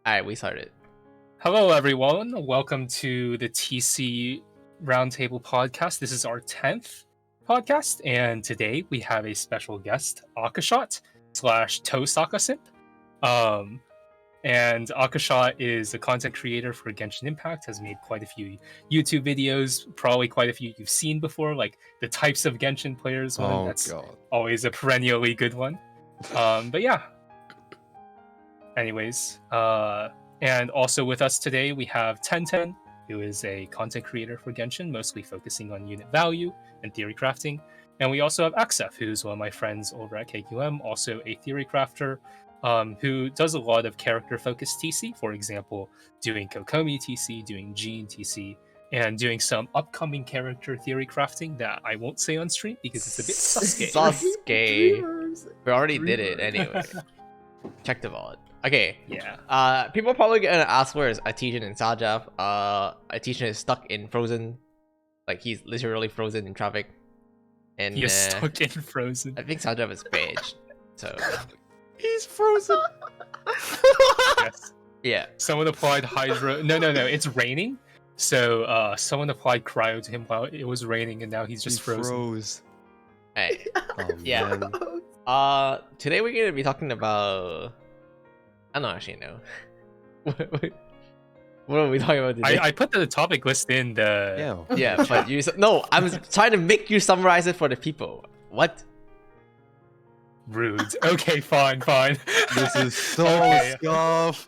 Alright, we started. Hello, everyone. Welcome to the TC Roundtable podcast. This is our 10th podcast, and today we have a special guest, Akashot / Tosaka Simp. And Akashot is a content creator for Genshin Impact, has made quite a few YouTube videos, probably quite a few you've seen before, like the types of Genshin players one. That's always a perennially good one. But yeah. Anyways, and also with us today, we have Tenten, who is a content creator for Genshin, mostly focusing on unit value and theory crafting. And we also have Akashot, who's one of my friends over at KQM, also a theory crafter, who does a lot of character-focused TC, for example, doing Kokomi TC, doing Jean TC, and doing some upcoming character theory crafting that I won't say on stream because it's a bit Sasuke. We already did it anyway. Check the VOD. Okay. Yeah. People are probably gonna ask where is Atishan and Sajaf. Atishan is stuck in frozen. Like he's literally frozen in traffic. And he is stuck in frozen. I think Sajaf is badged. So he's frozen. Yes. Yeah. Someone applied hydro. No. It's raining. So someone applied cryo to him while it was raining, and now he's just frozen. Hey. Yeah. Man. Today we're gonna be talking about. I don't actually know. What are we talking about today? I put the topic list in the. Yeah, but you. No, I'm trying to make you summarize it for the people. What? Rude. Okay, fine. This is so scuff.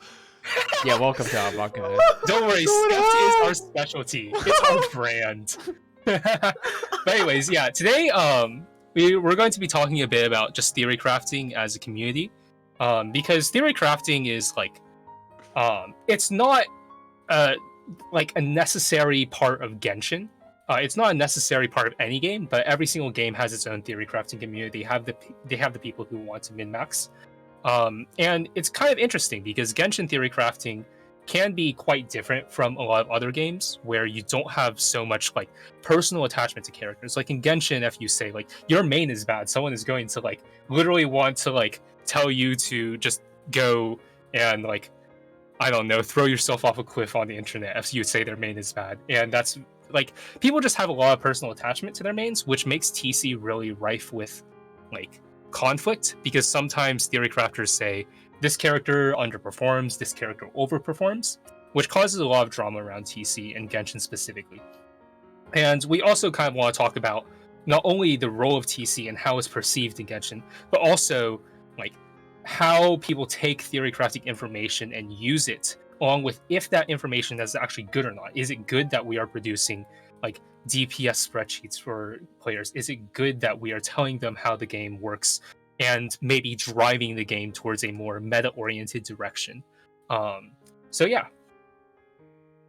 Yeah, welcome to our podcast. Don't worry, scuffed is our specialty. It's our brand. But anyways, yeah, today we're going to be talking a bit about just theory crafting as a community. Because theory crafting is like, it's not like a necessary part of Genshin. It's not a necessary part of any game, but every single game has its own theory crafting community. They have the people who want to min-max. And it's kind of interesting because Genshin theory crafting can be quite different from a lot of other games where you don't have so much like personal attachment to characters. Like in Genshin, if you say like your main is bad, someone is going to like literally want to like tell you to just go and like, I don't know, throw yourself off a cliff on the internet if you say their main is bad. And that's like, people just have a lot of personal attachment to their mains, which makes TC really rife with like conflict, because sometimes theory crafters say this character underperforms, this character overperforms, which causes a lot of drama around TC and Genshin specifically. And we also kind of want to talk about not only the role of TC and how it's perceived in Genshin, but also like how people take theory crafting information and use it, along with if that information is actually good or not. Is it good that we are producing like DPS spreadsheets for players? Is it good that we are telling them how the game works and maybe driving the game towards a more meta-oriented direction? So yeah.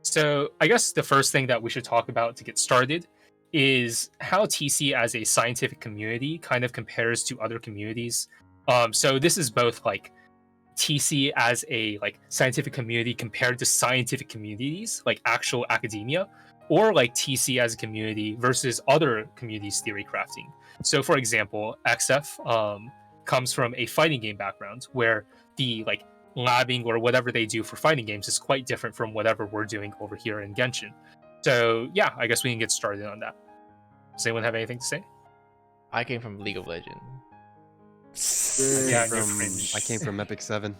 So I guess the first thing that we should talk about to get started is how TC as a scientific community kind of compares to other communities. So this is both like TC as a like scientific community compared to scientific communities, like actual academia, or like TC as a community versus other communities theory crafting. So for example, XF comes from a fighting game background where the like labbing or whatever they do for fighting games is quite different from whatever we're doing over here in Genshin. So yeah, I guess we can get started on that. Does anyone have anything to say? I came from League of Legends. Yeah, I came from Epic 7.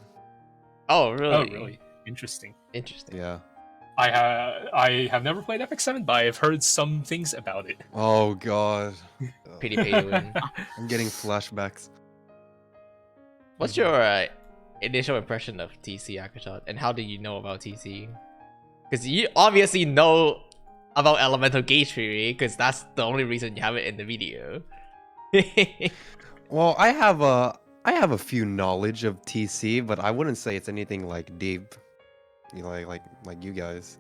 Oh, really? Oh, really? Interesting. Yeah. I have never played Epic 7, but I have heard some things about it. Oh god. Pretty pay to win. I'm getting flashbacks. What's your initial impression of TC, Akashot, and how did you know about TC? Because you obviously know about elemental gauge theory, because that's the only reason you have it in the video. Well, I have a few knowledge of TC, but I wouldn't say it's anything like deep. You know, like you guys.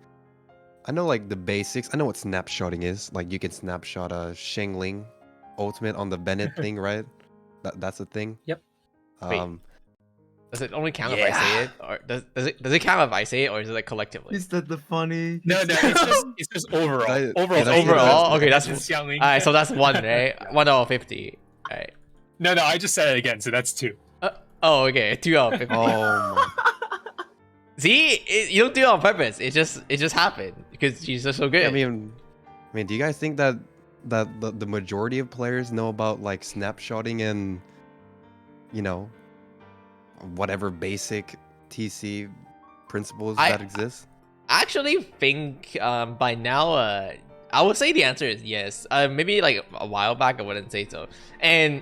I know like the basics. I know what snapshotting is. Like you can snapshot a Shengling ultimate on the Bennett thing, right? That's a thing. Yep. Does it only count if I say it, or does it count if I say it, or is it like collectively? Is that the funny? No, it's just overall. Overall. Okay, that's Xiangling. Alright, so that's 1, right? 1 out of 50. Alright. No, I just said it again, so that's 2. Oh, okay, 2 out of 50. Oh my. See, you don't do it on purpose. It just happened because she's just so good. I mean, do you guys think that the majority of players know about like snapshotting and you know whatever basic TC principles that exist? I actually think by now I would say the answer is yes. Maybe like a while back I wouldn't say so. And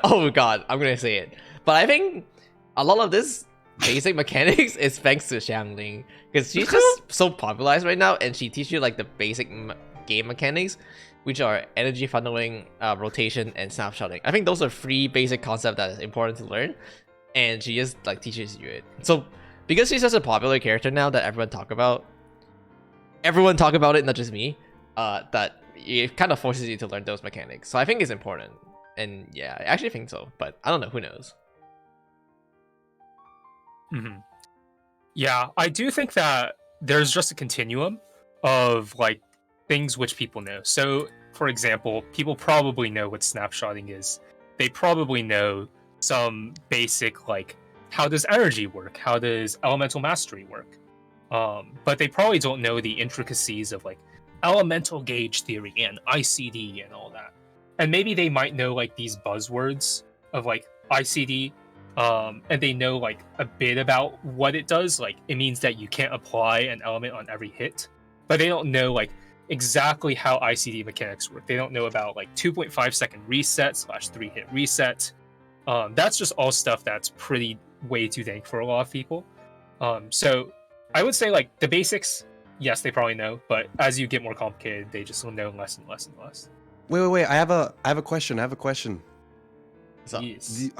oh god, I'm gonna say it. But I think a lot of this basic mechanics is thanks to Xiangling, because she's just so popularized right now, and she teaches you like the basic game mechanics, which are energy funneling, rotation, and snapshotting. I think those are 3 basic concepts that is important to learn, and she just like teaches you it. So because she's such a popular character now that everyone talk about it, not just me, that it kind of forces you to learn those mechanics. So I think it's important, and yeah, I actually think so, but I don't know, who knows. Yeah, I do think that there's just a continuum of like things which people know. So, for example, people probably know what snapshotting is. They probably know some basic like how does energy work? How does elemental mastery work? But they probably don't know the intricacies of like elemental gauge theory and ICD and all that. And maybe they might know like these buzzwords of like ICD, and they know like a bit about what it does. Like it means that you can't apply an element on every hit, but they don't know like exactly how ICD mechanics work. They don't know about like 2.5 second reset / 3 hit reset. That's just all stuff that's pretty way too dank for a lot of people. So I would say like the basics, yes, they probably know, but as you get more complicated, they just will know less and less and less. Wait. I have a question. So Yes.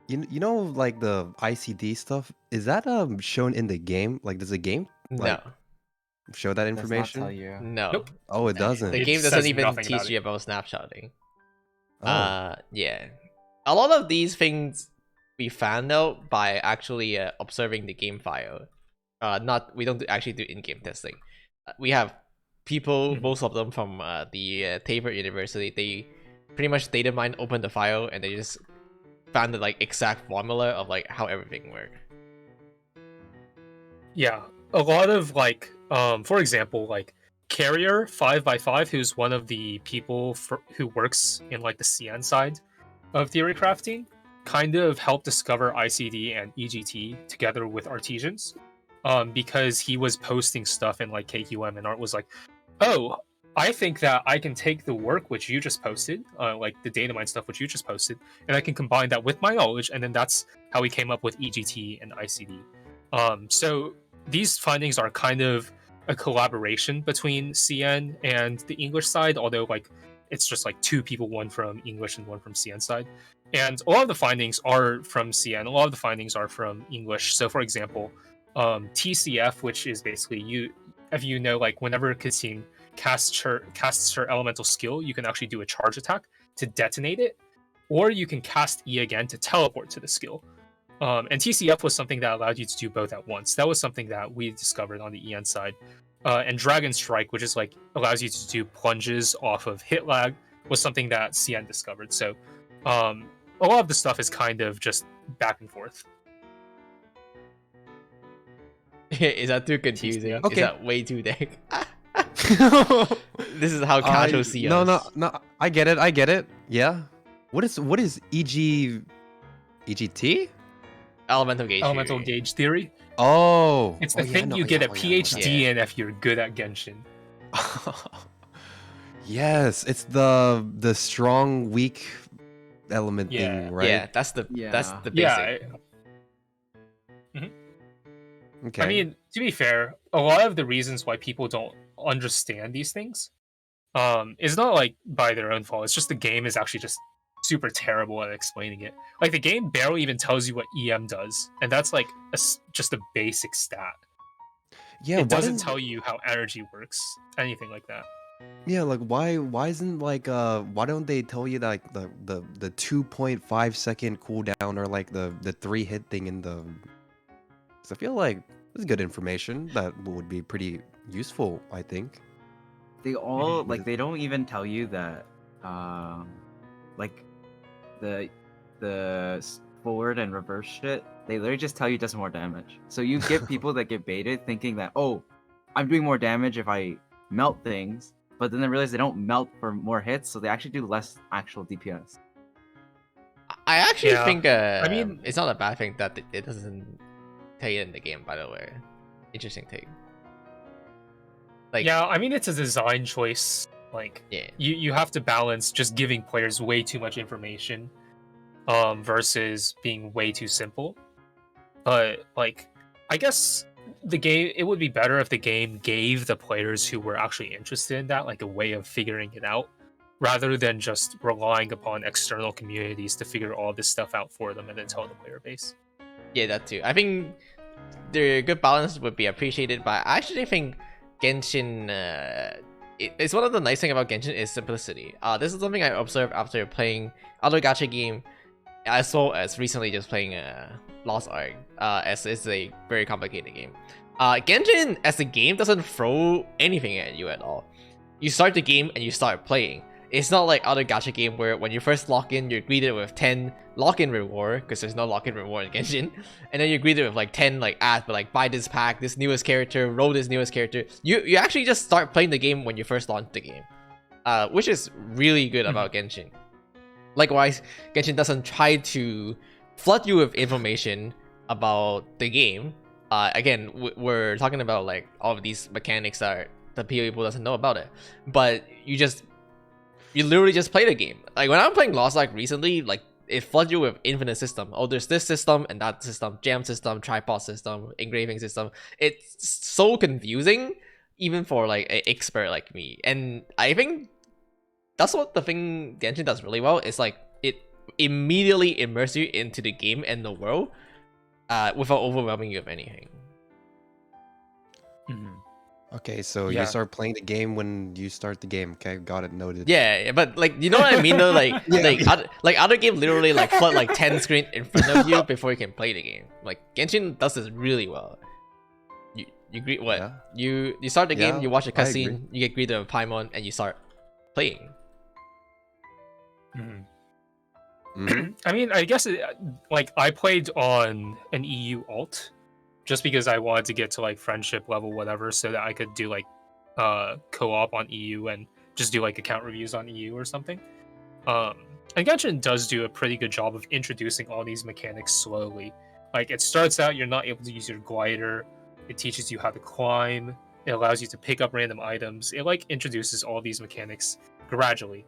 You know like the ICD stuff, is that shown in the game? Like does the game like no, show that Does not information? tell you. no. Nope. Oh, it doesn't. The It game says doesn't even nothing teach about you it. about snapshotting. Oh. Yeah. A lot of these things we found out by actually observing the game file. We don't actually do in-game testing. We have people, most of them from the Tabor University. They pretty much data mine, open the file, and they just found the like exact formula of like how everything worked. Yeah, a lot of like, for example, like Carrier 5x5, who's one of the people who works in like the CN side of theory crafting, kind of helped discover ICD and EGT together with Artesians, because he was posting stuff in like KQM, and Art was like, "Oh, I think that I can take the work which you just posted, like the data mine stuff which you just posted, and I can combine that with my knowledge," and then that's how we came up with EGT and ICD. So these findings are kind of a collaboration between CN and the English side, although like it's just like 2 people, one from English and one from CN side. And a lot of the findings are from CN, a lot of the findings are from English. So for example, TCF, which is basically if you know, like whenever Kasim casts her elemental skill, you can actually do a charge attack to detonate it, or you can cast E again to teleport to the skill. And TCF was something that allowed you to do both at once. That was something that we discovered on the EN side. And Dragon Strike, which is like allows you to do plunges off of hit lag, was something that CN discovered. So a lot of the stuff is kind of just back and forth. Is that too confusing? Okay. Is that way too thick? This is how casual see us. No. I get it. Yeah. What is EGT? Elemental gauge. Elemental theory. gauge theory. Oh, It's the thing you get a PhD in if you're good at Genshin. Yes, it's the strong weak element thing, right? Yeah, that's the basic. Yeah. Okay. I mean, to be fair, a lot of the reasons why people don't understand these things is not like by their own fault. It's just the game is actually just super terrible at explaining it. Like the game barely even tells you what EM does, and that's like just a basic stat. yeah, It doesn't tell you how energy works, anything like that. Yeah, like why isn't like why don't they tell you like the 2.5 second cooldown or like the 3 hit thing in the? Cause I feel like this is good information that would be pretty useful. I think. They all like they don't even tell you that like the forward and reverse shit they literally just tell you it does more damage. So you get people that get baited thinking that, oh, I'm doing more damage if I melt things, but then they realize they don't melt for more hits, so they actually do less actual DPS. I actually Yeah. think I mean- it's not a bad thing that it doesn't tell you in the game, by the way. Interesting take. Like, Yeah, I mean it's a design choice. Like yeah. you have to balance just giving players way too much information versus being way too simple. But like I guess the game, it would be better if the game gave the players who were actually interested in that like a way of figuring it out rather than just relying upon external communities to figure all this stuff out for them and then tell the player base. Yeah, that too. I think the good balance would be appreciated, but I actually think Genshin, it's one of the nice thing about Genshin is simplicity. This is something I observed after playing other gacha game, as well as recently just playing Lost Ark, as it's a very complicated game. Genshin as a game doesn't throw anything at you at all. You start the game and you start playing. It's not like other gacha game where when you first log in, you're greeted with 10 lock-in reward, because there's no lock-in reward in Genshin, and then you're greeted with like 10 like ads, but like buy this pack, this newest character, roll this newest character. You actually just start playing the game when you first launch the game, which is really good about Genshin. Likewise, Genshin doesn't try to flood you with information about the game. Again, we're talking about like all of these mechanics that the people doesn't know about it, but you literally just play the game. Like when I'm playing Lost Ark recently, like it floods you with infinite system. Oh, there's this system and that system, jam system, tripod system, engraving system. It's so confusing, even for like an expert like me. And I think that's what the thing Genshin does really well. Is like it immediately immerses you into the game and the world, without overwhelming you with anything. Okay, so Yeah. you start playing the game when you start the game. Okay, got it, noted. Yeah, but like you know what I mean though, like Yeah. like other game literally like flood like 10 screen in front of you before you can play the game. Like Genshin does this really well. You greet what? Yeah. You start the game, Yeah, you watch a I agree. cutscene, you get greeted with Paimon, and you start playing. I mean, I guess like I played on an EU alt just because I wanted to get to like friendship level whatever so that I could do like co-op on EU and just do like account reviews on EU or something. And Genshin does do a pretty good job of introducing all these mechanics slowly. Like it starts out you're not able to use your glider, it teaches you how to climb, it allows you to pick up random items. It like introduces all these mechanics gradually.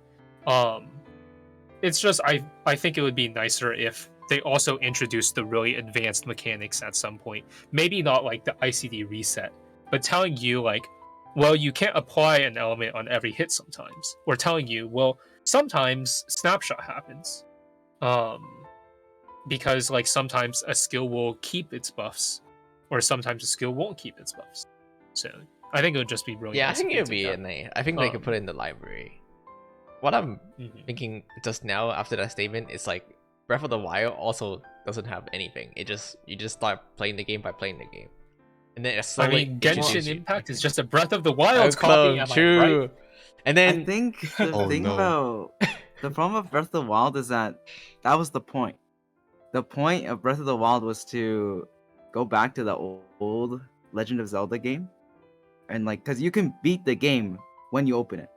It's just I think it would be nicer if they also introduced the really advanced mechanics at some point. Maybe not like the ICD reset, but telling you like, well, you can't apply an element on every hit sometimes. Or telling you, well, sometimes snapshot happens. Because like sometimes a skill will keep its buffs, or sometimes a skill won't keep its buffs. So I think it would just be really Yeah, I nice think if it would they be did that. nice. I think they could put it in the library. What I'm Mhm. thinking just now after that statement is like Breath of the Wild also doesn't have anything. You just start playing the game by playing the game, and then it's I slowly mean, introduce Genshin you. Impact is just a Breath of the Oh, Wild copy. clone, Am I true. right? And I then think the Oh, thing no. about the problem of Breath of the Wild is that was the point. The point of Breath of the Wild was to go back to the old Legend of Zelda game, and like, cause you can beat the game when you open it.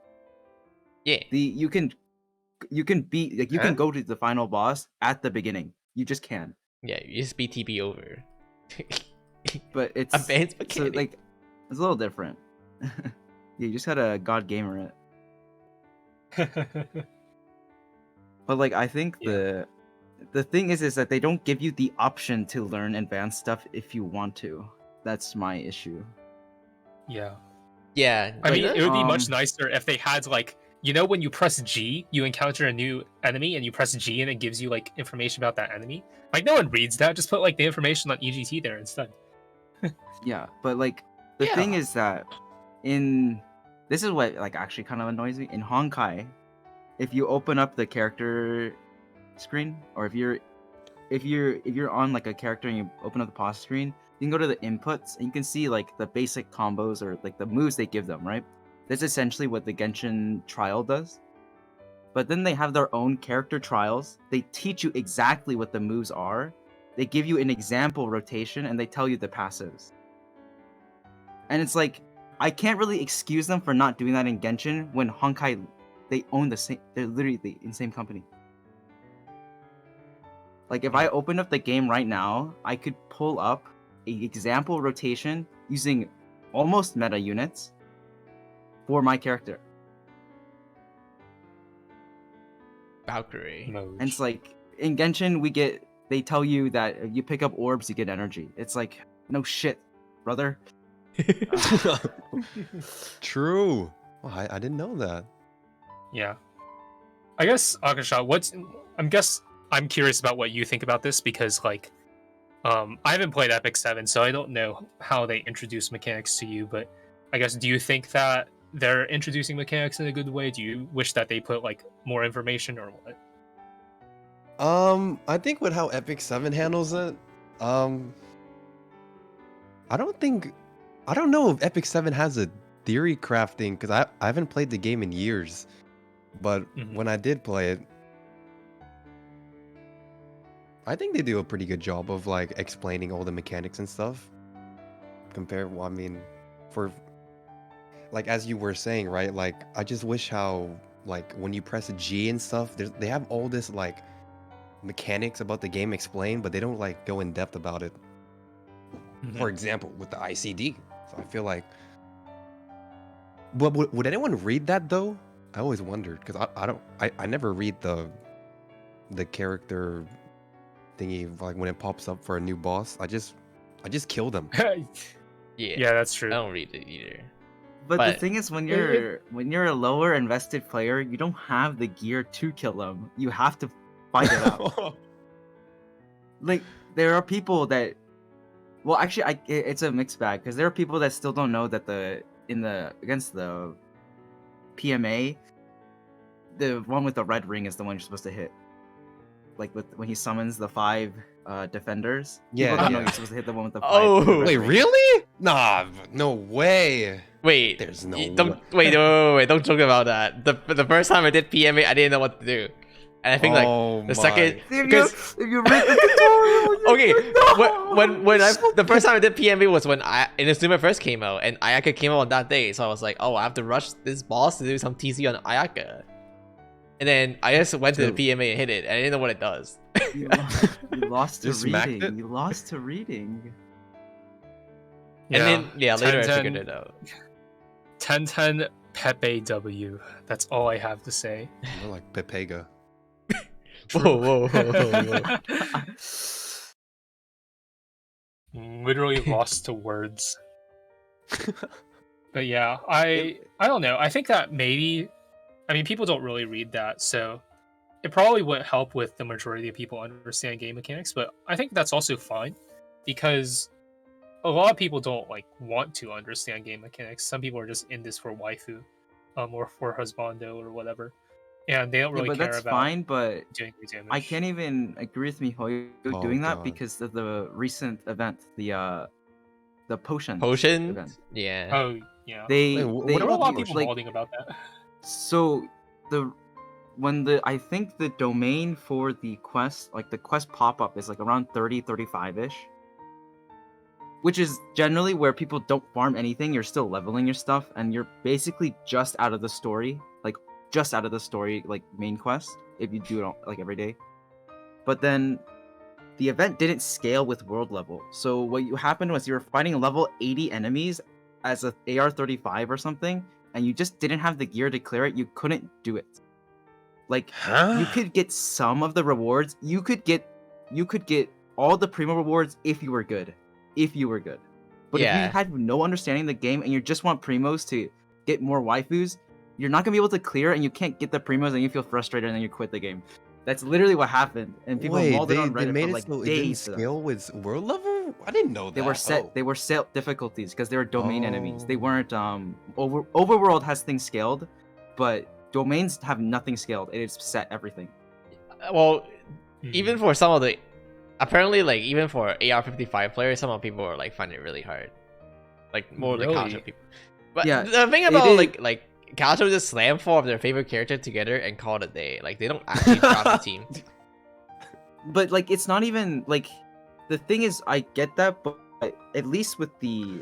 yeah, You can beat, like, you Huh? can go to the final boss at the beginning. You just can, you just BTB over. but it's Advanced so, mechanic. like, it's a little different. You just gotta God gamer it. But like, I think Yeah. the thing is that they don't give you the option to learn advanced stuff if you want to. That's my issue. Yeah. Yeah, I like, mean, it would be much Um, nicer if they had like, you know, when you press G, you encounter a new enemy, and you press G, and it gives you like information about that enemy. Like, no one reads that. Just put like the information on EGT there instead. Yeah, but like the thing Yeah. is that this is what like actually kind of annoys me in Honkai. If you open up the character screen, or if you're on like a character and you open up the pause screen, you can go to the inputs and you can see like the basic combos or like the moves they give them, right? That's essentially what the Genshin trial does. But then they have their own character trials. They teach you exactly what the moves are, they give you an example rotation and they tell you the passives. And it's like, I can't really excuse them for not doing that in Genshin when Honkai, they own the same, they're literally in the same company. Like if I open up the game right now, I could pull up an example rotation using almost meta units for my character. Valkyrie. And it's like in Genshin they tell you that if you pick up orbs you get energy. It's like, no shit, brother. True. Oh, I didn't know that. Yeah. I guess Akashot, I'm curious about what you think about this because like I haven't played Epic 7, so I don't know how they introduce mechanics to you, but I guess do you think that they're introducing mechanics in a good way? Do you wish that they put like more information or what? I think with how Epic 7 handles it, I don't know if Epic 7 has a theory crafting because I haven't played the game in years. But when I did play it, I think they do a pretty good job of like explaining all the mechanics and stuff. Well, I mean, for like as you were saying, right? Like I just wish how like when you press a G and stuff, they have all this like mechanics about the game explained, but they don't like go in depth about it. For example, with the ICD. So I feel like, but would anyone read that though? I always wondered because I never read the character thingy like when it pops up for a new boss. I just kill them. Yeah, that's true. I don't read it either. But the thing is, when you're a lower invested player, you don't have the gear to kill them. You have to fight it out. Like there are people that, well, actually, it's a mixed bag because there are people that still don't know that against the PMA, the one with the red ring is the one you're supposed to hit. Like when he summons the 5 defenders. Yeah, people don't know you're supposed to hit the one with the 5. Oh, wait, really? Nah, no way. Wait, There's no wait, don't joke about that. The first time I did PMA, I didn't know what to do. And I think like the second, because if you read the tutorial, okay, the first time I did PMA was when Inazuma first came out, and Ayaka came out on that day. So I was like, oh, I have to rush this boss to do some TC on Ayaka. And then I just went to the PMA and hit it, and I didn't know what it does. you lost to Just smacked reading. it? You lost to reading. And then later I Tenten- figured it out. Tenten Pepe W. That's all I have to say. More like Pepega. Whoa. Literally lost to words. But yeah, I don't know. I think that maybe, I mean, people don't really read that, so it probably wouldn't help with the majority of people understand game mechanics. But I think that's also fine because a lot of people don't like want to understand game mechanics. Some people are just in this for waifu, or for husbando or whatever, and they don't really but care that's about fine. But doing the damage. I can't even agree with Mihoyo doing that God. because of the recent event, the potion Potion? event. Yeah. Oh yeah. Wait, There what were a about lot of the people like, modding about that. So I think the domain for the quest, like the quest pop-up is like around 35-ish. Which is generally where people don't farm anything, you're still leveling your stuff, and you're basically just out of the story, like main quest, if you do it like every day. But then the event didn't scale with world level. So what happened was you were fighting level 80 enemies as a AR-35 or something, and you just didn't have the gear to clear it, you couldn't do it. Like, you could get some of the rewards, you could get all the primo rewards if you were good. But if you had no understanding of the game and you just want primos to get more waifus, you're not gonna be able to clear it, and you can't get the primos, and you feel frustrated, and then you quit the game. That's literally what happened, and people mauled it on Reddit made for it like so it didn't days. scale with world level? I didn't know that. They were set difficulties because they were domain enemies. They weren't overworld has things scaled, but domains have nothing scaled. It is set everything. Well, even for some of the, apparently, like even for AR-55 players, some of people are like finding it really hard, like more Really? the casual people. But Yeah, the thing about like casual just slam 4 of their favorite character together and call it a day. Like they don't actually craft a team. But like it's not even like the thing is, I get that, but at least with the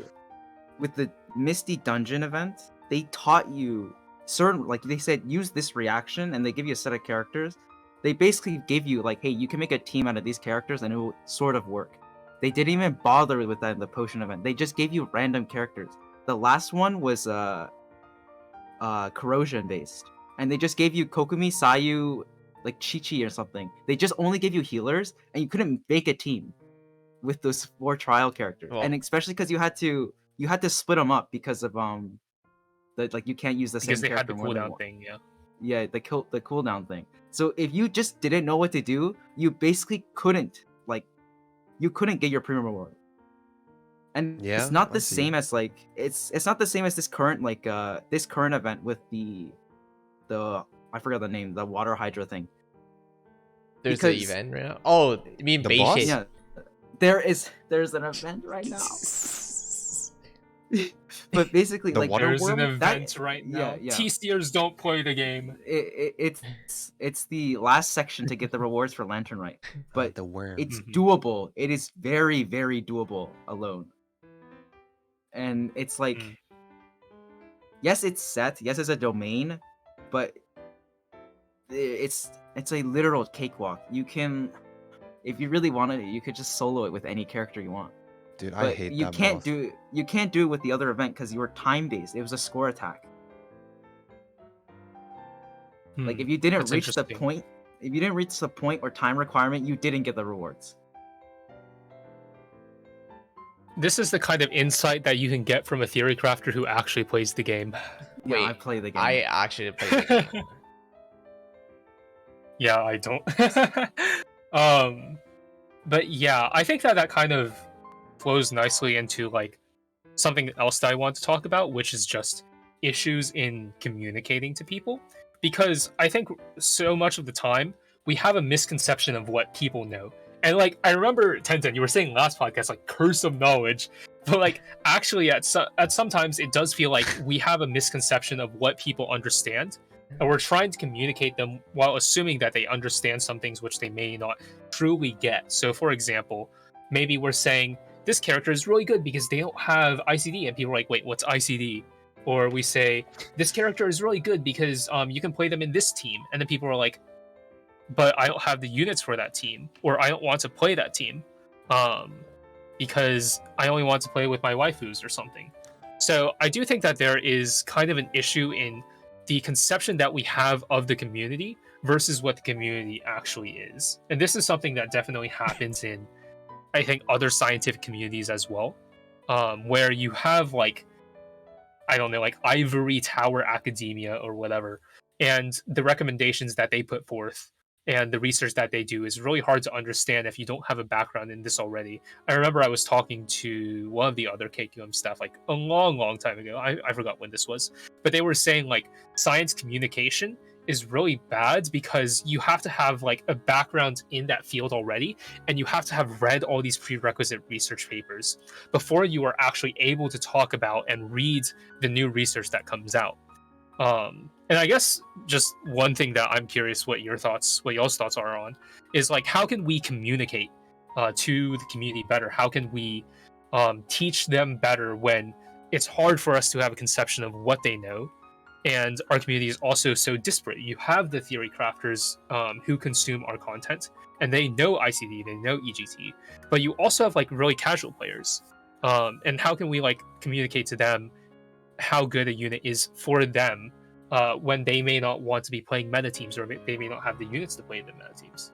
Misty Dungeon event, they taught you certain, like they said, use this reaction, and they give you a set of characters. They basically give you like, hey, you can make a team out of these characters, and it will sort of work. They didn't even bother with that in the potion event. They just gave you random characters. The last one was corrosion based, and they just gave you Kokumi, Sayu, like Chi-Chi or something. They just only gave you healers, and you couldn't make a team with those 4 trial characters. Well- and especially because you had to split them up because of like you can't use the Because same they had the character more than cooldown one. thing, yeah. Yeah, the cooldown thing. So if you just didn't know what to do, you basically couldn't get your premium reward. And Yeah, it's not I the see. same as like it's not the same as this current event with the I forgot the name, the water hydra thing. There's an because- event right now. Oh, you mean The base boss? shade? Yeah, there's an event right now. But basically, The like water There's an worm- that- event right now. yeah. T-Steers don't play the game. It's the last section to get the rewards for Lantern Right, but the worm. it's Mhm. doable. It is very, very doable alone. And it's like, Mm. yes, it's set. Yes, it's a domain, but it's a literal cakewalk. You can, if you really wanted it, you could just solo it with any character you want. Dude, But I hate you that can't boss. do it with the other event because you were time based. It was a score attack. Like Hmm. if you didn't That's reach the interesting. point or time requirement, you didn't get the rewards. This is the kind of insight that you can get from a theory crafter who actually plays the game. Yeah, I Wait, play the game. I actually played the game. Yeah, I don't. But yeah, I think that kind of flows nicely into like something else that I want to talk about, which is just issues in communicating to people. Because I think so much of the time we have a misconception of what people know. And like I remember Tenten, you were saying last podcast like curse of knowledge, but like actually at sometimes it does feel like we have a misconception of what people understand, and we're trying to communicate them while assuming that they understand some things which they may not truly get. So for example, maybe we're saying this character is really good because they don't have ICD, and people are like, wait, what's ICD? Or we say this character is really good because you can play them in this team, and then people are like, but I don't have the units for that team, or I don't want to play that team because I only want to play with my waifus or something. So I do think that there is kind of an issue in the conception that we have of the community versus what the community actually is. And this is something that definitely happens in, I think, other scientific communities as well, where you have like, I don't know, like ivory tower academia or whatever, and the recommendations that they put forth and the research that they do is really hard to understand if you don't have a background in this already. I remember I was talking to one of the other KQM staff like a long time ago. I forgot when this was, but they were saying like science communication is really bad because you have to have like a background in that field already, and you have to have read all these prerequisite research papers before you are actually able to talk about and read the new research that comes out. And I guess just one thing that I'm curious what y'all's thoughts are on is like, how can we communicate to the community better? How can we teach them better when it's hard for us to have a conception of what they know, and our community is also so disparate? You have the theory crafters who consume our content, and they know ICD, they know EGT, but you also have like really casual players. And how can we like communicate to them how good a unit is for them when they may not want to be playing meta teams, or they may not have the units to play the meta teams?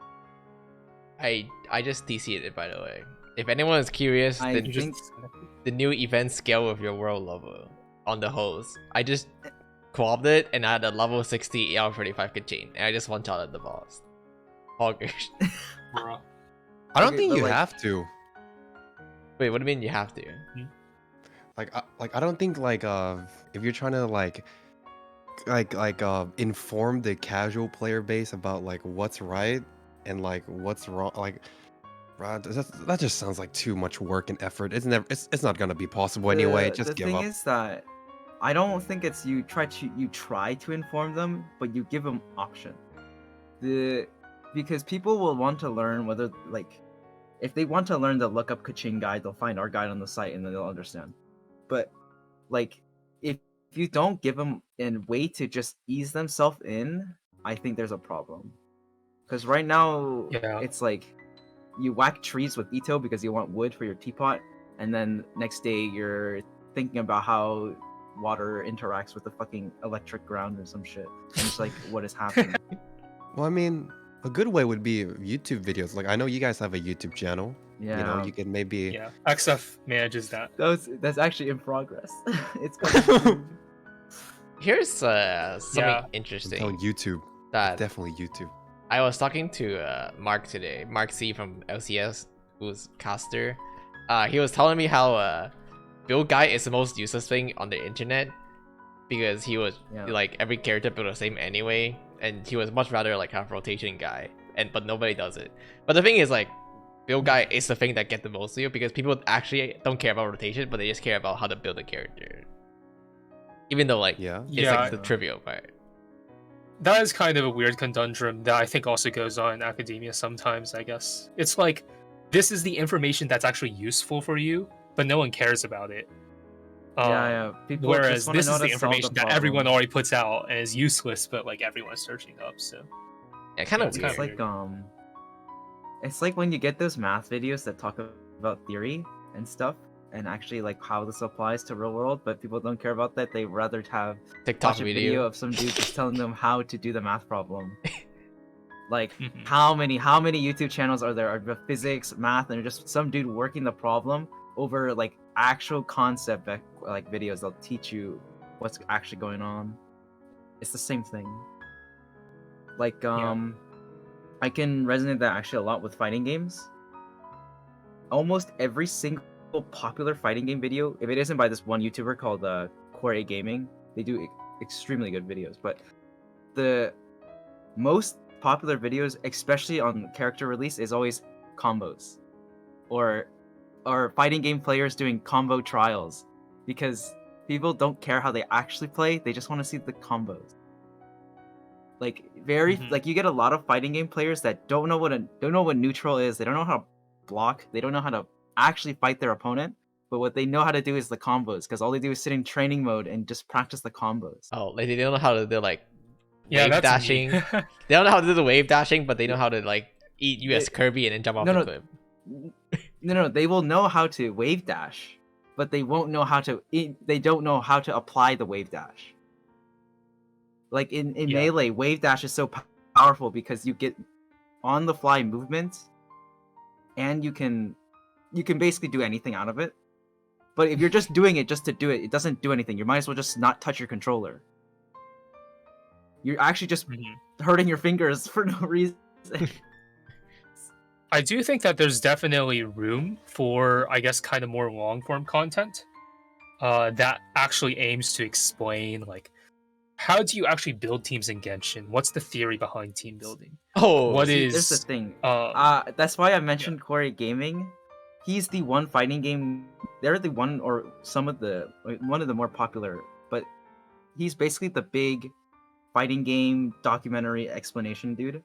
I just DC'd it, by the way. If anyone is curious, I then think the new event scale of your world level on the host. I just co-opted it and I had a level 60 AR-35 keychain, and I just one-shotted the boss. Hoggers. Bruh. I don't Okay, think but, you like- have to. Wait, what do you mean you have to? I don't think like if you're trying to inform the casual player base about like what's right and like what's wrong, like that just sounds like too much work and effort. It's not gonna be possible anyway. Just give the up. thing is that I don't think it's you try to inform them, but you give them option. Because people will want to learn whether like if they want to learn the look up Kaching guide, they'll find our guide on the site and then they'll understand. But like, if you don't give them a way to just ease themselves in, I think there's a problem. Because right now, Yeah. it's like you whack trees with Ito because you want wood for your teapot, and then next day you're thinking about how water interacts with the fucking electric ground or some shit. And it's like, what is happening? Well, I mean, a good way would be YouTube videos. Like, I know you guys have a YouTube channel. Yeah. You know, you can maybe. Yeah, XF manages that. That's actually in progress. It's coming soon. Here's something Yeah. I'm interesting telling YouTube. that Definitely YouTube. I was talking to Mark today, Mark C from LCS, who's caster. He was telling me how build guide is the most useless thing on the internet because he was like every character built the same anyway, and he was much rather like have rotation guy, but nobody does it. But the thing is like build guide is the thing that get the most of you because people actually don't care about rotation, but they just care about how to build a character. Even though like Yeah. it's like the trivial part. That is kind of a weird conundrum that I think also goes on in academia sometimes, I guess. It's like, this is the information that's actually useful for you, but no one cares about it. Yeah. People Whereas just wanna this know is how the to solve information that problem. everyone already puts out and is useless, but like everyone's searching up, so. Yeah, kind of It's weird. kinda It's like when you get those math videos that talk about theory and stuff, and actually like how this applies to real world, but people don't care about that. They rather have TikTok watch a video of some dude just telling them how to do the math problem. Like Mhm. how many YouTube channels are there of physics, math, and just some dude working the problem over like actual concept like videos that'll teach you what's actually going on. It's the same thing. Like I can resonate that actually a lot with fighting games. Almost every single popular fighting game video, if it isn't by this one YouTuber called Core Gaming, they do extremely good videos. But the most popular videos, especially on character release, is always combos, or fighting game players doing combo trials, because people don't care how they actually play; they just want to see the combos. Like like you get a lot of fighting game players that don't know what neutral is. They don't know how to block. They don't know how to actually fight their opponent. But what they know how to do is the combos, because all they do is sit in training mode and just practice the combos. Oh, like they don't know how to do like Yeah, wave that's dashing. me. They don't know how to do the wave dashing, but they know how to like eat you as Kirby and then jump off the cliff. No, they will know how to wave dash, but they won't know how to. They don't know how to apply the wave dash. Like in Melee, wave dash is so powerful because you get on the fly movements, and you can basically do anything out of it. But if you're just doing it just to do it, it doesn't do anything. You might as well just not touch your controller. You're actually just hurting your fingers for no reason. I do think that there's definitely room for, I guess, kind of more long-form content that actually aims to explain, like, how do you actually build teams in Genshin? What's the theory behind team building? Oh, What Here's is the thing. that's why I mentioned Core Gaming. He's the one fighting game. They're the one, or one of the more popular. But he's basically the big fighting game documentary explanation dude.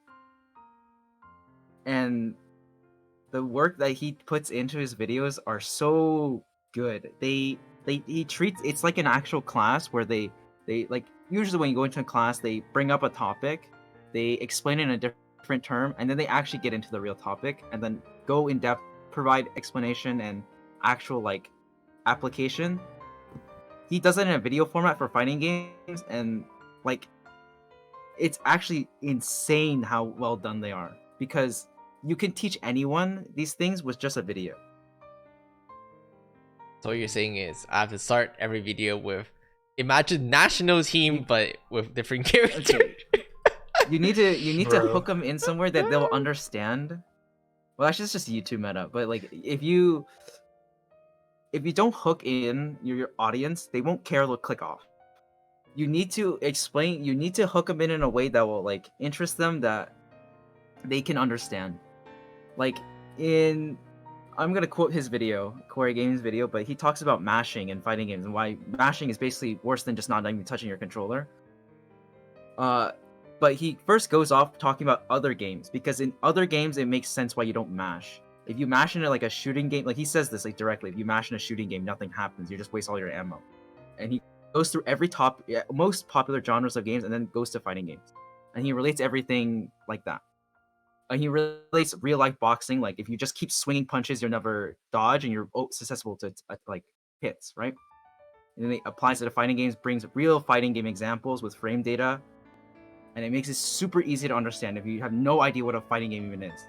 And the work that he puts into his videos are so good. He treats it's like an actual class where they like, usually when you go into a class, they bring up a topic, they explain it in a different term, and then they actually get into the real topic and then go in depth, provide explanation and actual like application. He does it in a video format for fighting games, and like it's actually insane how well done they are, because you can teach anyone these things with just a video. So what you're saying is I have to start every video with imagine national team but with different characters. Okay. You need to Bro. hook them in somewhere that they'll understand. Well, actually, it's just YouTube meta. But like, if you don't hook in your audience, they won't care. They'll click off. You need to explain. You need to hook them in a way that will like interest them, that they can understand. Like I'm gonna quote his video, Corey Games' video, but he talks about mashing in fighting games and why mashing is basically worse than just not even touching your controller. But he first goes off talking about other games, because in other games it makes sense why you don't mash. if you mash into like a shooting game, like he says this like directly, if you mash in a shooting game, nothing happens. You just waste all your ammo. And he goes through every most popular genres of games and then goes to fighting games. And he relates everything like that. And he relates real life boxing, like if you just keep swinging punches, you'll never dodge and you're susceptible to like hits, right? And then he applies it to fighting games, brings real fighting game examples with frame data, and it makes it super easy to understand if you have no idea what a fighting game even is.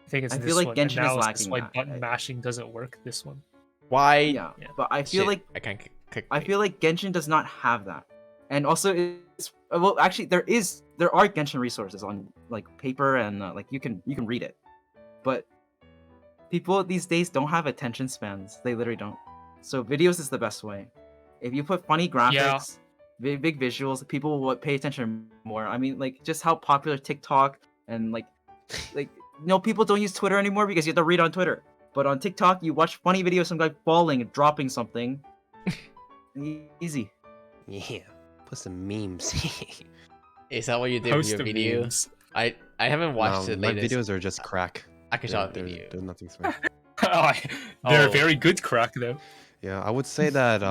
I think it's I this feel like one. Genshin is Analysis lacking why that. button mashing doesn't work. This one. Why? Yeah, but I feel Shit, like I can't click. I feel like Genshin does not have that. And also, it's well, actually, there are Genshin resources on like paper and like you can read it, but people these days don't have attention spans. They literally don't. So videos is the best way. If you put funny graphics, big visuals, people will pay attention more. I mean, like just how popular TikTok and like people don't use Twitter anymore because you have to read on Twitter. But on TikTok, you watch funny videos, some guy falling and dropping something. Easy. Yeah, put some memes. Is that what you did with Post your the video? memes. I haven't watched the My latest videos are just crack. Akashot They're- video. They're nothing special. They're Oh. very good crack though. Yeah, I would say that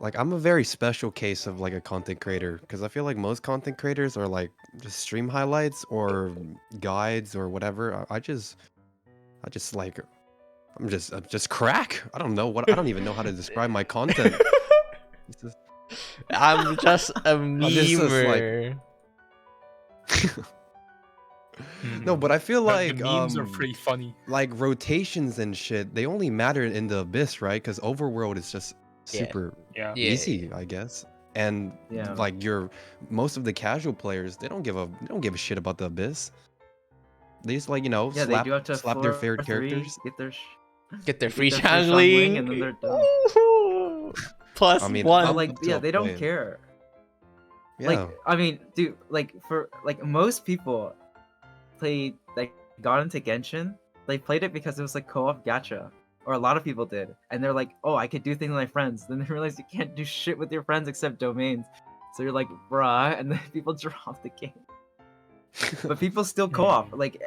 like I'm a very special case of like a content creator because I feel like most content creators are like just stream highlights or guides or whatever. I just like I'm just crack. I don't know what I don't even know how to describe my content. It's just- I'm just a just memer. No, but I feel But like the memes are pretty funny. like rotations and shit, they only matter in the abyss, right? Because overworld is just Yeah. super Yeah. Yeah. easy, I guess. And Yeah. like most of the casual players, they don't give a shit about the abyss. They just like Yeah, slap, they do have to slap their floor favorite 3, characters. get their Get their Get free their free jungling. jungling and then they're done. Woohoo! Plus I mean, one. But like, up yeah, to a they don't point. care. Yeah, Like, I mean, dude, like for like most people played like got into Genshin, they played it because it was like co-op gacha, or a lot of people did, and they're like, oh, I could do things with my friends. Then they realize you can't do shit with your friends except domains. So you're like, bruh, and then people drop the game. But people still co-op. Like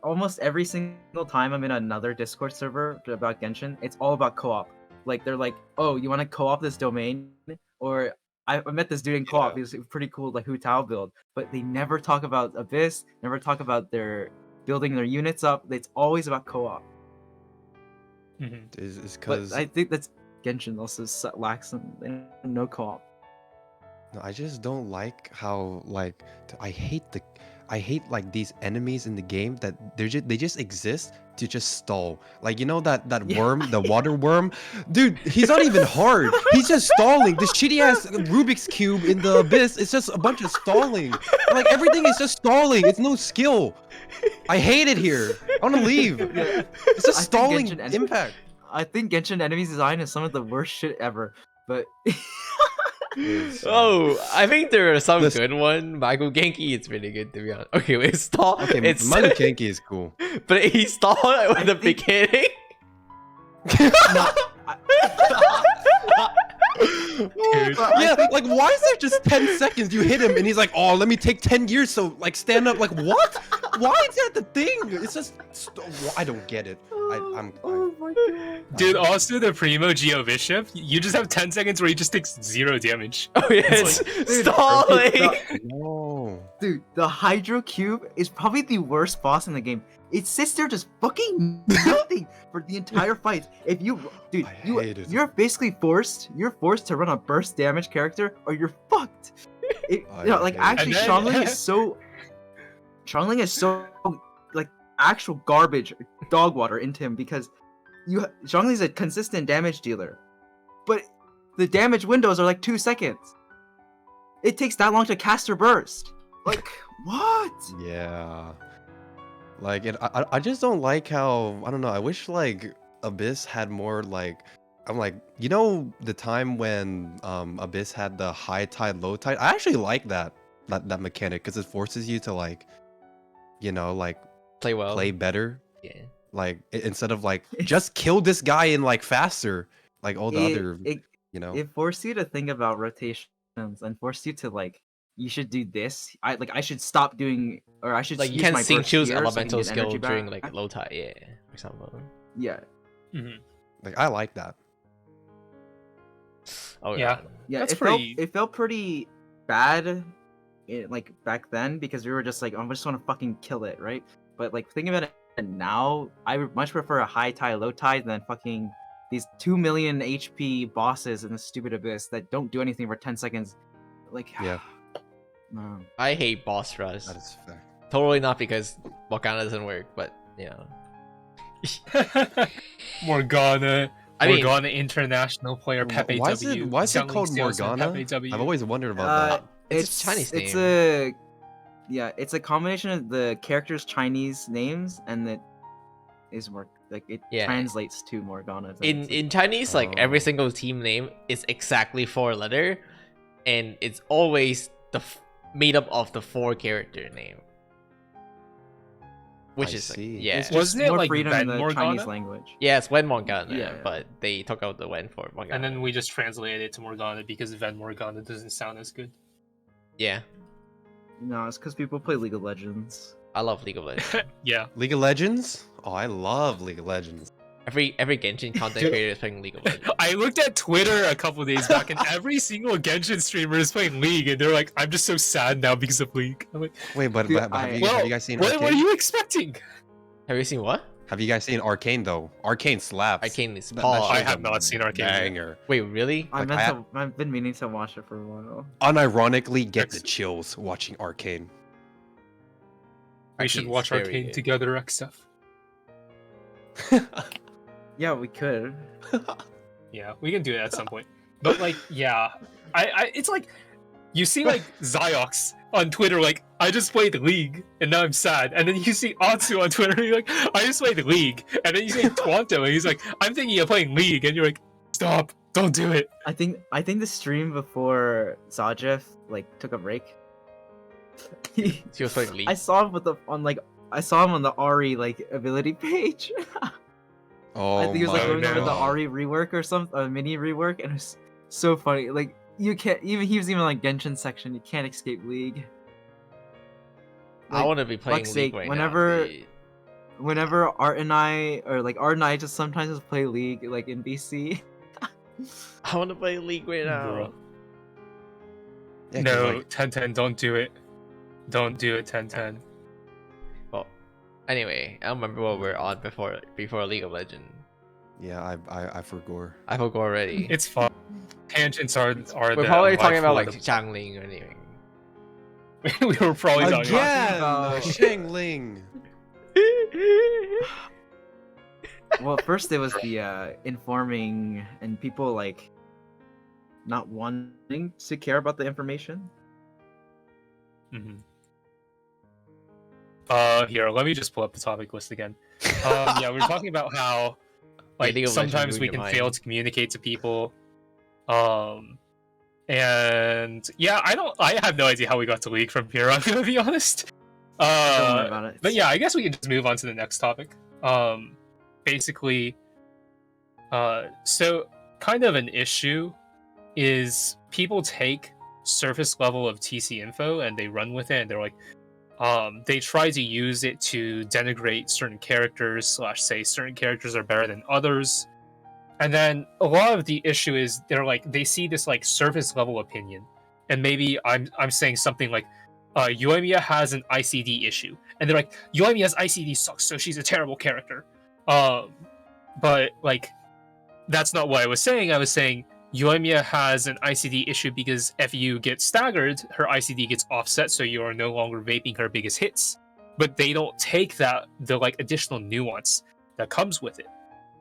almost every single time I'm in another Discord server about Genshin, it's all about co-op. Like they're like, oh, you want to co-op this domain? Or I met this dude in co-op. He was pretty cool, like Hu Tao build. But they never talk about Abyss. Never talk about their building their units up. It's always about co-op. Mhm. is But because I think that's Genshin also lacks some no co-op. I just don't like how like I hate like these enemies in the game that they just exist to just stall. Like you know that Yeah. worm, the water worm, dude. He's not even hard. He's just stalling. This shitty ass Rubik's cube in the abyss. It's just a bunch of stalling. Like everything is just stalling. It's no skill. I hate it here. I want to leave. Yeah. It's just I think stalling Genshin impact. I think Genshin enemy design is some of the worst shit ever. But Oh, I think there are some Listen. good one. Michael Genki, it's really good to be honest. Okay, wait, stall. Okay, it's Manukenki is cool. but he stalled at I the think- beginning. Dude. But I Yeah, think- like why is there just 10 seconds you hit him and he's like, oh, let me take 10 years so like stand up. Like what? Why is that the thing? It's just I don't get it. I'm Oh my god. Dude, also the Primo Geo Bishop, you just have 10 seconds where he just takes 0 damage. Oh yeah, It's it's stalling. no. Dude, the Hydro Cube is probably the worst boss in the game. It sits there just fucking nothing for the entire fight. If you, dude, I hate it. you're basically forced. You're forced to run a burst damage character, or you're fucked. I Like hate it. actually, And then- Xiangling is so like actual garbage, dog water into him because Xiangling is a consistent damage dealer, but the damage windows are like 2 seconds. It takes that long to cast her burst. Like what? Yeah. Like I just don't like how I don't know. I wish like Abyss had more like I'm like you know the time when Abyss had the high tide low tide. I actually like that mechanic because it forces you to like like Play well. play better. Yeah. Like instead of like just kill this guy and like faster like all the other It you know. it forced you to think about rotations and forced you to like you should do this. I should stop doing, or I should Like you use can my sync burst choose here so I can elemental get skill energy during back. like low tide, yeah, for example. Yeah, Mhm. Like I like that. Oh Yeah. yeah. That's It felt pretty bad, like back then, because we were just like, oh, I just want to fucking kill it, right? But like thinking about it now, I would much prefer a high tide, low tide than fucking these 2 million HP bosses in the stupid abyss that don't do anything for 10 seconds. Like, Yeah. no. I hate boss rush. That is fair. Totally not because Morgana doesn't work, but you know. Morgana. I mean- Morgana international player Pepe Why W. is it Xiangling called Steelson, Morgana? Pepe W. I've always wondered about that. It's a Chinese It's name. it's a combination of the characters' Chinese names, and it is more like it Yeah. translates to Morgana. In Chinese, like every Oh. single team name is exactly 4-letter, and it's always made up of the 4-character name. Which I is like, see. yeah, It's Wasn't just it more like freedom Ven in the Morgana? Chinese language. yeah, it's Wen Morgana, Yeah. but they took out the Wen for Morgana. And then we just translated it to Morgana because Ven Morgana doesn't sound as good. yeah, No, it's because people play League of Legends. I love League of Legends. Yeah. League of Legends? Oh, I love League of Legends. every Genshin content creator is playing League of Legends. I looked at Twitter a couple days back, and every single Genshin streamer is playing League, and they're like, "I'm just so sad now because of League." I'm like, Wait, but, Dude, but have, you, well, have you guys seen what are Arcane? you expecting? Have you seen what? Have you guys seen Arcane though? Arcane slaps. Arcane is That- that Paul. I show's have a not seen Arcane yet. Banger. Wait, really? I've Like, been meaning to watch it for a while. Unironically, get the Ex- chills watching Arcane. We should Arcane's watch very Arcane good. together, XF. Yeah, we could. Yeah, we can do it at some point. But like, yeah, I it's like you see like Ziox on Twitter, like I just played League and now I'm sad, and then you see Atsu on Twitter, and you're like, I just played League, and then you see Twanto, and he's like, I'm thinking of playing League, and you're like, stop, don't do it. I think the stream before Zajef like took a break. She was playing League. I saw him I saw him on the Ari like ability page. Oh I think he was like my going over the God. Ari rework or something, a mini rework, and it was so funny. Like you can't even he was even like Genshin section. You can't escape League. I Like, want to be playing fuck's League sake, right whenever- now. dude. Whenever Art and I just sometimes just play League like in BC. I want to play League right now. Bro. Yeah, 'cause, No, like, 10-10, don't do it. Don't do it, 10-10. Well, anyway, I don't remember what we were on before League of Legends. yeah, I forgot. I forgot already. It's fun. Tangents are We're the probably talking about like lifeline Xiangling or anything. of- we were probably talking about Again, about- Shangling. Well, first it was the informing and people like not wanting to care about the information. Mhm. Here, let me just pull up the topic list again. Yeah, we were talking about how, like, League of Legends sometimes ruined we your can mind. fail to communicate to people. And yeah, I have no idea how we got to League from here. I'm gonna be honest. Don't worry about it. But yeah, I guess we can just move on to the next topic. Basically, so kind of an issue is people take surface level of TC info and they run with it, and they're like, they try to use it to denigrate certain characters / say certain characters are better than others. And then a lot of the issue is they're like, they see this like surface level opinion, and maybe I'm saying something like, Yoimiya has an ICD issue, and they're like, Yoimiya's ICD sucks, so she's a terrible character. But like, that's not what I was saying. I was saying Yoimiya has an ICD issue because if you get staggered, her ICD gets offset, so you are no longer vaping her biggest hits. But they don't take the like additional nuance that comes with it.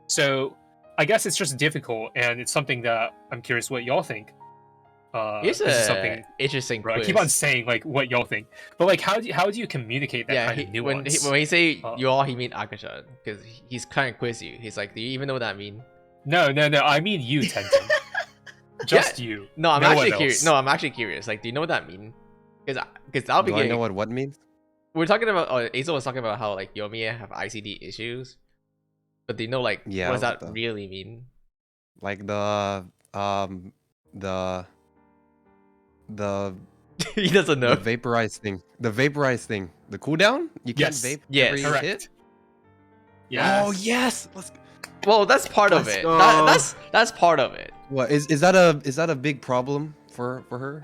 So I guess it's just difficult, and it's something that I'm curious what y'all think. Here's this is a something interesting bro, I quiz. keep on saying like what y'all think, but like how do you communicate that Yeah, kind of nuance? when he say Uh, you all, he mean Akashot, because he's kind of quiz you. He's like, do you even know what that mean? No, I mean you, Tenten. Just you. No, I'm No one actually else. curious. No, I'm actually curious. Like, do you know what that mean? Because I'll be Do I getting. know what means? We're talking about. Oh, Azel was talking about how like Yoimiya have ICD issues, but do you know like Yeah, what does what that the- really mean? Like the He doesn't The know. vaporized thing. The vaporized thing. The cooldown? You can't Yes. vape Yes. every Correct. hit? Yes. Oh yes. Let's. Well, that's part of Let's it. go. That's part of it. What is that a big problem for her?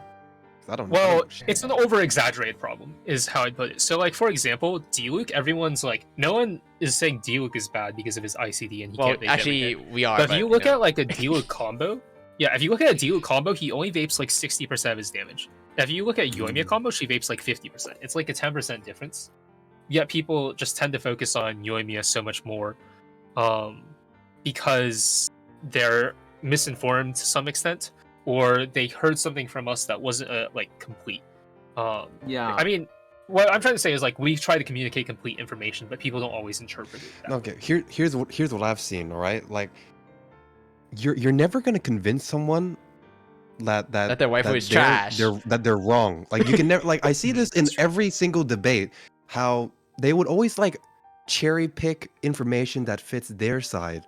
'Cause I don't know. Well, it's an over-exaggerated problem, is how I'd put it. So, like, for example, D-Luke, everyone's like, no one is saying D-Luke is bad because of his ICD and he Well, can't vape every actually, hit. we are. But if you look know. at, like, a D-Luke combo, yeah, if you look at a D-Luke combo, he only vapes, like, 60% of his damage. If you look at Yoimiya combo, she vapes, like, 50%. It's, like, a 10% difference. Yet people just tend to focus on Yoimiya so much more, because they're misinformed to some extent, or they heard something from us that wasn't like complete. Yeah. I mean, what I'm trying to say is like we try to communicate complete information, but people don't always interpret it. That way. Okay, here's what I've seen. All right, like you're never gonna convince someone that That their waifu is they're- trash. that they're wrong. Like you can never like I see this in That's true. every single debate. How they would always like cherry pick information that fits their side,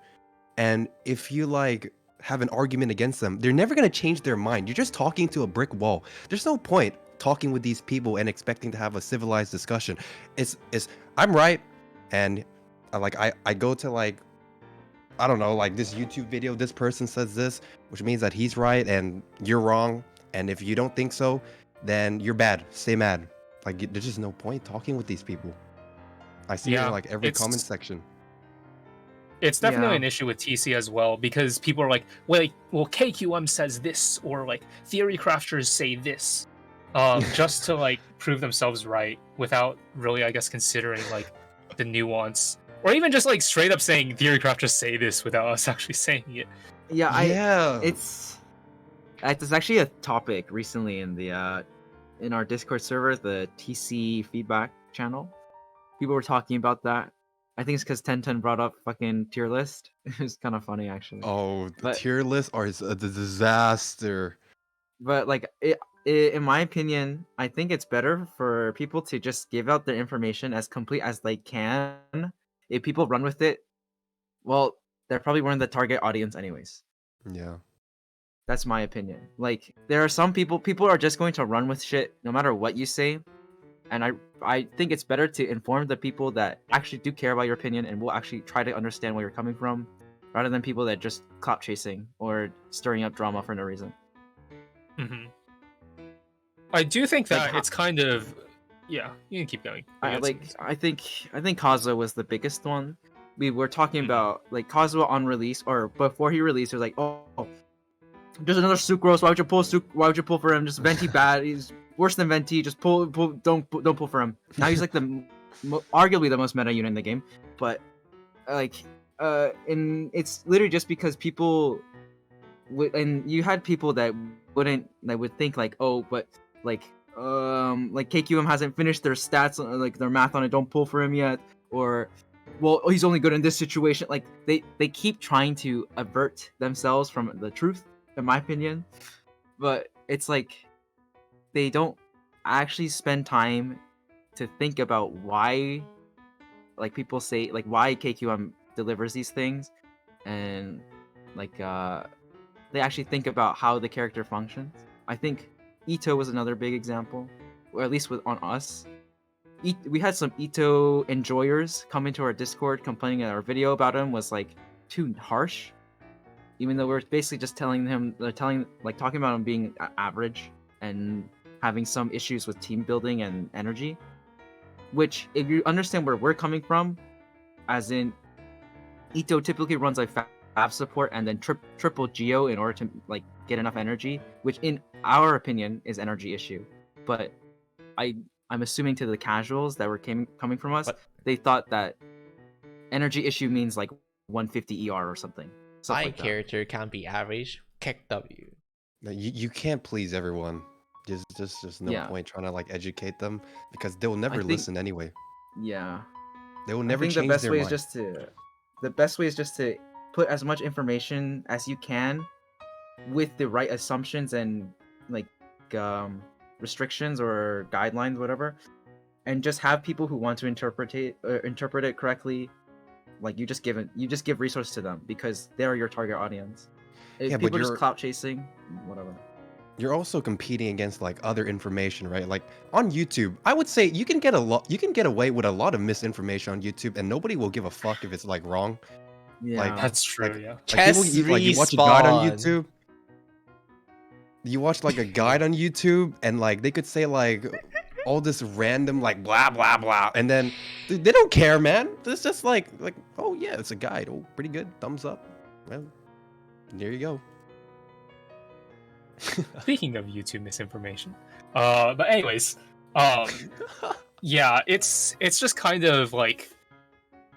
and if you like have an argument against them, they're never gonna change their mind. You're just talking to a brick wall. There's no point talking with these people and expecting to have a civilized discussion. It's I'm right, and I go to like I don't know, like this YouTube video, this person says this, which means that he's right and you're wrong. And if you don't think so, then you're bad. Stay mad. Like there's just no point talking with these people. I see it Yeah, in like every it's- comment section. It's definitely Yeah. an issue with TC as well, because people are like, wait, well, KQM says this, or like theory crafters say this, just to like prove themselves right without really, I guess, considering like the nuance, or even just like straight up saying theory crafters say this without us actually saying it. Yeah. Yeah. It's actually a topic recently in the in our Discord server, the TC feedback channel. People were talking about that. I think it's because Tenten brought up fucking tier list. It was kind of funny actually. Oh, the But- tier lists are a disaster. But like in my opinion, I think it's better for people to just give out their information as complete as they can. If people run with it, well, they're probably weren't the target audience anyways. Yeah. That's my opinion. Like there are some people are just going to run with shit no matter what you say. And I think it's better to inform the people that actually do care about your opinion and will actually try to understand where you're coming from, rather than people that just clout chasing or stirring up drama for no reason. Hmm. I do think Like, that how- it's kind of, yeah. You can keep going. You got something to say. I think Kazuo was the biggest one. We were talking Mhm. about like Kazuo on release or before he released. It was like, oh, there's another Sucrose. Why would you pull Why would you pull for him? Just Venti bad. He's worse than Venti. Just pull. Don't pull for him. Now he's like the arguably the most meta unit in the game. But like, and it's literally just because people and you had people that would think like, oh, but like KQM hasn't finished their stats, like their math on it, don't pull for him yet, or well, he's only good in this situation. Like they keep trying to avert themselves from the truth, in my opinion. But it's like they don't actually spend time to think about why, like people say, like why KQM delivers these things, and like they actually think about how the character functions. I think Ito was another big example, or at least on us. We had some Ito enjoyers come into our Discord complaining that our video about him was like too harsh, even though we're basically just talking about him being average and having some issues with team building and energy. Which, if you understand where we're coming from, as in Ito typically runs like Fab support and then triple Geo in order to like get enough energy, which in our opinion is energy issue. But I'm assuming to the casuals that were coming from us, But- they thought that energy issue means like 150 ER or something. My Like that. character can't be average. Kick W. No, you can't please everyone. Just no Yeah. point trying to like educate them because they'll never think- listen anyway. Yeah. They will never I think change the best their way mind. is just to put as much information as you can with the right assumptions and like restrictions or guidelines, whatever, and just have people who want to interpret it correctly. Like you just give resource to them because they're your target audience. If Yeah, but people are just you're- clout chasing, whatever. you're also competing against like other information, right? Like on YouTube, I would say you can get away with a lot of misinformation on YouTube, and nobody will give a fuck if it's like wrong. Yeah. That's true. Like, Yeah. like people, Chess you watch a guide on respawn. YouTube. You watch like a guide on YouTube, and like they could say like all this random like blah blah blah, and then they don't care, man. It's just like oh yeah, it's a guide. Oh, pretty good. Thumbs up. Well, there you go. Speaking of YouTube misinformation, but anyways, yeah, it's just kind of like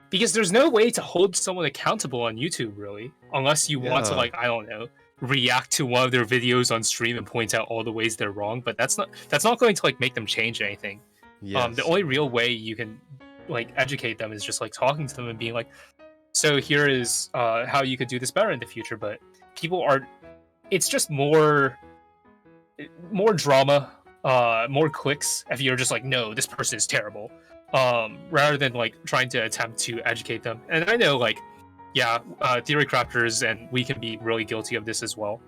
because there's no way to hold someone accountable on YouTube really, unless you want to Yeah. like I don't know react to one of their videos on stream and point out all the ways they're wrong. But that's not going to like make them change anything. Yes. The only real way you can like educate them is just like talking to them and being like, so here is how you could do this better in the future. But people are, it's just more drama, more clicks if you're just like, no, this person is terrible, rather than like trying to attempt to educate them. And I know like, yeah, theory crafters and we can be really guilty of this as well.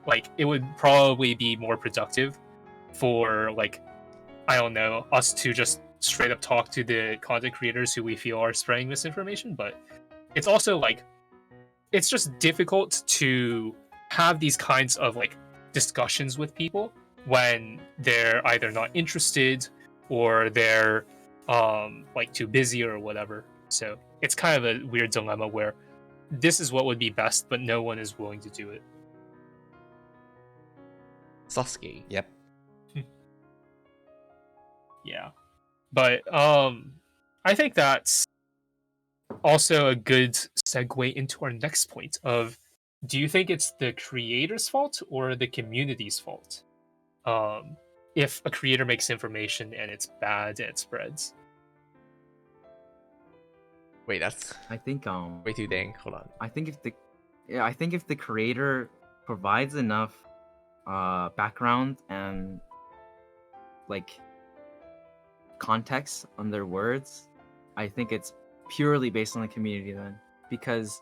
Like it would probably be more productive for like, I don't know, us to just straight up talk to the content creators who we feel are spreading misinformation. But it's also like, it's just difficult to have these kinds of like discussions with people when they're either not interested or they're like too busy or whatever. So it's kind of a weird dilemma where this is what would be best, but no one is willing to do it. Sasuke. Yep. Yeah. But I think that's also a good segue into our next point of, do you think it's the creator's fault or the community's fault if a creator makes information and it's bad and it spreads? Wait, that's I think way too dang. Hold on. I think if the creator provides enough background and like context on their words, I think it's purely based on the community then. Because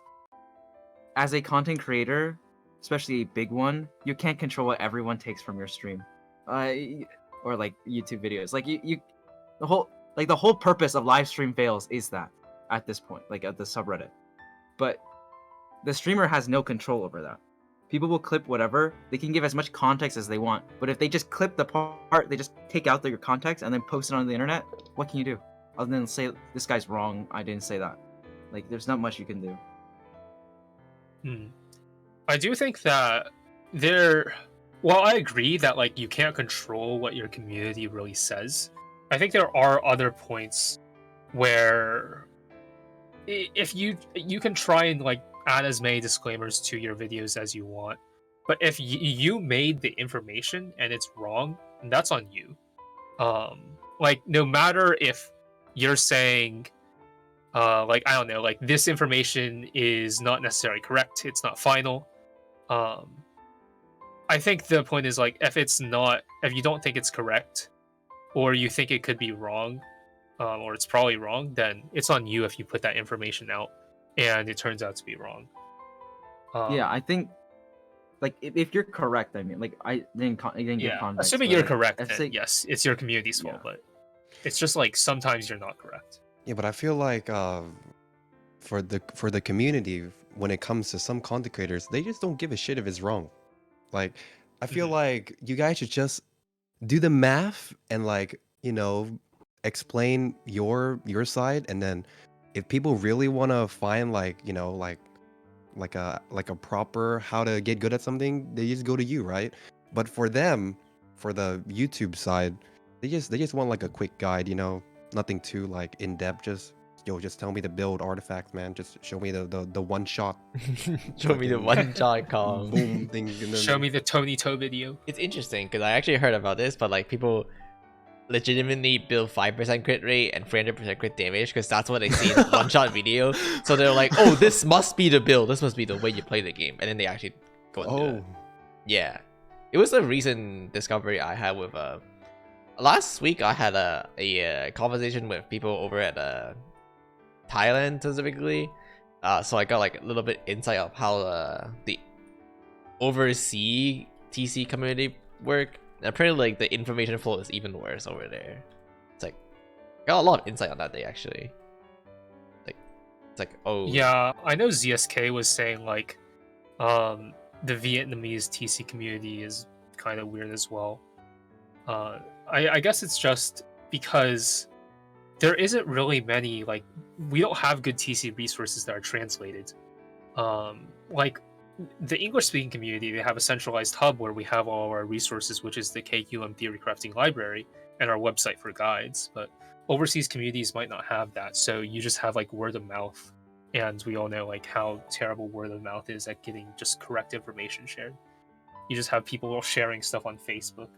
as a content creator, especially a big one, you can't control what everyone takes from your stream, or like YouTube videos. Like the whole purpose of live stream fails is that at this point, like at the subreddit. But the streamer has no control over that. People will clip whatever. They can give as much context as they want. But if they just clip the part, they just take out your context and then post it on the internet, what can you do? Other than say, this guy's wrong, I didn't say that. Like, there's not much you can do. I do think that while I agree that like you can't control what your community really says, I think there are other points where if you can try and like add as many disclaimers to your videos as you want, but if you made the information and it's wrong, that's on you. Like no matter if you're saying like I don't know, like this information is not necessarily correct, it's not final. I think the point is like if you don't think it's correct or you think it could be wrong, or it's probably wrong, then it's on you if you put that information out and it turns out to be wrong. Yeah, I think like if you're correct, I mean, like I didn't give context. Assuming but, you're like, correct, if then say- yes, it's your community's fault, Yeah. but it's just like sometimes you're not correct. Yeah, but I feel like for the community, when it comes to some content creators, they just don't give a shit if it's wrong. Like, I feel Mhm. like you guys should just do the math and like, explain your side, and then if people really want to find like, like a proper how to get good at something, they just go to you, right? But for them, for the YouTube side, they just want like a quick guide, nothing too like in depth. Just tell me to build artifacts, man. Just show me the one shot Show me the fucking one shot com. boom thing. And then, Show me the Tony Toe video. It's interesting because I actually heard about this, but like people legitimately build 5% crit rate and 300% crit damage because that's what they see in the one shot video. So they're like, oh, this must be the build. This must be the way you play the game. And then they actually go and do it. Yeah. It was a recent discovery I had with last week I had a conversation with people over at Thailand specifically. So I got like a little bit insight of how the overseas TC community work. And apparently, like the information flow is even worse over there. It's like I got a lot of insight on that day actually. Like it's like oh Yeah, I know ZSK was saying like, the Vietnamese TC community is kind of weird as well. I guess it's just because there isn't really many, like, we don't have good TC resources that are translated. Like the English speaking community, they have a centralized hub where we have all our resources, which is the KQM Theory Crafting library and our website for guides. But overseas communities might not have that, so you just have like word of mouth, and we all know like how terrible word of mouth is at getting just correct information shared. You just have people sharing stuff on Facebook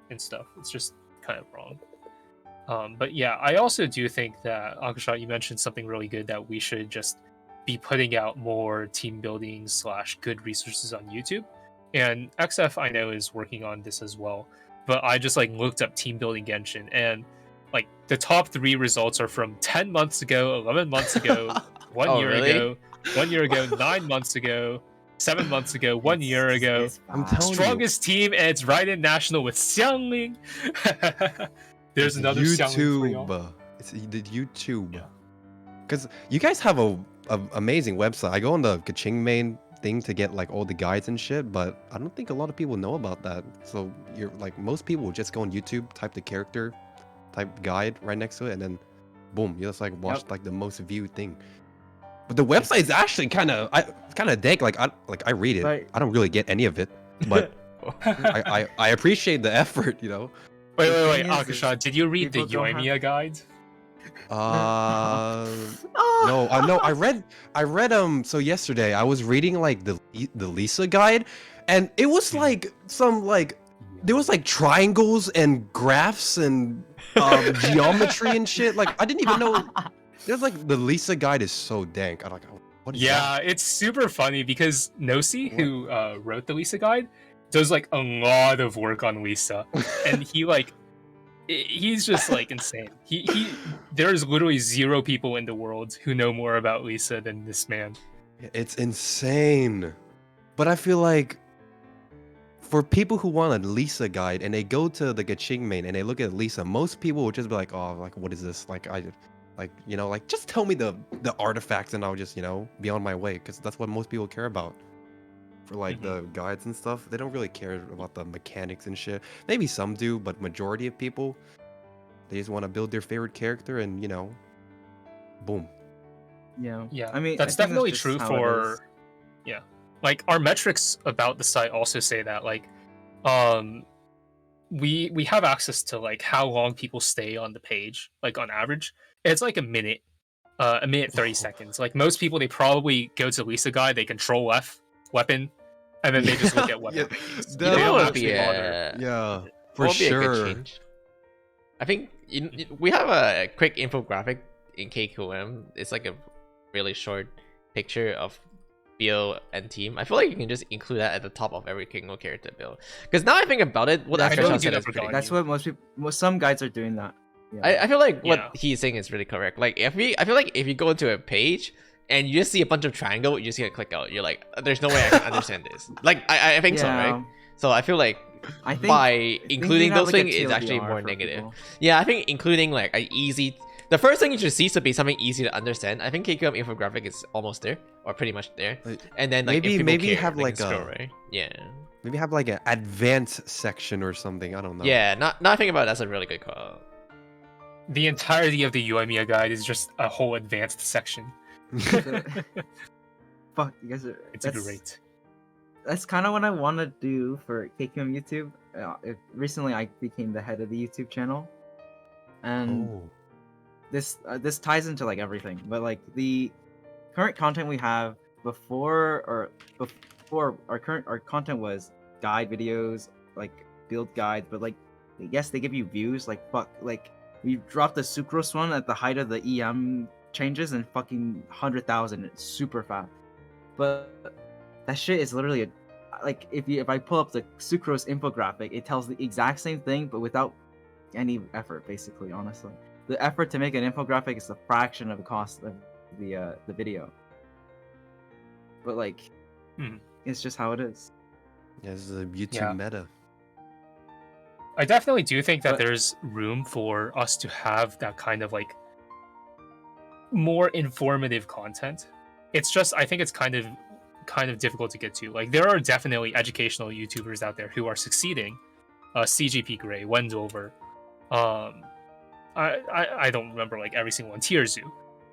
and stuff. It's just kind of wrong. But yeah, I also do think that Akashot, you mentioned something really good, that we should just be putting out more team building / good resources on YouTube. And XF I know is working on this as well. But I just like looked up team building Genshin, and like the top 3 results are from 10 months ago, 11 months ago, 1 Oh, year really? ago, 1 year ago, 9 months ago, 7 months ago, 1 year ago. I'm telling you. Strongest team, and it's right in national with Xiangling. There's another Xiangling for y'all. YouTube. It's the YouTube. Yeah. Because you guys have a amazing website. I go on the Kaching main thing to get like all the guides and shit, but I don't think a lot of people know about that. So you're like, most people will just go on YouTube, type the character, type guide right next to it, and then boom, you just like watch like the most viewed thing. But the website is actually kind of dank. Like I read it. Right. I don't really get any of it, but I appreciate the effort, you know. Wait, The thing is, Akashot, did you read the people don't have- Yoimiya guide? No, I read so yesterday I was reading like the Lisa guide, and it was like some like there was like triangles and graphs and geometry and shit. Like I didn't even know. There's like the Lisa guide is so dank. I'm like, what is that? Yeah, it's super funny because Nosi, who wrote the Lisa guide, does like a lot of work on Lisa, and he's just like insane. He there's literally 0 people in the world who know more about Lisa than this man. It's insane. But I feel like for people who want a Lisa guide and they go to the Kaching main and they look at Lisa, most people will just be like, oh, like what is this? Like you know, like just tell me the artifacts and I'll just, you know, be on my way, because that's what most people care about. For like the guides and stuff, they don't really care about the mechanics and shit. Maybe some do, but majority of people, they just want to build their favorite character and, you know, boom. Yeah. Yeah, I mean, that's I think definitely just true how it for is. like our metrics about the site also say that like we have access to like how long people stay on the page, like on average. It's like a minute 30 seconds. Like most people, they probably go to Lisa guide, they control F weapon, and then they just look at weapon ratings. that They don't would actually be bother. Yeah, for What would be a good sure. change? I think we have a quick infographic in KQM. It's like a really short picture of build and team. I feel like you can just include that at the top of every single character build. Because now I think about it, what That's I know we Akashot do said that is for pretty God. That's what most people. Some guides are doing that. Yeah. I feel like what Yeah. he's saying is really correct. Like I feel like if you go into a page and you just see a bunch of triangle, you just gonna click out. You're like, there's no way I can understand this. Like I think so, right? So I feel like I think by think including you have, those like, a things is actually TLDR more for negative. people. Yeah, I think including like a easy. The first thing you should see should be something easy to understand. I think KQM infographic is almost there, or pretty much there. Like, And then like if maybe people care, have they like can scroll, a right? Yeah. maybe have like an advanced section or something. I don't know. Yeah. Now I think about it, that's a really good call. The entirety of the Yoimiya guide is just a whole advanced section. Fuck, you guys are. It's that's- great. That's kind of what I want to do for KQM YouTube. Recently, I became the head of the YouTube channel, and Oh. this ties into like everything. But like the current content we have before our content was guide videos, like build guides. But like, yes, they give you views. Like fuck, like we dropped the sucrose one at the height of the EM changes and fucking 100,000. It's super fast, but that shit is literally like if I pull up the sucrose infographic, it tells the exact same thing but without any effort. Basically, honestly, the effort to make an infographic is a fraction of the cost of the video. But like, it's just how it is. Yeah, this is a YouTube Yeah. meta. I definitely do think that But- there's room for us to have that kind of like more informative content. It's just I think it's kind of difficult to get to. Like there are definitely educational YouTubers out there who are succeeding. CGP Grey, Wendover, I don't remember like every single one, Tierzu,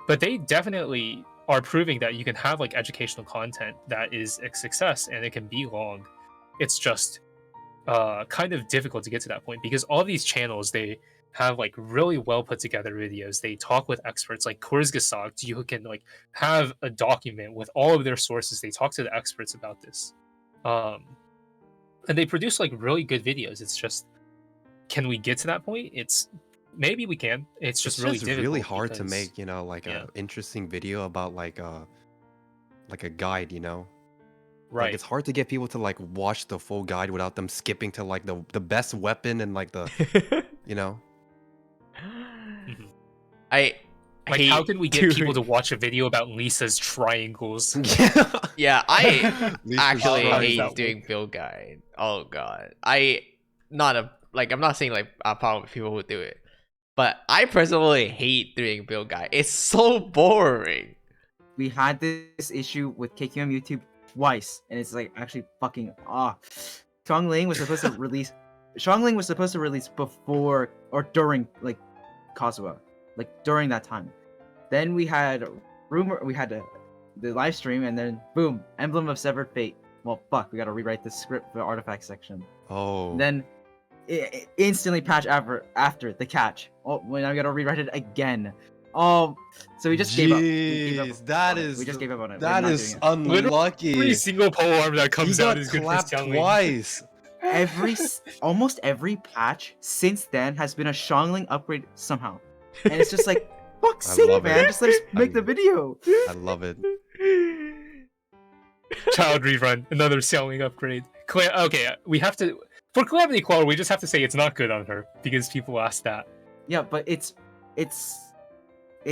but they definitely are proving that you can have like educational content that is a success and it can be long. It's just kind of difficult to get to that point because all these channels they have like really well put together videos. They talk with experts like Kurzgesagt. You can like have a document with all of their sources. They talk to the experts about this, and they produce like really good videos. It's just, can we get to that point? It's maybe we can. It's just really difficult. really hard to because- make, you know, like yeah. a interesting video about like a guide, you know. Right. Like it's hard to get people to like watch the full guide without them skipping to like the best weapon and like the you know. I Like, hate how can we get people to doing- watch a video about Lisa's triangles? Yeah, I Lisa's actually trying hate that doing build guide. Oh god, I'm not saying like a problem with people who do it, but I personally hate doing build guide. It's so boring. We had this issue with KQM YouTube twice, and it's like actually fucking Chongling was supposed to release. Chongling was supposed to release before or during like Kazuha, like during that time. Then we had the live stream, and then boom, Emblem of Severed Fate. Well, fuck, we gotta rewrite the script for the artifact section. Oh. Then instantly patch after the catch. Oh, when I gotta rewrite it again. So we just gave up. We gave up Jeez, that on it. is We just gave up on it. We're that not is doing it. unlucky. Every single polearm that He comes out got is good for clapped Xiangling. twice. Almost every patch since then has been a Xiangling upgrade somehow, and it's just like fuck's I sake, love man! it. Just let us make the video. I love it. Child rerun, another Xiangling upgrade. Okay, we have to for Calamity Qual. We just have to say it's not good on her because people ask that. Yeah, but it's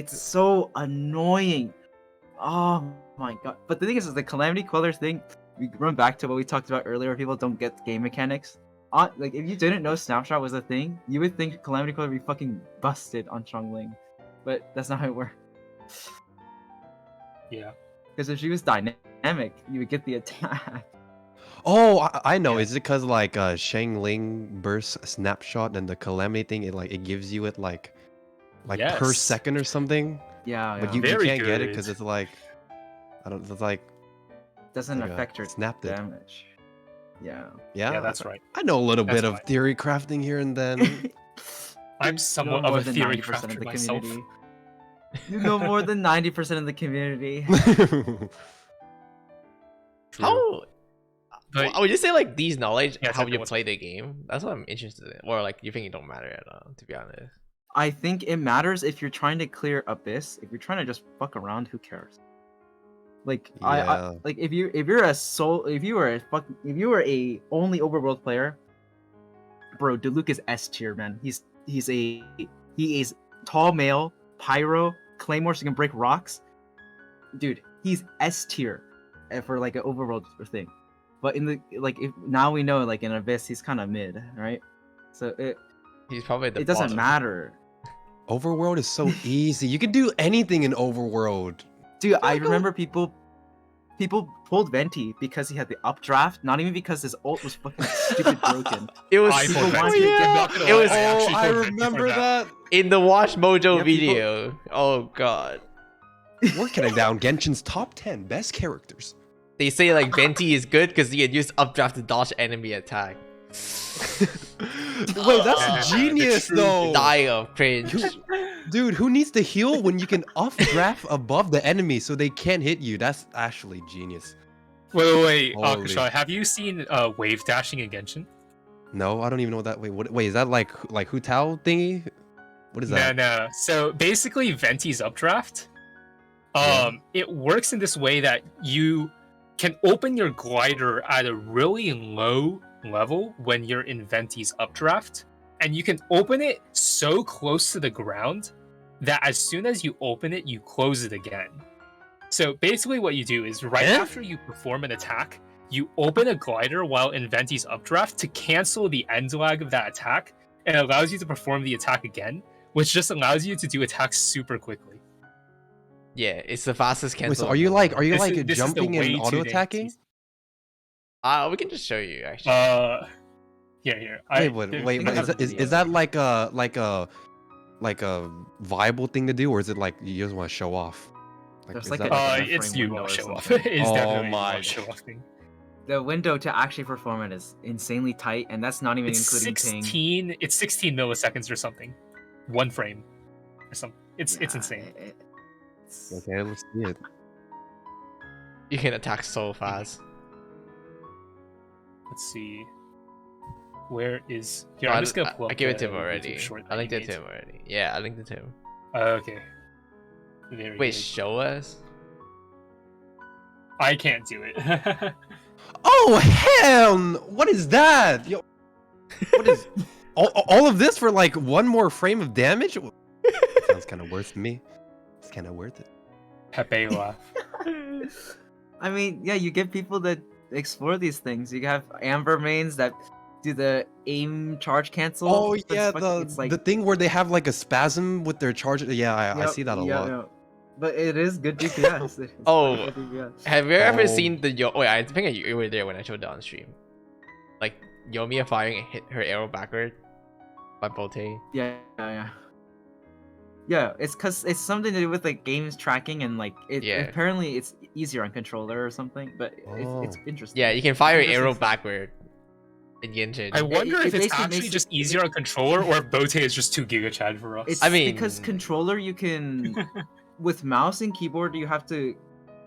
so annoying. Oh my god! But the thing is the Calamity Queller thing. We run back to what we talked about earlier. People don't get game mechanics. Like if you didn't know Snapshot was a thing, you would think Calamity Queller would be fucking busted on Chongling, but that's not how it works. Yeah. Because if she was dynamic, you would get the attack. Oh, I know. Yeah. Is it because like Shang Ling burst snapshot and the calamity thing? It gives you it like per Yes. second or something. Yeah, But you Very can't get it good. because it's like I don't. It's like doesn't like, affect your snapped it. damage. Yeah. Yeah, that's right. I know a little That's bit of fine. theory crafting here and then. I'm somewhat of more a than theory 90% crafter of the myself. community. You know more than 90% of the community. How But would you say like these knowledge Yeah, how second you one. play the game? That's what I'm interested in. Or like you think it don't matter at all, to be honest. I think it matters if you're trying to clear Abyss. If you're trying to just fuck around, who cares? Like Yeah. like if you were a only overworld player, bro, Diluc is S tier, man. He is tall male, pyro, claymore, so he can break rocks. Dude, he's S tier for like an overworld thing. But in the now we know like in Abyss he's kind of mid, right? So He's probably the it doesn't bottom. matter. Overworld is so easy. You can do anything in Overworld. Dude, I remember people pulled Venti because he had the updraft, not even because his ult was fucking stupid broken. It was I people pulled want Venti. to I'm not gonna It lie, was- I actually I pulled Venti for remember that. in the Watch Mojo Yeah, people- video. Oh god. Working it down. Genshin's top 10 best characters. They say like Venti is good because he can use updraft to dodge enemy attack. Wait, that's Yeah, genius the truth though. Die of cringe. Dude, who needs to heal when you can updraft above the enemy so they can't hit you? That's actually genius. Wait, Holy. Akashot, have you seen wave dashing in Genshin? No, I don't even know what that. Wait, is that like Hu Tao thingy? What is that? No. So basically, Venti's updraft. Yeah. It works in this way that you can open your glider at a really low level when you're in Venti's updraft, and you can open it so close to the ground that as soon as you open it, you close it again. So basically, what you do is right Eh? after you perform an attack, you open a glider while in Venti's updraft to cancel the end lag of that attack, and it allows you to perform the attack again, which just allows you to do attacks super quickly. Yeah, it's the fastest Wait, cancel. so are you like This is the jumping way and to auto the attacking? We can just show you actually. Yeah, here. Wait, but is that like a viable thing to do, or is it like you just want to show off? There's is like that a It's frame you window want or to show off. something. It's Oh definitely my you want to show off thing. The window to actually perform it is insanely tight, and that's not even It's including ping. 16. It's 16 milliseconds or something, one frame, or something. It's Yeah, insane. Okay, let's see it. You can attack so fast. Let's see. Where is here? No, I'm just gonna pull up. I gave it to him the YouTube already. short I that linked he it to made. him already. Yeah, I linked it to him. Okay. Very Wait, good. show us? I can't do it. Oh hell! What is that? Yo, what is all of this for like one more frame of damage? Sounds kind of worth to me. It's kind of worth it. Pepe laugh. I mean, yeah, you get people that explore these things. You have Amber mains that do the aim charge cancel. Oh It's yeah, it's the thing where they have like a spasm with their charge. Yeah, I Yep, see that a yeah, lot. yeah. But it is good DPS. It's Oh. good DPS. Have you ever Oh. seen the Wait, I think you were there when I showed it on stream. Like Yomiya firing and hit her arrow backward by Bote. Yeah. It's cause it's something to do with like games tracking and like it. Yeah. Apparently, it's easier on controller or something. But it's interesting. Yeah, you can fire Interesting arrow stuff. backward in Genshin. I wonder it if it's basically actually makes just it- easier on controller or if Bote is just too Giga Chad for us. It's I mean- because controller you can with mouse and keyboard you have to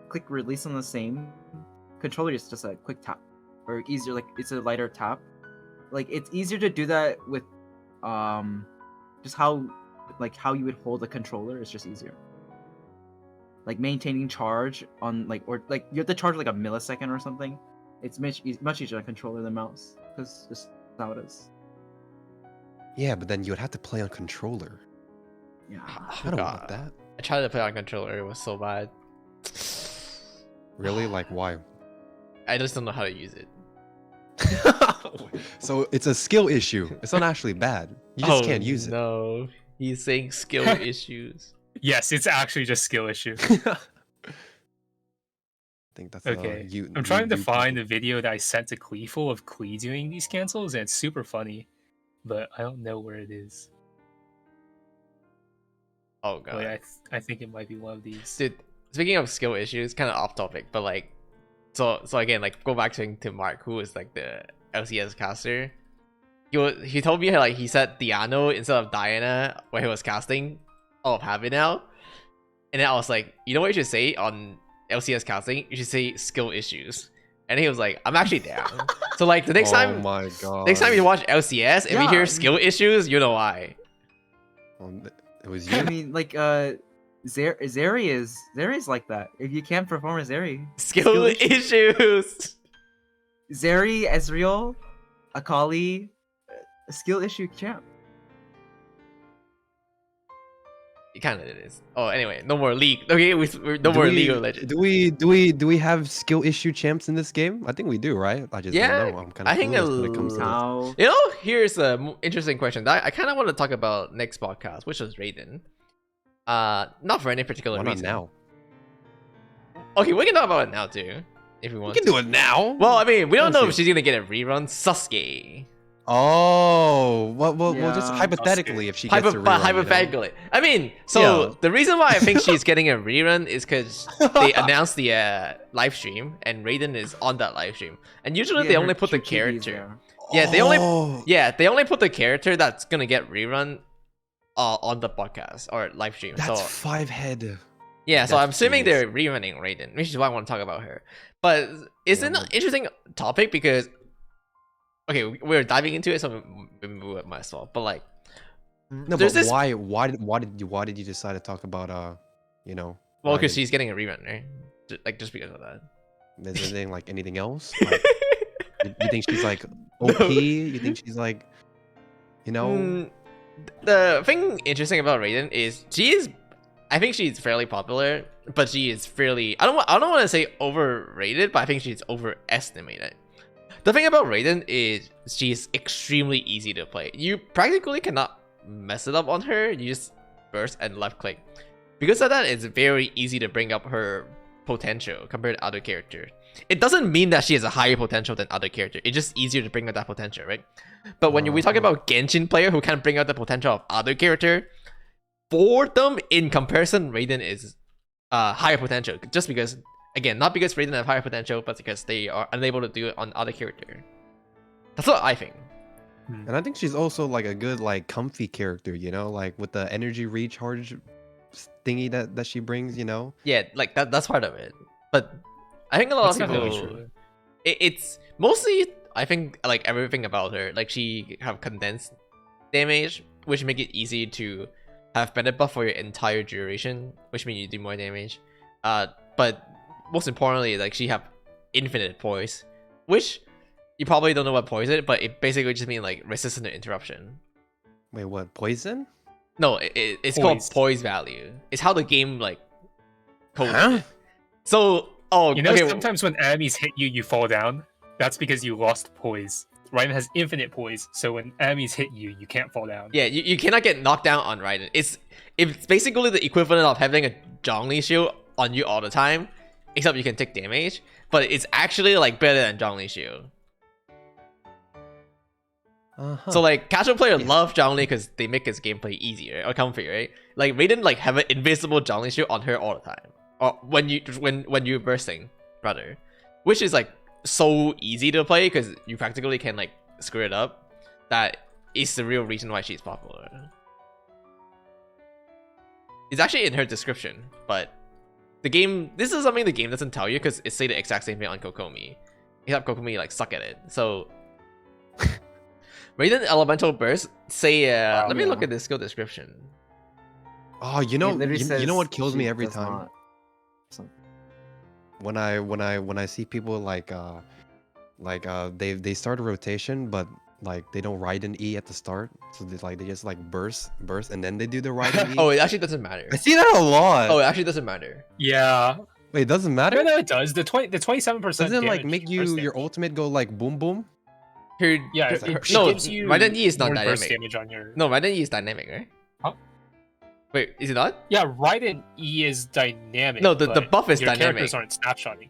click release on the same controller. Is just a quick tap or easier, like it's a lighter tap. Like it's easier to do that with just how you would hold a controller is just easier. Like maintaining charge on or you have to charge like a millisecond or something. It's much easier on controller than mouse because just how it is. Yeah, but then you would have to play on controller. Yeah. I don't want that. I tried to play on controller, it was so bad. Really? Like why? I just don't know how to use it. So it's a skill issue. It's not actually bad. You just can't use it. No, he's saying skill issues. Yes, it's actually just skill issue. I think that's Okay. you. I'm trying to find the video that I sent to Kleeful of Klee doing these cancels, and it's super funny, but I don't know where it is. Oh god. But I think it might be one of these. Dude, speaking of skill issues, kind of off topic, but like, so again, like, go back to Mark, who was like the LCS caster. He told me like he said Diano instead of Diana when he was casting. Oh, have it now. And then I was like, you know what you should say on LCS casting? You should say skill issues. And he was like, I'm actually down. So like the next time, my god. next time you watch LCS and we Yeah. hear skill issues, you know why. It was I you. mean, like Zeri is like that. If you can't perform a Zeri, Skill issues. Zeri, Ezreal, Akali, a skill issue champ. It kind of is. Oh, anyway, no more league. Okay, we're no Do more we- League of Legends. Do we have skill issue champs in this game? I think we do, right? I just Yeah, don't know. I'm kind I of think when it comes to this. How? You know, here's a interesting question that I kind of want to talk about next podcast, which was Raiden. Not for any particular Why not reason. now? Okay, we can talk about it now too, if we We want. can do it now. Well, I mean, we don't know if Honestly. she's gonna get a rerun. Sasuke. Oh, well, just Yeah. hypothetically, if she Hypo- gets a rerun, but hypothetically, I mean, so Yeah. the reason why I think she's getting a rerun is because they announced the live stream and Raiden is on that live stream, and usually Yeah, they her only put the chibi's character. there. Yeah, they only Oh. they only put the character that's gonna get rerun on the podcast or live stream. That's so 5 head. yeah, so that's I'm assuming genius. they're rerunning Raiden, which is why I want to talk about her. But it's Yeah, an but- interesting topic because okay, we're diving into it, so we move it myself. But like, No, there's but this why did you decide to talk about you know? well, because Raiden? she's getting a rerun, right? Just because of that. Is there anything like anything else? Like, you think she's like OP? You think she's like, you know? The thing interesting about Raiden is I think she's fairly popular. but she is fairly. I don't want to say overrated, but I think she's overestimated. The thing about Raiden is she's extremely easy to play. You practically cannot mess it up on her. You just burst and left click. Because of that, it's very easy to bring up her potential compared to other characters. It doesn't mean that she has a higher potential than other characters. It's just easier to bring out that potential, right? But when we talk about Genshin player who can bring out the potential of other character, for them in comparison, Raiden is higher potential. Just because, again, not because Raiden have higher potential, but because they are unable to do it on other character. That's what I think. And I think she's also like a good like comfy character, you know, like with the energy recharge thingy that she brings, you know. Yeah, like that's part of it. But I think a lot of people, it's mostly, I think, like everything about her. Like she have condensed damage, which make it easy to have better buff for your entire duration, which means you do more damage. But most importantly, like she have infinite poise, which you probably don't know what poise is, but it basically just means like resistant to interruption. Wait, what? Poison? No, it's called poise value. It's how the game like codes it. So, sometimes when enemies hit you, you fall down. That's because you lost poise. Raiden has infinite poise, so when enemies hit you, you can't fall down. Yeah, you cannot get knocked down on Raiden. It's basically the equivalent of having a Zhongli shield on you all the time, except you can take damage. But it's actually like better than Zhongli shield. So like casual player love Zhongli because they make his gameplay easier or comfy, right? Like Raiden like have an invisible Zhongli shield on her all the time, or when you're bursting, rather, which is like so easy to play because you practically can like screw it up. That is the real reason why she's popular. It's actually in her description, but this is something the game doesn't tell you because it say the exact same thing on Kokomi. Except Kokomi like suck at it. So Raiden Elemental Burst say let me look at the skill description. Oh, you know what kills me every time? When I see people like they start a rotation, but like they don't ride an E at the start, so they just like burst, and then they do the ride an E. Oh, it actually doesn't matter. I see that a lot. Oh, it actually doesn't matter. Yeah. Wait, it doesn't matter? No, it does. The 27%. Doesn't it like make your ultimate go like boom boom? No, gives you Raiden E is not dynamic. Damage on your... No, Raiden E is dynamic, right? Huh? Wait, is it not? Yeah, Raiden E is dynamic. No, the buff is your dynamic. Characters aren't snapshotting.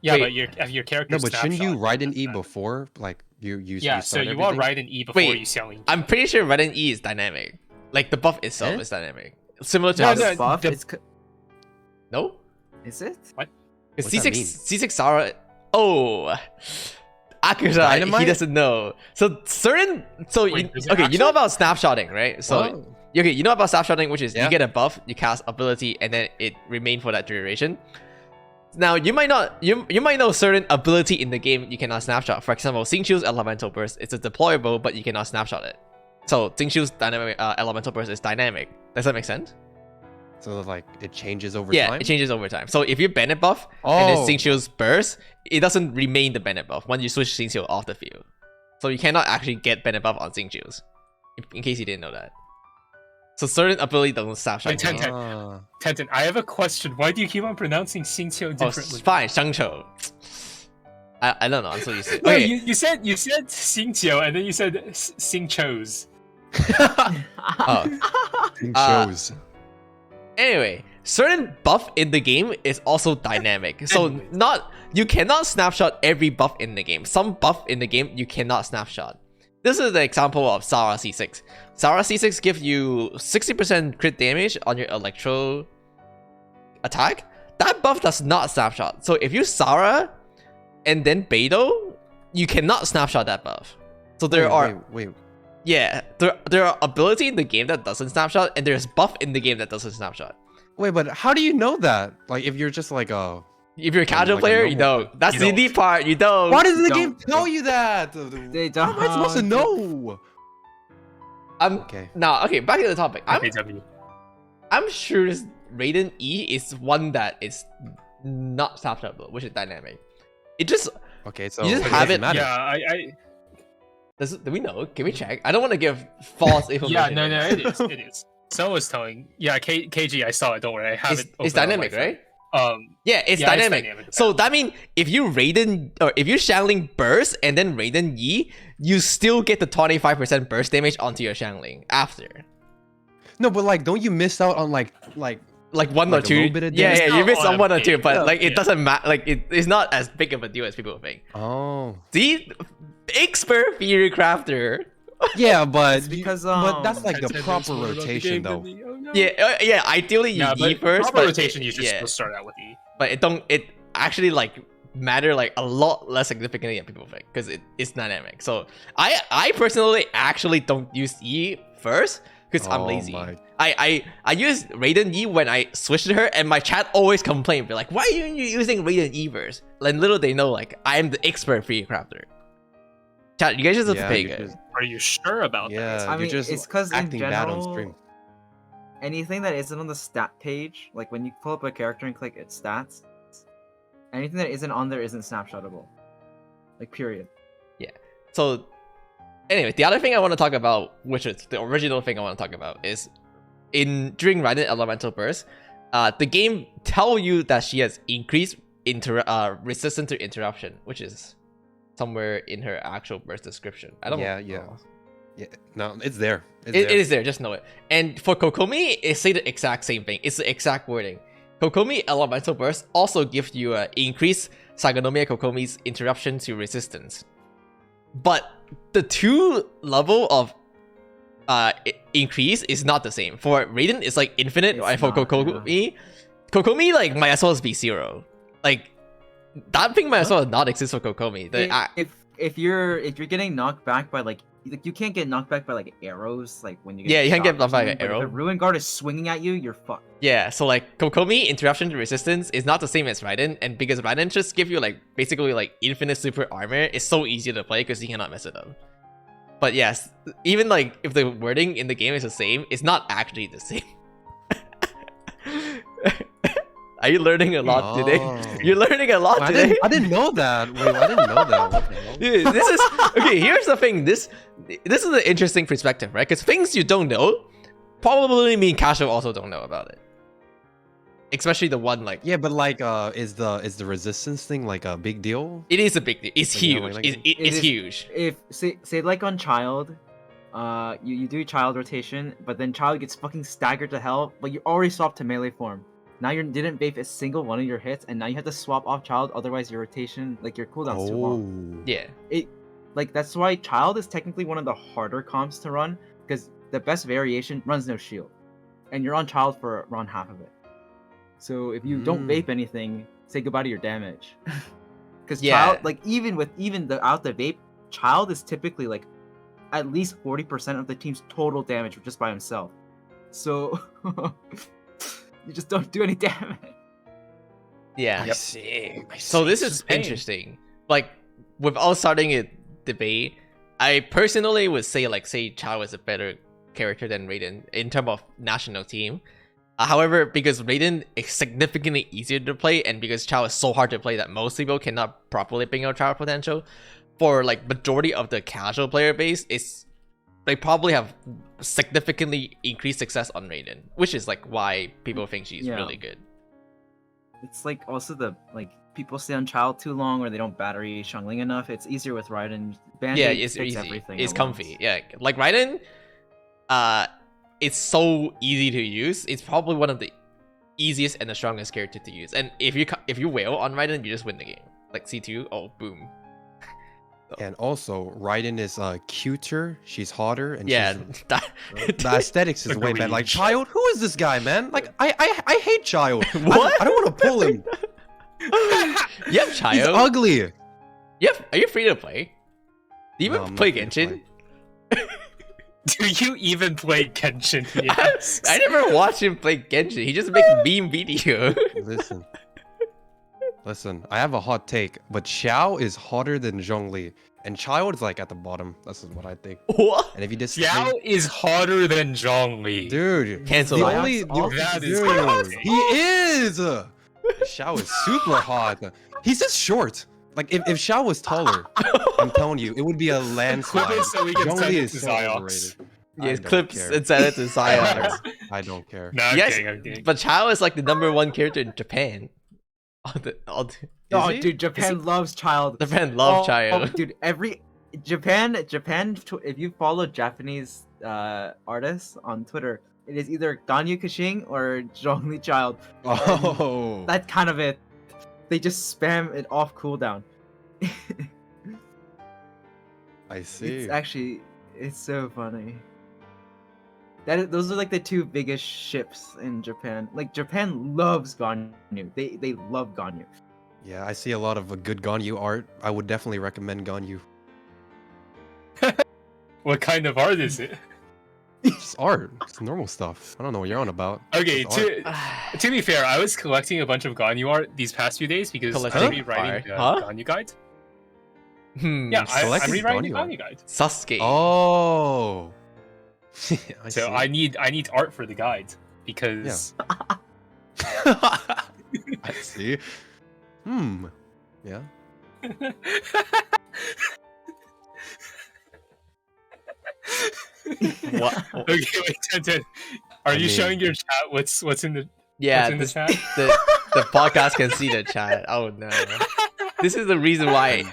Yeah, Wait. but your character. No, but shouldn't you Raiden E before like you Yeah, so you everything? are Raiden E before you selling. I'm pretty sure Raiden E is dynamic. Like the buff itself is dynamic. Similar to how The buff? No? Is it? What? Because C6 Sara. Oh, Akashot, he doesn't know. So you know about snapshotting, right? So you know about snapshotting, which is you get a buff, you cast ability, and then it remains for that duration. Now you might know certain ability in the game you cannot snapshot. For example, Xingqiu's Elemental Burst, it's a deployable, but you cannot snapshot it. So Xingqiu's dynamic Elemental Burst is dynamic. Does that make sense? So like it changes over time? Yeah, it changes over time. So if you Bennett buff and then Xingqiu's burst, it doesn't remain the Bennett buff when you switch Xingqiu off the field. So you cannot actually get Bennett buff on Xingqiu's, in case you didn't know that. So certain ability doesn't snapshot. Tenten, I have a question. Why do you keep on pronouncing Xingqiu differently? Fine, Shangqiu. I don't know. I'm so used to it. No, Okay. you said Xingqiu and then you said Xingqiu's. Shows. Anyway, certain buff in the game is also dynamic. So you cannot snapshot every buff in the game. Some buff in the game you cannot snapshot. This is the example of Sara C6. Sara C6 gives you 60% crit damage on your electro attack. That buff does not snapshot. So if you Sara and then Beidou, you cannot snapshot that buff. So there Yeah, there are ability in the game that doesn't snapshot, and there's buff in the game that doesn't snapshot. Wait, but how do you know that? Like, if you're just like a... If you're a casual player, you don't. That's the neat part, you don't. Why does the game tell you that? They don't. How am I supposed to know? Okay, back to the topic. I'm sure this Raiden E is one that is not snapshotable, which is dynamic. It just... Okay, so... You just have it... Yeah, do do we know? Can we check? I don't want to give false information. Yeah, no, it is. Someone was telling. Yeah, KG, I saw it. Don't worry, I have it. It's open on my dynamic, phone. right? Yeah, It's it's dynamic. dynamic. So that means if you Raiden or if you Shangling burst and then Raiden Yi, you still get the 25% burst damage onto your Shangling after. No, but like, don't you miss out on like One Like or a two. little bit of Yeah, damage? you miss Not on on one a or two, big- but like it yeah. doesn't matter. Like it's not as big of a deal as people think. Oh. See, expert TheoryCrafter. Yeah, but It's because, but that's like the Tenten knows proper more about the rotation game though. than me. Oh, no. Yeah. Ideally, you Nah, E but first, proper but rotation, you should yeah, still start out with E. but it don't. It actually like matter like a lot less significantly than people think because it's dynamic. So I personally actually don't use E first because I'm Oh lazy. my- I use Raiden E when I switched to her, and my chat always complain, be like, "Why are you using Raiden E first?" And little they know, like I am the expert TheoryCrafter. Chat, you guys just have to Yeah, pay you good. just- Are you sure about that? Yeah, I you're mean, just it's because in acting bad on general, stream. anything that isn't on the stat page, like when you pull up a character and click its stats, anything that isn't on there isn't snapshotable. Like, period. So, anyway, the other thing I want to talk about, which is the original thing I want to talk about, is during Raiden Elemental Burst, the game tell you that she has increased resistance to interruption, which is somewhere in her actual burst description. I don't Yeah, know. yeah. Yeah, no, it's there. It's It there. is there, just know it. And for Kokomi, it say the exact same thing. It's the exact wording. Kokomi Elemental Burst also gives you increased Sagonomiya Kokomi's interruption to resistance. But the two level of increase is not the same. For Raiden, it's like infinite, It's and for not, Kokomi, Kokomi like might as well be 0. Like that thing might as well not exist for Kokomi. If you're getting knocked back by like you can't get knocked back by like arrows like when you get Yeah, you can't shot get or knocked by an something, but arrow. If the Ruin Guard is swinging at you, you're fucked. Yeah, so like Kokomi interruption to resistance is not the same as Raiden, and because Raiden just give you like basically like infinite super armor, it's so easy to play because you cannot mess it up. But yes, even like if the wording in the game is the same, it's not actually the same. Are you learning a lot today? Oh. You're learning a lot I today. didn't know that. Wait, I didn't know that. What the hell? Dude, this is okay. Here's the thing. This is an interesting perspective, right? Because things you don't know probably me and Kasho also don't know about it. Especially the one like Yeah, but like, is the resistance thing like a big deal? it is a big deal. It's Like, you know, huge. like- It's is- huge. If say like on Child, you do Child rotation, but then Child gets fucking staggered to hell, but you already swapped to melee form. Now you didn't vape a single one of your hits, and now you have to swap off Child, otherwise your rotation, like your cooldown's too long. Oh. Yeah. Like that's why Child is technically one of the harder comps to run, because the best variation runs no shield, and you're on Child for around half of it. So if you don't vape anything, say goodbye to your damage. Because Yeah. Child, like even without the vape, Child is typically like at least 40% of the team's total damage just by himself. So you just don't do any damage. Yeah. I see. So this It's is just pain. interesting. Like without starting a debate, I personally would say Chao is a better character than Raiden in terms of national team. However, because Raiden is significantly easier to play, and because Chao is so hard to play that most people cannot properly bring out Chao potential, for like majority of the casual player base, they probably have significantly increased success on Raiden, which is like why people think she's Yeah. really good. It's like also the like people stay on Child too long or they don't battery Shangling enough. It's easier with Raiden. Yeah, it's fix easy. everything It's at comfy. once. Yeah, like Raiden, it's so easy to use. It's probably one of the easiest and the strongest character to use. And if you wail on Raiden, you just win the game. Like C2, oh boom. And also, Raiden is cuter. She's hotter, and Yeah, she's, that, the aesthetics is way better. Like Agreed. Child, who is this guy, man? Like I hate Child. What? I don't want to pull him. you have He's Chayo. ugly. Are you free to play? Do you No, even I'm play not free to Genshin? Do you even play Genshin? Yes. I never watched him play Genshin. He just makes meme video. Listen. I have a hot take, but Xiao is hotter than Zhongli, and Child is like at the bottom. That's what I think. What? And if you disagree, Xiao is hotter than Zhongli. dude, Cancel the that. only That is dude, crazy. he is. Xiao is super hot. He's just short. Like if Xiao was taller, I'm telling you, it would be a landslide. Equip it so we can Zhongli send it is to so Xiox. overrated. Yeah, I don't clips care. and send it to Zion. I don't care. No, I'm Yes, kidding, I'm kidding. but Chao is like the #1 character in Japan. Oh, he? dude, Japan loves child. Japan love Oh, Chao. dude, Japan. If you follow Japanese artists on Twitter, it is either Ganyu Kashing or Zhongli Child. Oh, That's kind of it. They just spam it off cooldown. I see. It's so funny. Those are like the two biggest ships in Japan. Like Japan loves Ganyu. They love Ganyu. Yeah, I see a lot of good Ganyu art. I would definitely recommend Ganyu. What kind of art is it? It's art. It's normal stuff. I don't know what you're on about. Okay, It's art. to be fair, I was collecting a bunch of Ganyu art these past few days because Collecting I'm rewriting the art? Ganyu guide. Hmm. Yeah, I'm collecting rewriting the Ganyu art? Ganyu guide. Sasuke. Oh. I So see. I need art for the guide because I see. Hmm. Yeah. What? Okay, wait, Tenten, are I you mean- showing your chat? What's in the Yeah, what's in the chat? the podcast can see the chat. Oh no. This is the reason why.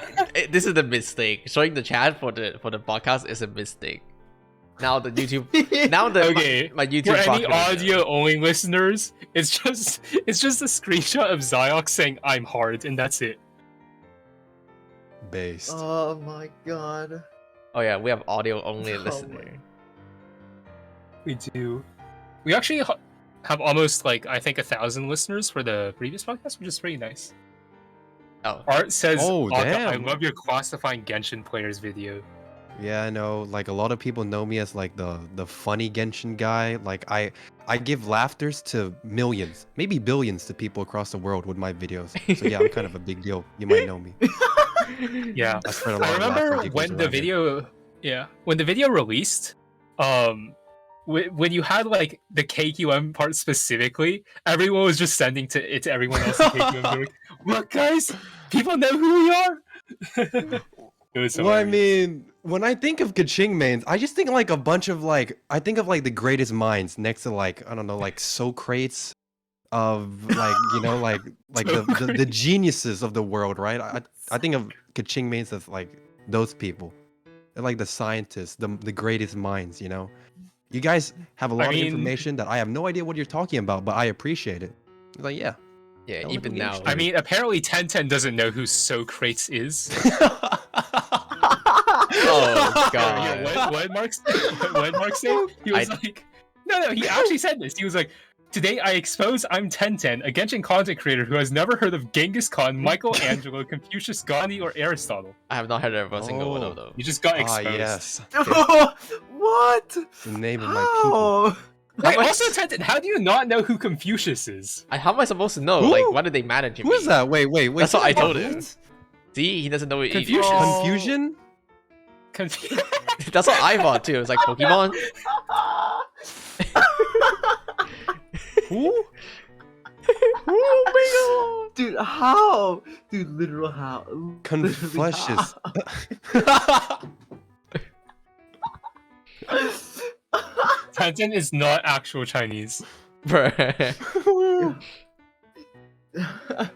This is the mistake. Showing the chat for the podcast is a mistake. Now the YouTube. Now the Okay, my YouTube. For any bot can do it. audio only listeners, it's just a screenshot of Zyok saying I'm hard and that's it. Based. Oh my god. Oh yeah, we have audio only Oh my- listener. We do. We actually have almost like I think 1,000 listeners for the previous podcast, which is pretty nice. Oh. Art says, Oh, "Aka, I damn. love your classifying Genshin players video." Yeah, I know. Like a lot of people know me as like the funny Genshin guy. Like I give laughters to millions, maybe billions to people across the world with my videos. So yeah, I'm kind of a big deal. You might know me. Yeah, I spread a lot I of laughter remember giggles when the around here. video released, when you had like the KQM part specifically, everyone was just sending it to everyone else in KQM. They're like, "Look, guys, people know who we are." It was so Well, I hilarious. mean, when I think of Kaching mains, I just think like a bunch of like I think of like the greatest minds next to like I don't know like Socrates of like like the geniuses of the world, right? I think of Kaching mains as like those people. They're like the scientists, the greatest minds, you know. You guys have a lot of mean- information that I have no idea what you're talking about, but I appreciate it. It's like, yeah. Yeah, That even would be now. I mean, apparently Tenten doesn't know who Socrates is. Oh Yeah, god. what did Mark say? What did Mark say? He was like, no, he actually said this. He was like, today I expose I'm Tenten, a Genshin content creator who has never heard of Genghis Khan, Michelangelo, Confucius, Gandhi, or Aristotle. I have not heard of a single one of Oh. those. You just got Ah, exposed. yes. What? The name of my people. How? Wait, much- also Tenten, how do you not know who Confucius is? How am I supposed to know? Who? Like, why did they manage him? Who is that? Wait. That's what I say told that him. again? See, he doesn't know what Confucius. Oh. Confusion? That's what I thought too. It was like Pokemon. Who? Oh Dude, how? Dude, literal how? Literally Confucius. Tenten is not actual Chinese. my god. Bruh. how?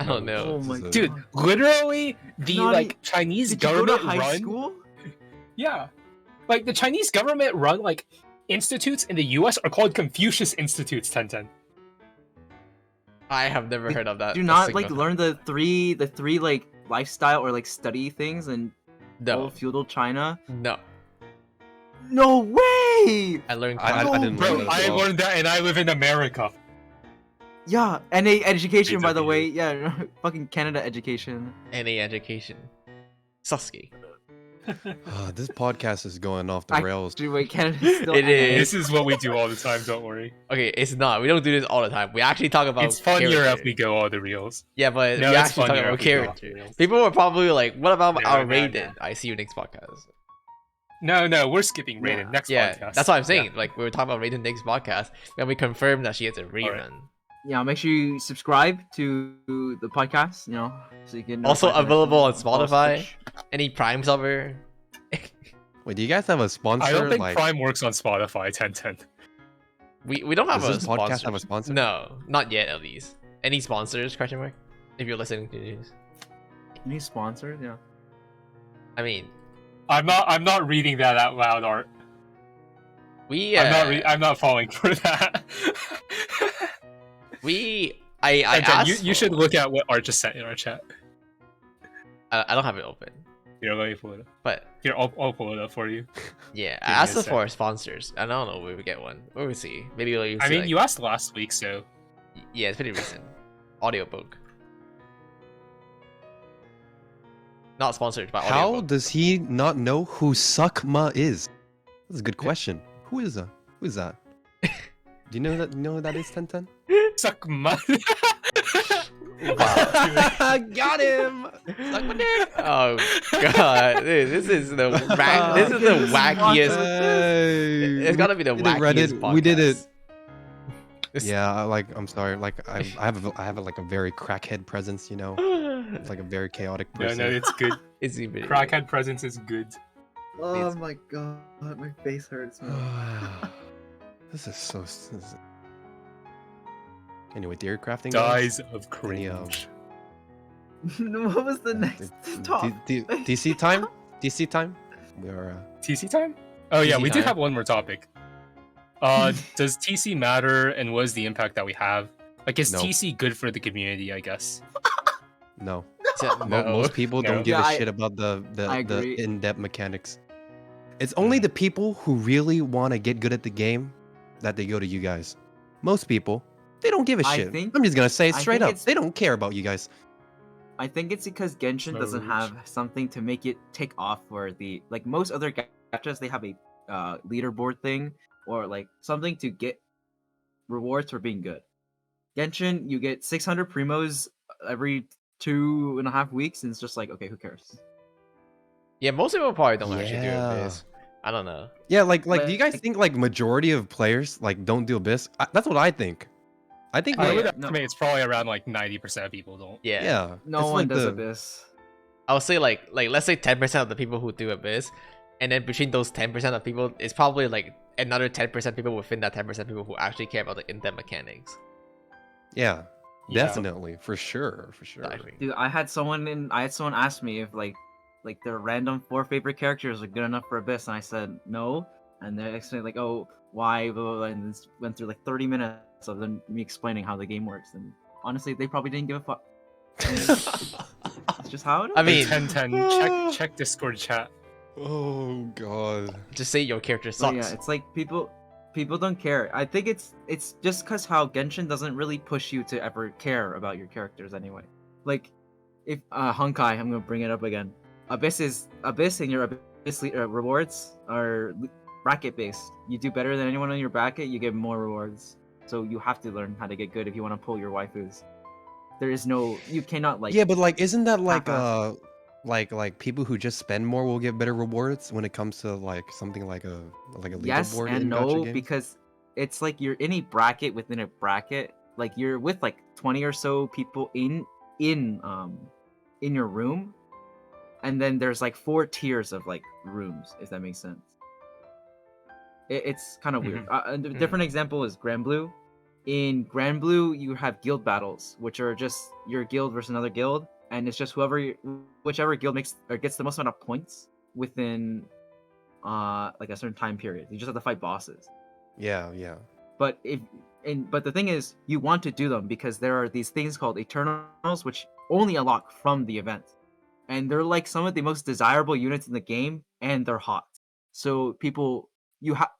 I don't know. Oh my Dude, Dude, literally, the Nani, like Chinese Did you go to government high run. school? Yeah. Like the Chinese government run like institutes in the US are called Confucius Institutes, Tenten. I have never heard of that. Do a not single like time. learn the three like lifestyle or like study things in No, old feudal China. no. No way! I learned. I quite- didn't Bro, learn that as I well. learned that and I live in America. Yeah, NA education by the Pizza way. Yeah, fucking Canada education. Any education. Sasuke. This podcast is going off the I- rails. Dude, wait, Canada's still It NA. is. This is what we do all the time, don't worry. Okay, it's not. We don't do this all the time. We actually talk about. It's funnier character. if we go all the reels. Yeah, but No, we it's actually talk funnier about if we go off the character. rails. People were probably like, "What about No, our no, Raiden?" no. I see you next podcast. No, we're skipping Raiden. Yeah. Next Yeah, podcast. that's what I'm saying. Yeah. Like we were talking about Raiden next podcast, and we confirmed that she has a rerun. Alright. Yeah, make sure you subscribe to the podcast, so you can Also notified when I available on post Spotify. Twitch. Any Prime subber? Wait, do you guys have a sponsor? I don't think like, Prime works on Spotify. Tenten. We don't have Does a this podcast sponsor. have a sponsor? No, not yet at least. Any sponsors? Question mark. If you're listening to this, Any sponsors? Yeah. I mean, I'm not reading that out loud, Art. we. I'm not falling for that. I Tenten, asked. you should look at what Art just sent in our chat. I don't have it open, Here, let me pull it up. but Here, I'll pull it up for you. yeah, Give me I a asked them sec. for sponsors. I don't know where we get one. Where we see. Maybe we'll use. I mean, like, you asked last week, so Yeah, it's pretty recent. Audiobook. Not sponsored by How audiobook. does he not know who Suckma is? That's a good question. Who is that? Who is that? Do you know that? You know who that is, Tenten? suck my. Got him. Suck my dick. Oh god, dude, this is the this is the wackiest. It's gotta be the We did wackiest Reddit. We did it. podcast. This- Yeah, I'm sorry. Like I have like a very crackhead presence, you know. It's like a very chaotic No, person. no, it's good. It's even Crackhead presence is good. Oh my god, my face hurts. This is so. Anyway, TheoryCrafting. Dies of Any, cringe. What was the next topic? DC time. DC time. We are. TC time? Oh yeah, TC we do time. have one more topic. Does TC matter, and what is the impact that we have? Like, is No. TC good for the community? I guess. No. no. Most people No. don't give Yeah, a I- shit about the I agree. in-depth mechanics. It's only the people who really want to get good at the game that they go to you guys. Most people, they don't give a I shit. think- I'm just gonna say it I straight think up. it's- they don't care about you guys. I think it's because Genshin doesn't Merge. have something to make it take off for the like most other gachas. They have a leaderboard thing or like something to get rewards for being good. Genshin, you get 600 primos every 2.5 weeks, and it's just like, okay, who cares? Yeah, most people probably don't actually do Yeah. this. I don't know. Yeah, like do you guys Like- think like majority of players like don't do Abyss? That's what I think. I think I like, would no. estimate it's probably around like 90% of people don't. Yeah. yeah, No it's one like does the- Abyss. I'll say like let's say 10% of the people who do Abyss, and then between those 10% of people, it's probably like another 10% people within that 10% people who actually care about the in-depth mechanics. Yeah, Yeah. definitely, for sure. I think. Dude, I had someone ask me if like their random 4 favorite characters are good enough for Abyss, and I said no. And they're actually like, oh, why? Blah, blah, blah, and this went through like 30 minutes of them me explaining how the game works. And honestly, they probably didn't give a fuck. It's just how it is. I mean, 1010, check Discord chat. Oh god. just say your character But sucks. yeah, it's like people don't care. I think it's just because how Genshin doesn't really push you to ever care about your characters anyway. Like if Honkai, I'm gonna bring it up again. Abyss and your Abyss rewards are bracket based. You do better than anyone on your bracket, you get more rewards. So you have to learn how to get good if you want to pull your waifus. There is no, you cannot like. Yeah, but like, isn't that like half-ass. like people who just spend more will get better rewards when it comes to like something like a Yes leaderboard and in no, gacha games? because it's like you're in a bracket within a bracket. Like you're with like 20 or so people in your room, and then there's like 4 tiers of like rooms, if that makes sense. It's kind of weird. A different example is Grand Blue. In Grand Blue, you have guild battles, which are just your guild versus another guild, and it's just whichever guild makes or gets the most amount of points within like a certain time period. You just have to fight bosses. Yeah. But but the thing is, you want to do them because there are these things called Eternals, which only unlock from the event, and they're like some of the most desirable units in the game, and they're hot. So people,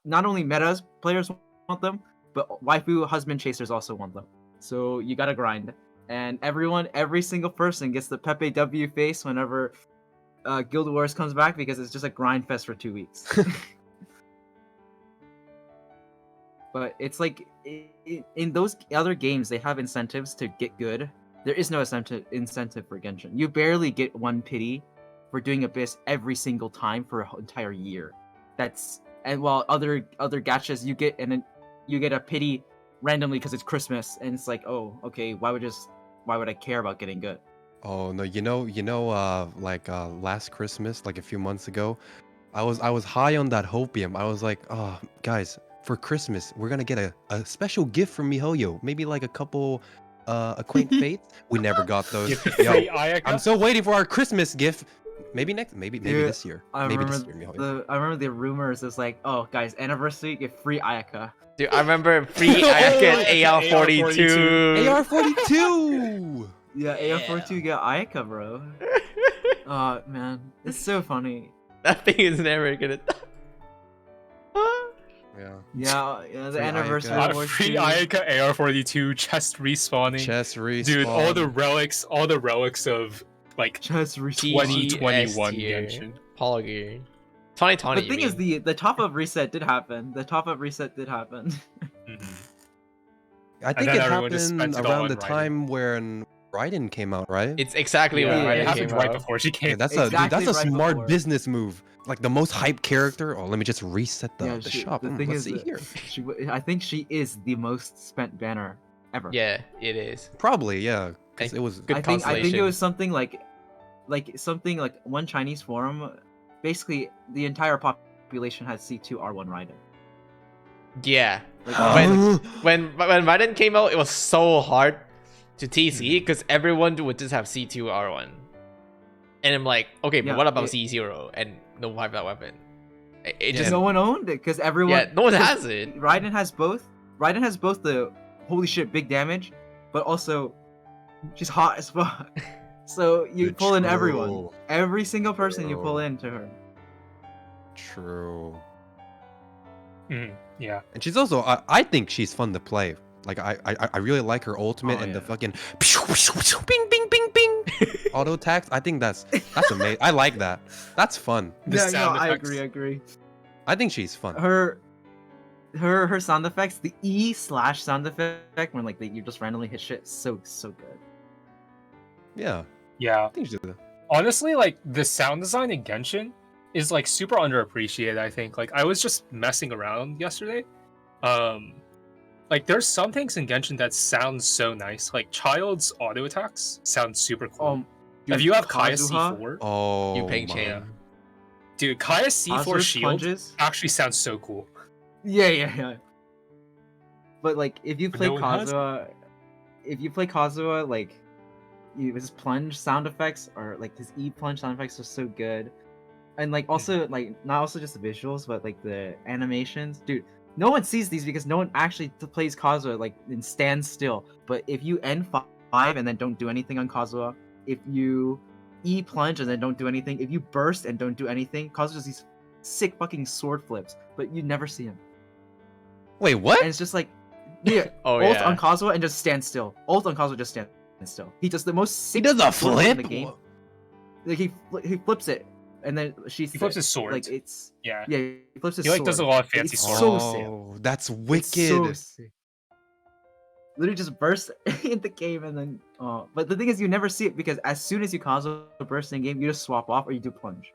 not only metas players want them, but waifu husband chasers also want them. So you gotta grind, and every single person gets the Pepe W face whenever Guild Wars comes back because it's just a grind fest for 2 weeks. But it's like in those other games, they have incentives to get good. There is no incentive for Genshin. You barely get 1 pity for doing Abyss every single time for an entire year. And while other gachas you get a pity randomly because it's Christmas, and it's like, oh, okay, why would I care about getting good? Oh no, like last Christmas, like a few months ago, I was high on that hopium. I was like, oh, guys, for Christmas, we're gonna get a special gift from MiHoYo. Maybe like a couple Acquaint Fates. We never got those. Get the Yo, free Ayaka. I'm still waiting for our Christmas gift. Maybe maybe Dude, this year. I Maybe remember this year, MiHoYo. I remember the rumors. It's like, oh guys, anniversary, get free Ayaka. Dude, I remember free Ayaka AR-42. AR-42. Yeah, AR-42 get Ayaka, bro. Oh man, it's so funny. That thing is never gonna die. Yeah. Yeah, the Free anniversary Ayaka. awards Free too. Ayaka AR-42 chest respawning. Chest respawn. Dude, all the relics of like Just receive. 2021 tier. Genshin. Polygon. 2020. The thing is, the top up reset did happen. The top up reset did happen. Mhm. I think then it everyone just happened spent it all around on the Raiden. time when Raiden came out, right? It's exactly Yeah, when it it happened came right out. before she came. Yeah, that's Exactly that's a right smart before. business move. Like the most hyped character. Oh, let me just reset the shop. The thing Let's is, see here. I think she is the most spent banner ever. Yeah, it is. Probably, yeah. 'Cause Hey, it was good I think it consolation. was something like something like one Chinese forum. Basically, the entire population had C2R1 Raiden. Yeah. Like, When Raiden came out, it was so hard to TC because everyone would just have C2R1. And I'm like, okay, but Yeah, what about it- C0 and no that weapon? It Yeah. just no one owned it because everyone. yeah, no one 'cause has it. Raiden has both. Raiden has both the holy shit big damage, but also she's hot as fuck. So you pull in everyone. True. Every single person you pull True. into her. True. Yeah. And she's also, I think she's fun to play. Like I really like her ultimate Oh, and the yeah. fucking bing bing bing bing auto attacks. I think that's amazing. I like that. That's fun. The Yeah, no, sound I effects. agree. I think she's fun. Her sound effects, the E/ sound effect when like you just randomly hit shit, so good. Yeah, Yeah. I think she's. Honestly, like the sound design in Genshin is like super underappreciated, I think. Like I was just messing around yesterday. Like there's some things in Genshin that sound so nice. Like Child's auto attacks sound super cool. If you have Kaya Kazuha, C4, Oh, You ping my. chain. dude, Kaya C4 Kazuha's shield plunges. actually sounds so cool. Yeah. But like if you But play no one has Kazuha, like his plunge sound effects or like his E plunge sound effects are so good. And like also like not also just the visuals, but like the animations. Dude, no one sees these because no one actually plays Kazuha like in standstill. But if you N5 and then don't do anything on Kazuha, if you E plunge and then don't do anything, if you burst and don't do anything, Kazuha does these sick fucking sword flips, but you never see him. Wait, what? And it's just like, yeah, Oh ult yeah. on Kazuha and just stand still. Ult on Kazuha just stand still. He does the most He sick does a flip in flip. the game. Like he flips it, and then He flips his sword. Like it's Yeah. he flips his He like sword. does a lot of fancy It's sword. so sick. Oh, that's It's wicked. so sick. Literally just burst in the game and then but the thing is you never see it because as soon as you Kazuha burst in game, you just swap off or you do plunge.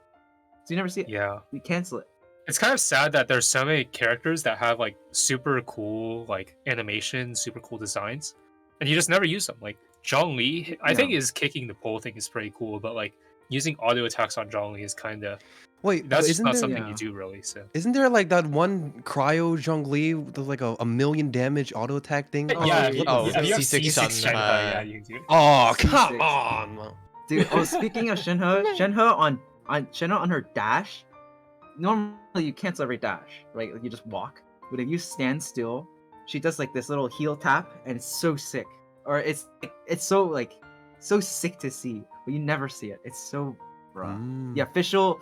So you never see it. Yeah. You cancel it. It's kind of sad that there's so many characters that have like super cool like animations, super cool designs, and you just never use them. Like Zhongli, I think his kicking the pole thing is pretty cool, but like using auto attacks on Zhongli is kind of Wait, that's but just isn't not there, something yeah. you do really. So Isn't there like that one cryo Zhongli with like a million damage auto attack thing? Oh, yeah, yeah. Oh, if you have C6 C6 on, Shenhe, yeah, you do. Oh, C6. come on. Dude, speaking of Shenhe on her dash, normally you cancel every dash, right? Like you just walk. But if you stand still, she does like this little heel tap, and it's so sick. Or it's so sick to see, but you never see it. It's so bruh. Mm. Yeah, official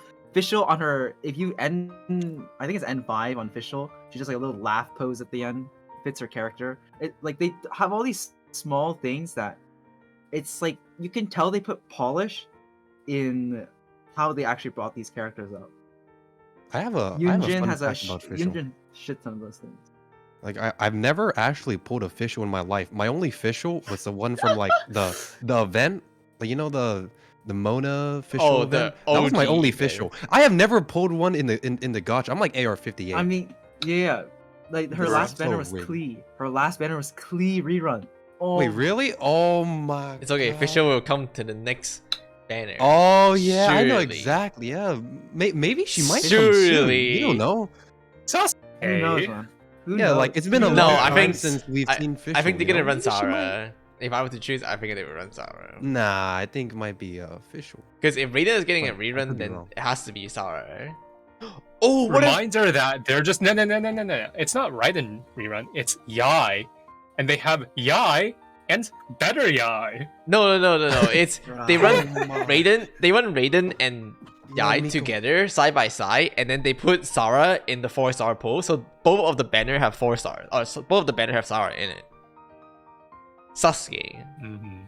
on her. If you I think it's N5 on official. She does like a little laugh pose at the end. Fits her character. It like they have all these small things that it's like you can tell they put polish in how they actually brought these characters out. I have a Yunjin fun has a fact about official. Yunjin shit ton of those things. Like I've never actually pulled official in my life. My only official was the one from like the event. Like, you know the Mona official Oh, the event. That was my OG only event. official. I have never pulled one in the gotcha. I'm like AR-58. I mean, yeah, like her Bruh, last so banner was rigged. Klee. Her last banner was Klee rerun. Oh, Wait, really? Oh my. It's okay. God. Official will come to the next banner. Oh yeah, I know Surely. exactly. Yeah, maybe she might come soon. Surely. You don't know. Sasuke. Who knows, man? Who Yeah, knows? like it's been Who a knows? No, long I time think since we've seen Fischl. I think they're you gonna know? run Maybe she might- Sarah. If I were to choose, I think they would run Sarah. Nah, I think it might be official. Because if Raiden is getting a But I rerun, could be then wrong. it has to be Sarah. Oh, what if... Reminder that they're just no. It's not Raiden rerun. It's Yai, and they have Yai and better Yai. No. It's they run Right. Raiden. They run Raiden and Yai Miko. together side by side, and then they put Sarah in the 4-star pool. So both of the banner have 4 stars. Or so both of the banner have Sarah in it. Sasuke. Mm-hmm.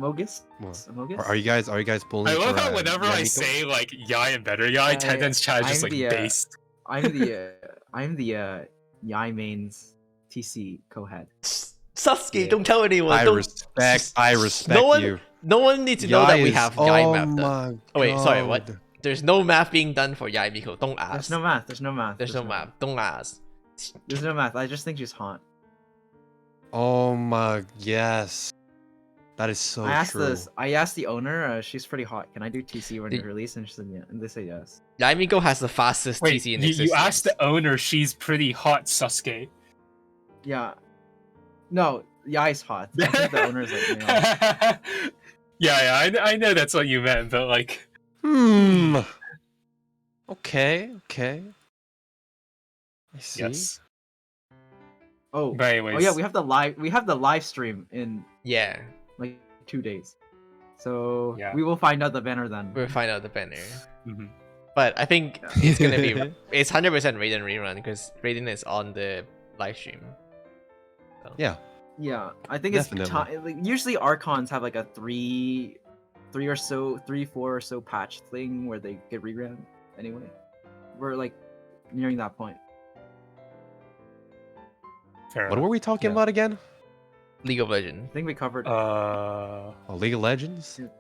Mogus? What? Mogus? Are you guys pulling? I love for, how whenever I Yamiko? say like Yai and better Yai, Tenden's chat is just I'm like the, based. I'm the Yai mains TC co-head. Sasuke, Yeah. don't tell anyone. I Don't... respect No one- you. No one needs to know that we is- have Yai oh map done. my Oh, wait, sorry, what? God. There's no math being done for Yai Miko. Don't ask. There's no math. There's no math. There's no math. Don't ask. There's no math. I just think she's hot. Oh my yes, that is so I asked true. I asked the owner. She's pretty hot. Can I do TC when Did- it released? And she said yeah. And they said yes. Yai Miko has the fastest Wait, TC in you existence. asked the owner, she's pretty hot, Sasuke. Yeah. No, Yai's hot. I think the owner's like male. yeah, I know that's what you meant, but like, Okay. I see. yes. Oh. But anyways, Oh yeah, we have the live stream in Yeah, like 2 days. So Yeah. we will find out the banner then. we'll find out the banner. Mhm. But I think it's gonna be it's 100% Raiden rerun because Raiden is on the live stream. So. Yeah. Yeah, I think Definitely. it's like, usually Archons have like a 3, 4 or so patch thing where they get reran. Anyway, we're like nearing that point. Fair What enough. were we talking Yeah. about again? League of Legends. I think we covered. Oh, League of Legends. It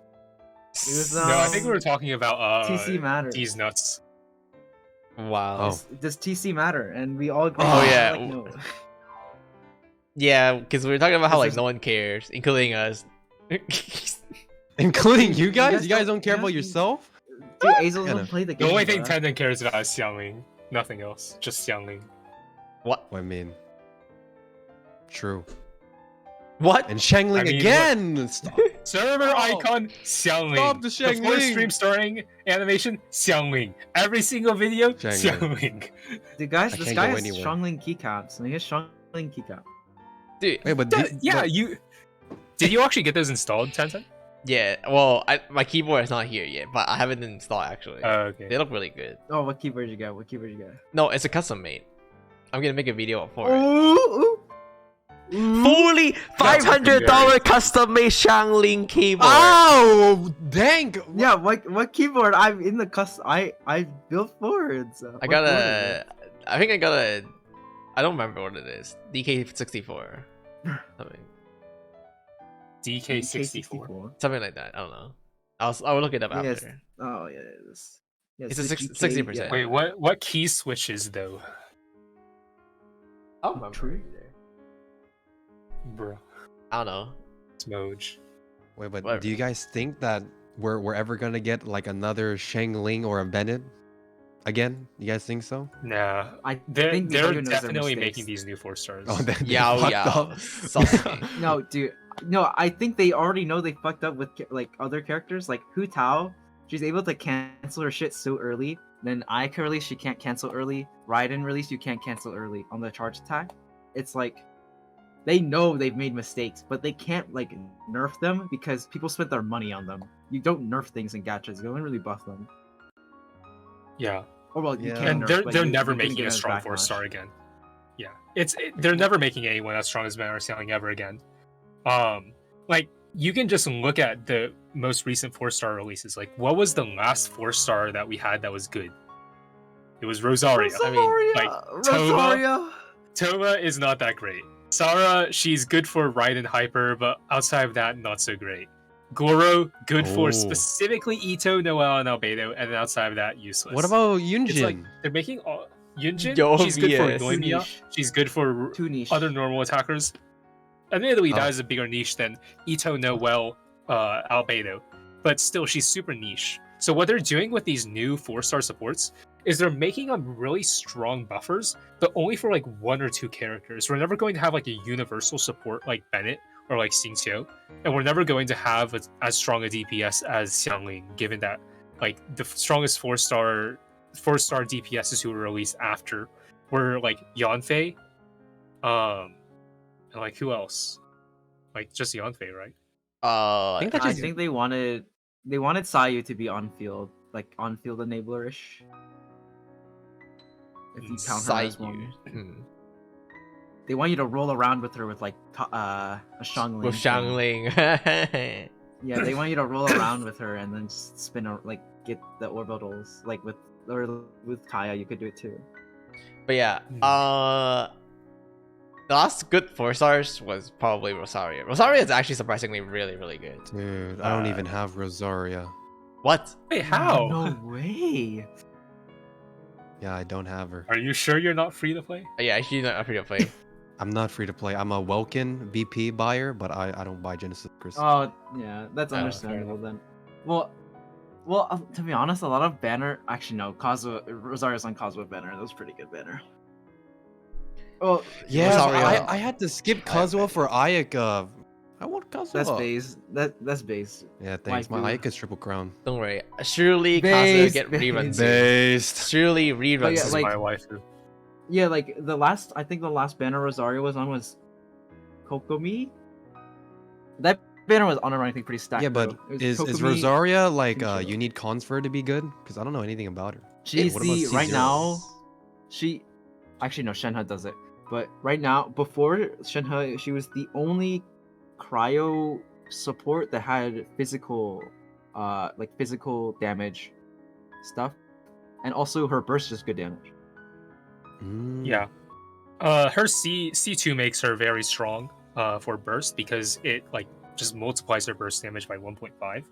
was, no, I think we were talking about TC matters. These nuts. Wow. Oh. Does TC matter? And we all. Oh, yeah. Like, no. Yeah, because we were talking about how This like is- no one cares, including us. Including you guys? guys You guys don't- don't care you about guys- yourself? Dude, Azel Kinda. doesn't play the The game. only thing bro. Tenten cares about is Xiangling. Nothing else. Just Xiangling. What? I mean, true. What? And Shangling I mean, again. Stop. Server Oh. icon, Xiangling. Stop the The first Xiangling. stream starting animation, Xiangling. Every single video, Xiangling. Xiangling. Dude, guys, I this can't guy go has anywhere. Strongling keycaps. And he has Strongling keycap. Dude. Wait, but Yeah, but- you. Did you actually get those installed, Tenten? Yeah. Well, my keyboard is not here yet, but I haven't installed actually. Okay. They look really good. Oh, what keyboard you got? What keyboard you got? No, it's a custom made. I'm gonna make a video for it. Ooh, Fully $500 custom made Shangling keyboard. Oh, dang. Yeah, what keyboard? I'm in the custom. I built forwards. I got a. I think I got a. I don't remember what it is. DK64. Something. DK64. Something like that. I don't know. I'll look it up Yes. after. Oh yeah, It's a the 60%. yeah. Wait, what key switches though? I'll remember True. either. Bro, I don't know. Wait, but Whatever. do you guys think that we're ever gonna get like another Shangling or a Bennett again? You guys think so? nah. I They're think they're Mihoyo knows their definitely mistakes. making these new 4 stars. Oh, they Yao fucked Yao. up. Sasuke. No, dude. No, I think they already know they fucked up with like other characters, like Hu Tao. She's able to cancel her shit so early. Then Ayaka release, she can't cancel early. Raiden release, you can't cancel early on the charge attack. It's like they know they've made mistakes, but they can't like nerf them because people spent their money on them. You don't nerf things in gachas. You don't really buff them. Yeah, Or well, you Yeah. can. and nerf, they're but never you couldn't making get a as strong backlash. 4-star again. Yeah, they're never making anyone as strong as Banner or Xiangling ever again. Like you can just look at the most recent 4-star releases. Like, what was the last 4-star that we had that was good? It was Rosario. I mean, like, Rosario. Toma is not that great. Sarah, she's good for Raiden Hyper, but outside of that, not so great. Goro, good for Oh. specifically Ito, Noel, and Albedo, and then outside of that, useless. What about It's Yunjin? like they're making all Yunjin. Yo, She's good for yes. Noemiya. Niche. She's good for Too niche. other normal attackers. Admittedly, Oh. that is a bigger niche than Ito, Noel, Albedo. but still she's super niche. So what they're doing with these new 4-star supports is they're making them really strong buffers, but only for like 1 or 2 characters. We're never going to have like a universal support like Bennett or like Xingqiu, and we're never going to have as strong a DPS as Xiangling, given that like the strongest 4-star DPSs who were released after were like Yanfei, and like who else? Like just Yanfei, right? I think that I just- think they wanted Sayu to be on field, like on field enabler-ish. If you count her as one. They want you to roll around with her with like a Xiangling. With thing. Xiangling. Yeah, they want you to roll around with her and then just spin like get the orbitals. Like with Kaya, you could do it too. But yeah, the last good 4-stars was probably Rosaria. Rosaria is actually surprisingly really, really good. Dude, I don't even have Rosaria. What? Wait, how? No way. Yeah, I don't have her. Are you sure you're not free to play? Yeah, she's not free to play. I'm not free to play. I'm a Welkin VP buyer, but I don't buy Genesis Crystal. Oh yeah, that's Oh, understandable then. Well, to be honest, a lot of banner. Actually, no, Rosaria's on Kazuha banner. That was pretty good banner. Oh Yeah, Rosaria. I had to skip Kazuha for Ayaka. I want Kazuha. that's base. That's base. Yeah, thanks. My Waifu. Ayaka's triple crown. Don't worry. Surely Kazuha Based, get based. reruns. soon. Based. Surely But reruns. yeah, This soon. is like- my waifu. Yeah, like I think the last banner Rosario was on was Kokomi. That banner was on I think pretty stacked. Yeah, but though. It is was Kokomi, Rosaria like Shinjo. you need cons for her to be good? Because I don't know anything about her. She's what about the right C0? now. She actually no, Shenhe does it. But right now, before Shenhe, she was the only cryo support that had physical damage stuff, and also her burst is good damage. Mm. Yeah. Her C2 makes her very strong for burst because it like just multiplies her burst damage by 1.5.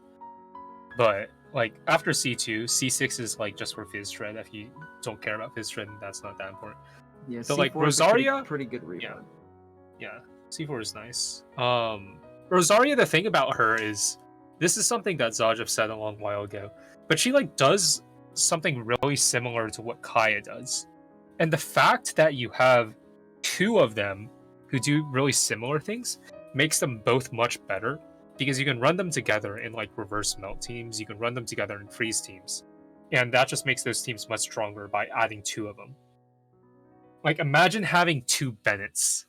But like after C2, C6 is like just for Fizz Shred. If you don't care about Fizz Shred, that's not that important. Yeah, So, like, C4 is a pretty- Rosaria- pretty good rebound. Yeah, C4 is nice. Rosaria, the thing about her is this is something that Zajev said a long while ago, but she like does something really similar to what Kaya does. And the fact that you have 2 of them who do really similar things makes them both much better because you can run them together in like reverse melt teams, you can run them together in freeze teams. And that just makes those teams much stronger by adding 2 of them. Like imagine having 2 Bennetts.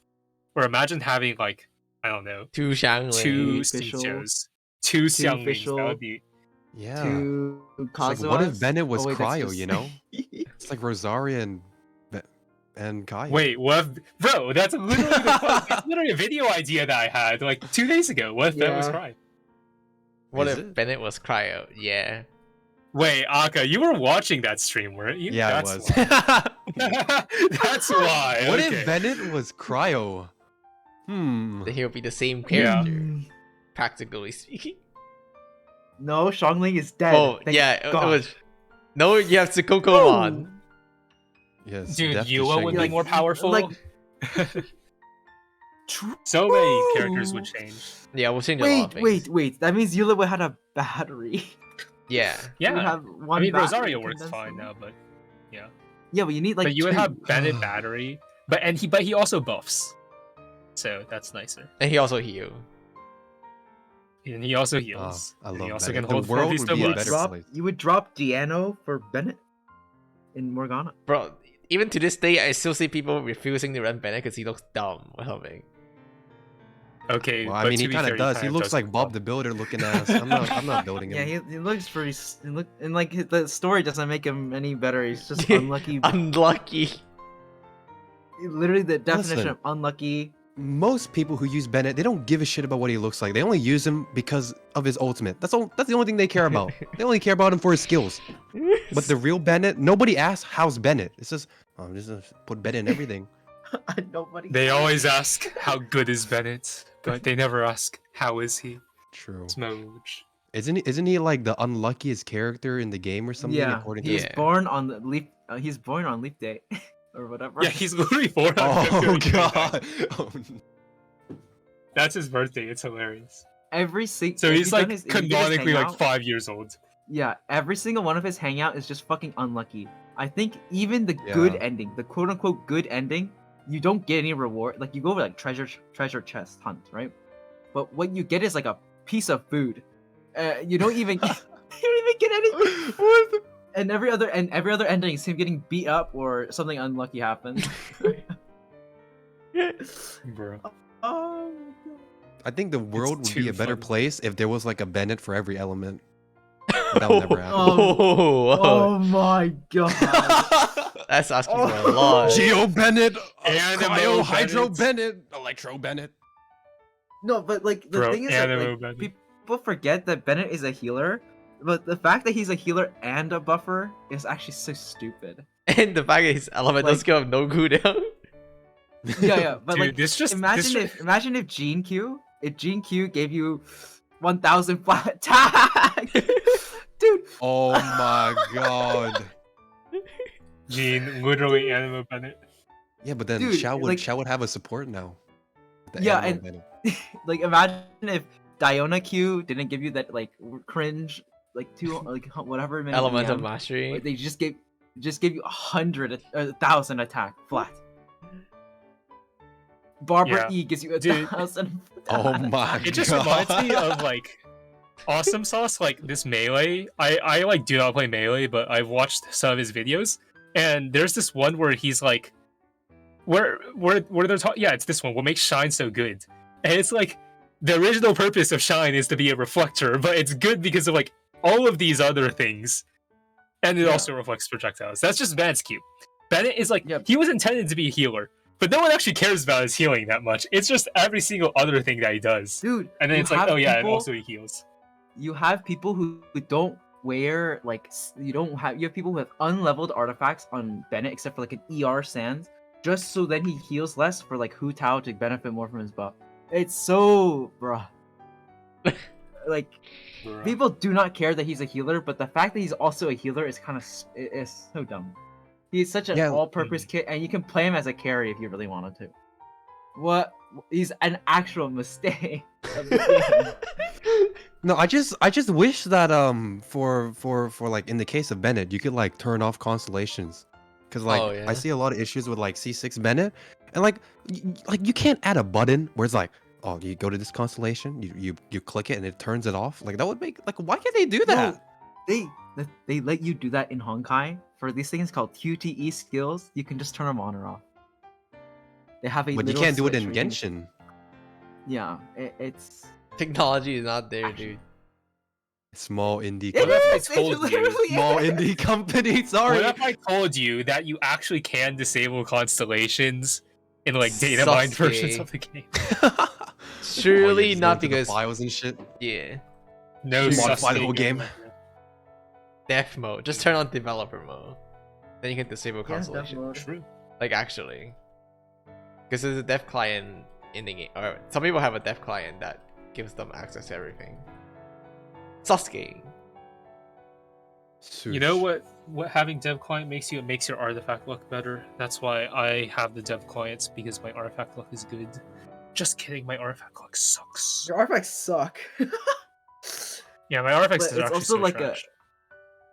Or imagine having like, I don't know, 2 Xiangling. 2 official- Xichos, 2 Xianglings. official- That would be Yeah. To It's like, what if Kazuha's? Bennett was Oh, wait, that's cryo, just- you know? It's like Rosaria and Kaya. Wait, what? Bro, that's literally a video idea that I had like 2 days ago. What if that was Yeah. crying? What Is if it? Bennett was cryo? Yeah. Wait, Aka, you were watching that stream, weren't you? Yeah, That's I was. why. That's why. What okay. if Bennett was cryo? Then he'll be the same Yeah. character, Mm, practically speaking. No, Xiangling is dead. Oh, Thank yeah, it God. was. No, you have Sukokomon. Yes. Dude, death to Yua would be Shang-Li. more powerful. like- So many characters would change. Yeah, we'll change a lot of Wait, things. wait. That means Eula would have a battery. Yeah. You would Yeah. have one I mean, battery Rosario works condensed fine in- now, but Yeah, but you need like. but you would 2. have Bennett battery, but he also buffs, so that's nicer. And he also heal. And he also heals. I And love he also Bennett. can The hold world 4 would Vista be a You would better Blitz. place. you would drop Diano for Bennett in Morgana. Bro, even to this day, I still see people refusing to run Bennett because he looks dumb or something. Okay, Well, I but mean, to he be kind fair, of does. He kind of looks like Bob the Builder looking ass. I'm not building Yeah, him. he looks pretty. And like the story doesn't make him any better. He's just unlucky. Unlucky. Literally, the definition Listen. of unlucky. Most people who use Bennett, they don't give a shit about what he looks like. They only use him because of his ultimate. That's all. That's the only thing they care about. They only care about him for his skills. But the real Bennett, nobody asks how's Bennett. It's just, I'm just gonna put Bennett in everything. Nobody. They always ask how good is Bennett, but they never ask how is he. True. Smooch. Isn't he like the unluckiest character in the game or something? Yeah, According to he's Yeah. born on the leap. He's born on leap day, or whatever. Yeah, he's literally 4 Oh god. Oh, That's his birthday. It's hilarious. So he's like canonically like 5 years old. Yeah, every single one of his hangout is just fucking unlucky. I think even the good Yeah. ending, the quote unquote good ending, you don't get any reward. Like you go over like treasure chest hunt, right? But what you get is like a piece of food. You don't even you don't even get anything. What? And every other ending is him getting beat up or something unlucky happens. Bro. Oh. I think the world would be too a better funny. place if there was like a Bennett for every element. That will never happen. Oh my god. That's asking for a lot. Geo Bennett, Animo Cryo Hydro Bennett. Bennett, Electro Bennett. No, but like the Bro, thing is that Animo like, Bennett. people forget that Bennett is a healer, but the fact that he's a healer and a buffer is actually so stupid. And the fact that his element does give him no cooldown. Yeah, but Dude, like this just imagine if Gene Q gave you 1,000 flat attack, dude. Oh my god. Gene, literally Animo Bennett. Yeah, but then Dude, Xiao would like- Xiao would have a support now. The Yeah, Animal and- Bennett. Like imagine if Diona Q didn't give you that like cringe like whatever minute Elemental EM, mastery. like, they just gave you 1,000 attack flat. Barbara Yeah. E gives you a Dude. 1,000. Oh my It just god. reminds me of like Awesome Sauce, like this melee. I like do not play melee, but I've watched some of his videos, and there's this one where he's like, where they're talking. Yeah, it's this one. What makes Shine so good? And it's like the original purpose of Shine is to be a reflector, but it's good because of like all of these other things, and it Yeah. also reflects projectiles. That's just Bennett's cute. Bennett is like Yep. he was intended to be a healer, but no one actually cares about his healing that much. It's just every single other thing that he does, Dude, and then you it's like, have oh yeah, and people- also he heals. you have people who don't wear like you have people who have unleveled artifacts on Bennett except for like an ER Sands, just so then he heals less for like Hu Tao to benefit more from his buff. It's so bruh. Like Bruh. people do not care that he's a healer, but the fact that he's also a healer is kind of is so dumb. He's such an Yeah. all-purpose kit, and you can play him as a carry if you really wanted to. What? He's an actual mistake. of the game. No, I just wish that for like in the case of Bennett, you could like turn off constellations, because like Oh, yeah. I see a lot of issues with like C6 Bennett, and like you can't add a button where it's like, oh, you go to this constellation, you click it and it turns it off. Like that would make like, why can't they do that? No, they let you do that in Honkai for these things called QTE skills. You can just turn them on or off. They have a But you little can't do it in switch where you- Genshin. Yeah, it's. Technology is not there, Actually- dude. Small indie, What if I It told you- literally small is. indie company. Sorry. What if I told you that you actually can disable constellations in like data mined Sasuke. versions of the game? Surely Oh, not the because files and shit. yeah, No, You modify Sasuke the whole game. dev mode. Just turn on developer mode. Then you can disable Yeah, dev constellation. mode. True. Like actually, because there's a dev client in the game, or some people have a dev client that gives them access to everything. Sasuke. You know what having dev client makes you? It makes your artifact look better. That's why I have the dev clients, because my artifact look is good. Just kidding, my artifact look sucks. Your artifacts suck. Yeah, my artifacts But are it's actually also so like trash.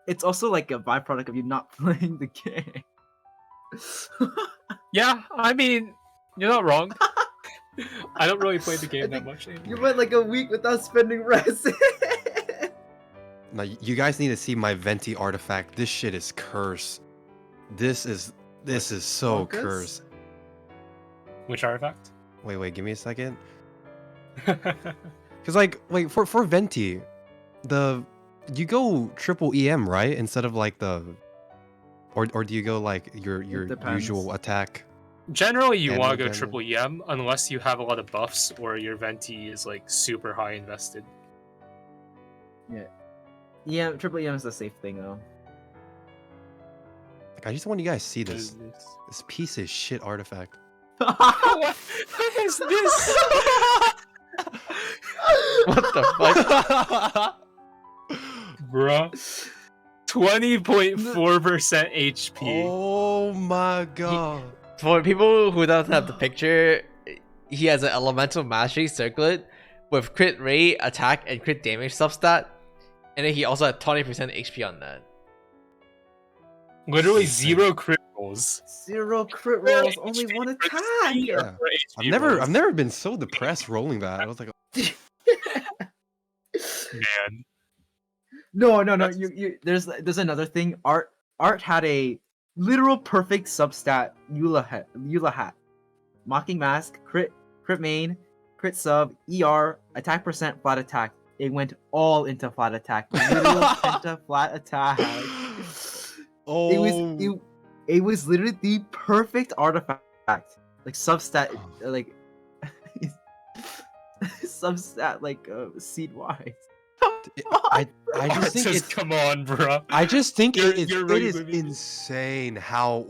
It's also like a byproduct of you not playing the game. Yeah, I mean, you're not wrong. I don't really play the game I that think much anymore. You went like a week without spending resin. Now you guys need to see my Venti artifact. This shit is cursed. This is so Focus? cursed. Which artifact? Wait, give me a second. Cause like for Venti, you go triple EM, right? Instead of like or do you go like your depends. usual attack? Generally, you And want to go then- triple EM unless you have a lot of buffs or your Venti is like super high invested. Yeah, triple EM is the safe thing though. Like I just want you guys to see What this. is this? This piece of shit artifact. What is this? What the fuck? Bruh. 20.4% HP. Oh my god. For people who don't have the picture, he has an elemental mastery circlet with crit rate, attack, and crit damage substat, and then he also had 20% HP on that. Literally 0 crit rolls. 0 crit rolls, only HP 1 for attack. the Yeah. for HP I've rolls. never been so depressed rolling that. I was like, Man. No. That's- There's another thing. Art had a literal perfect substat Eula hat. Mocking Mask, crit main, crit sub, ER, attack percent, flat attack. It went all into flat attack. Literal penta flat attack. oh, It was literally the perfect artifact. Like substat like substat like seed wise. I just think Just it's. come on, bro. I just think You're- it you're is really- insane how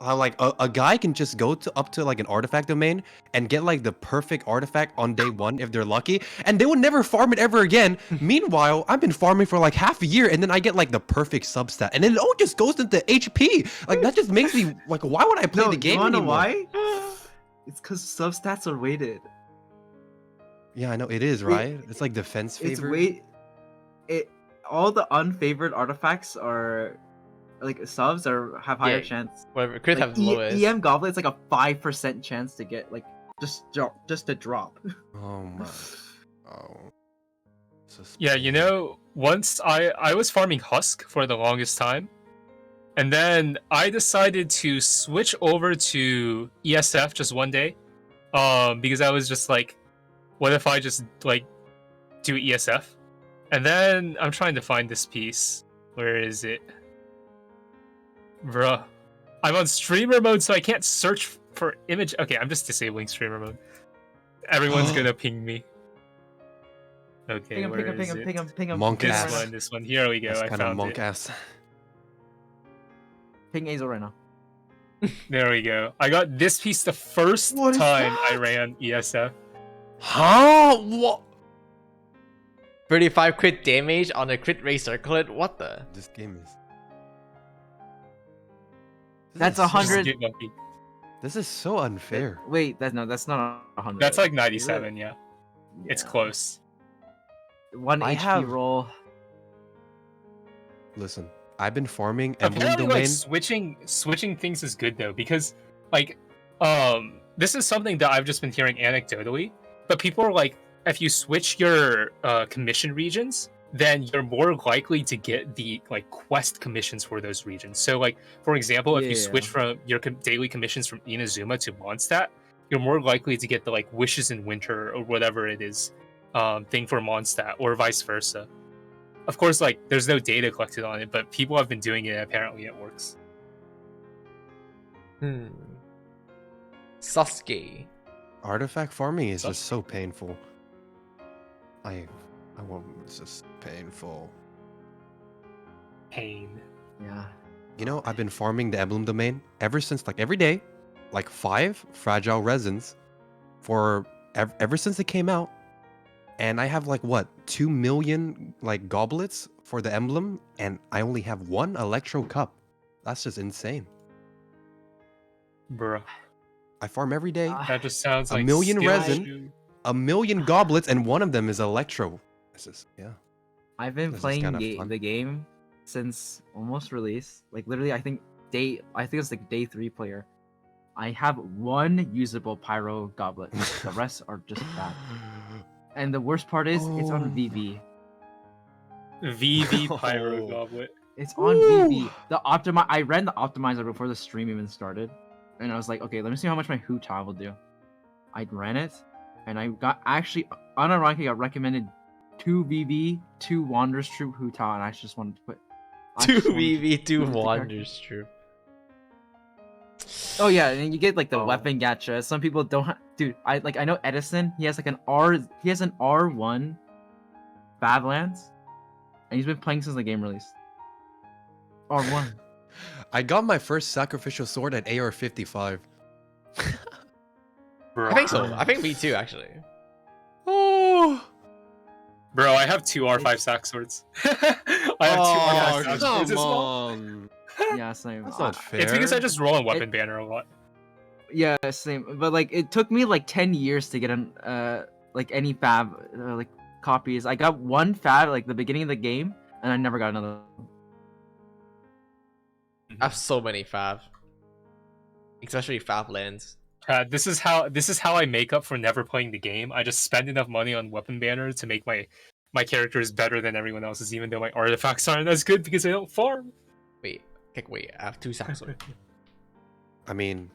like a guy can just go up to like an artifact domain and get like the perfect artifact on day 1 if they're lucky, and they would never farm it ever again. Meanwhile, I've been farming for like half a year, and then I get like the perfect substat, and then it all just goes into HP. Like that just makes me like, why would I play the game you wanna know anymore? why? It's because substats are weighted. Yeah, I know it is, right? It's like defense It's favor. all the unfavored artifacts are like subs or have higher Yeah, chance. Whatever, crit Like have the lowest. EM Goblet, it's like a 5% chance to get like just to drop. Oh my. Oh. Yeah, you know, once I was farming Husk for the longest time, and then I decided to switch over to ESF just one day, because I was just like, what if I just like do ESF? And then I'm trying to find this piece. Where is it? Bruh. I'm on streamer mode, so I can't search for image. Okay, I'm just disabling streamer mode. Everyone's gonna ping me. Okay, Ping him, where is it? ping him. Monk ping him ass. right now. This one. Here we go. That's I kind of found monk it. ass. Ping Azel right now. There we go. I got this piece the first What is time I that? ran ESF. Huh? What? 35 crit damage on a crit rate circlet. What the? This game is. That's is so- 100. Get lucky. This is so unfair. Wait, that's not 100. That's like Is it? 97. Yeah, it's Yeah. close. 1 I HP have- roll. Listen, I've been farming emblem Apparently, domain. like switching things is good though, because like this is something that I've just been hearing anecdotally, but people are like, if you switch your commission regions, then you're more likely to get the like quest commissions for those regions. So like, for example, if you switch Yeah. from your daily commissions from Inazuma to Mondstadt, you're more likely to get the like wishes in winter or whatever it is thing for Mondstadt, or vice versa. Of course, like there's no data collected on it, but people have been doing it. Apparently, it works. Sasuke. Artifact farming is just so painful. I won't. It's just painful. Pain. Yeah. You know, I've been farming the emblem domain ever since, like every day, like 5 fragile resins, for ever since it came out, and I have like what 2 million like goblets for the emblem, and I only have 1 electro cup. That's just insane. Bruh. I farm every day, That just sounds A like million skill resin. issue. 1 million goblets, and 1 of them is electro. This is I've been This is playing kinda fun. the game since almost release. Like literally, I think it's like day 3 player. I have 1 usable pyro goblet. The rest are just bad. And the worst part is it's on Oh. VB. VV Pyro Oh. Goblet. It's on Ooh. VB. I ran the optimizer before the stream even started, and I was like, okay, let me see how much my Hu Ta will do. I ran it, and I got actually unironically got recommended 2 VB, 2 Wanderer's Troop Hu Ta, and I just wanted to put 2 VV, 2 put the Wanders Troop. Oh yeah, and you get like the Oh. weapon gacha. Some people don't. Dude, I know Edison. He has like an R1 Badlands, and he's been playing since the game released. R1. I got my first sacrificial sword at AR-55. Bro. I think so. I think me too, actually. Oh, Bro, I have 2 R5 sack swords. I have 2 R5 sack swords as well. on. Yeah, same. That's not fair. It's because I just roll on weapon banner a lot. Yeah, same. But like, it took me like 10 years to get like any fab like copies. I got one fab like the beginning of the game, and I never got another. I have so many fav, especially fav lands. This is how I make up for never playing the game. I just spend enough money on weapon banner to make my characters better than everyone else's, even though my artifacts aren't as good because I don't farm. Wait, I have 2 sacks. I mean,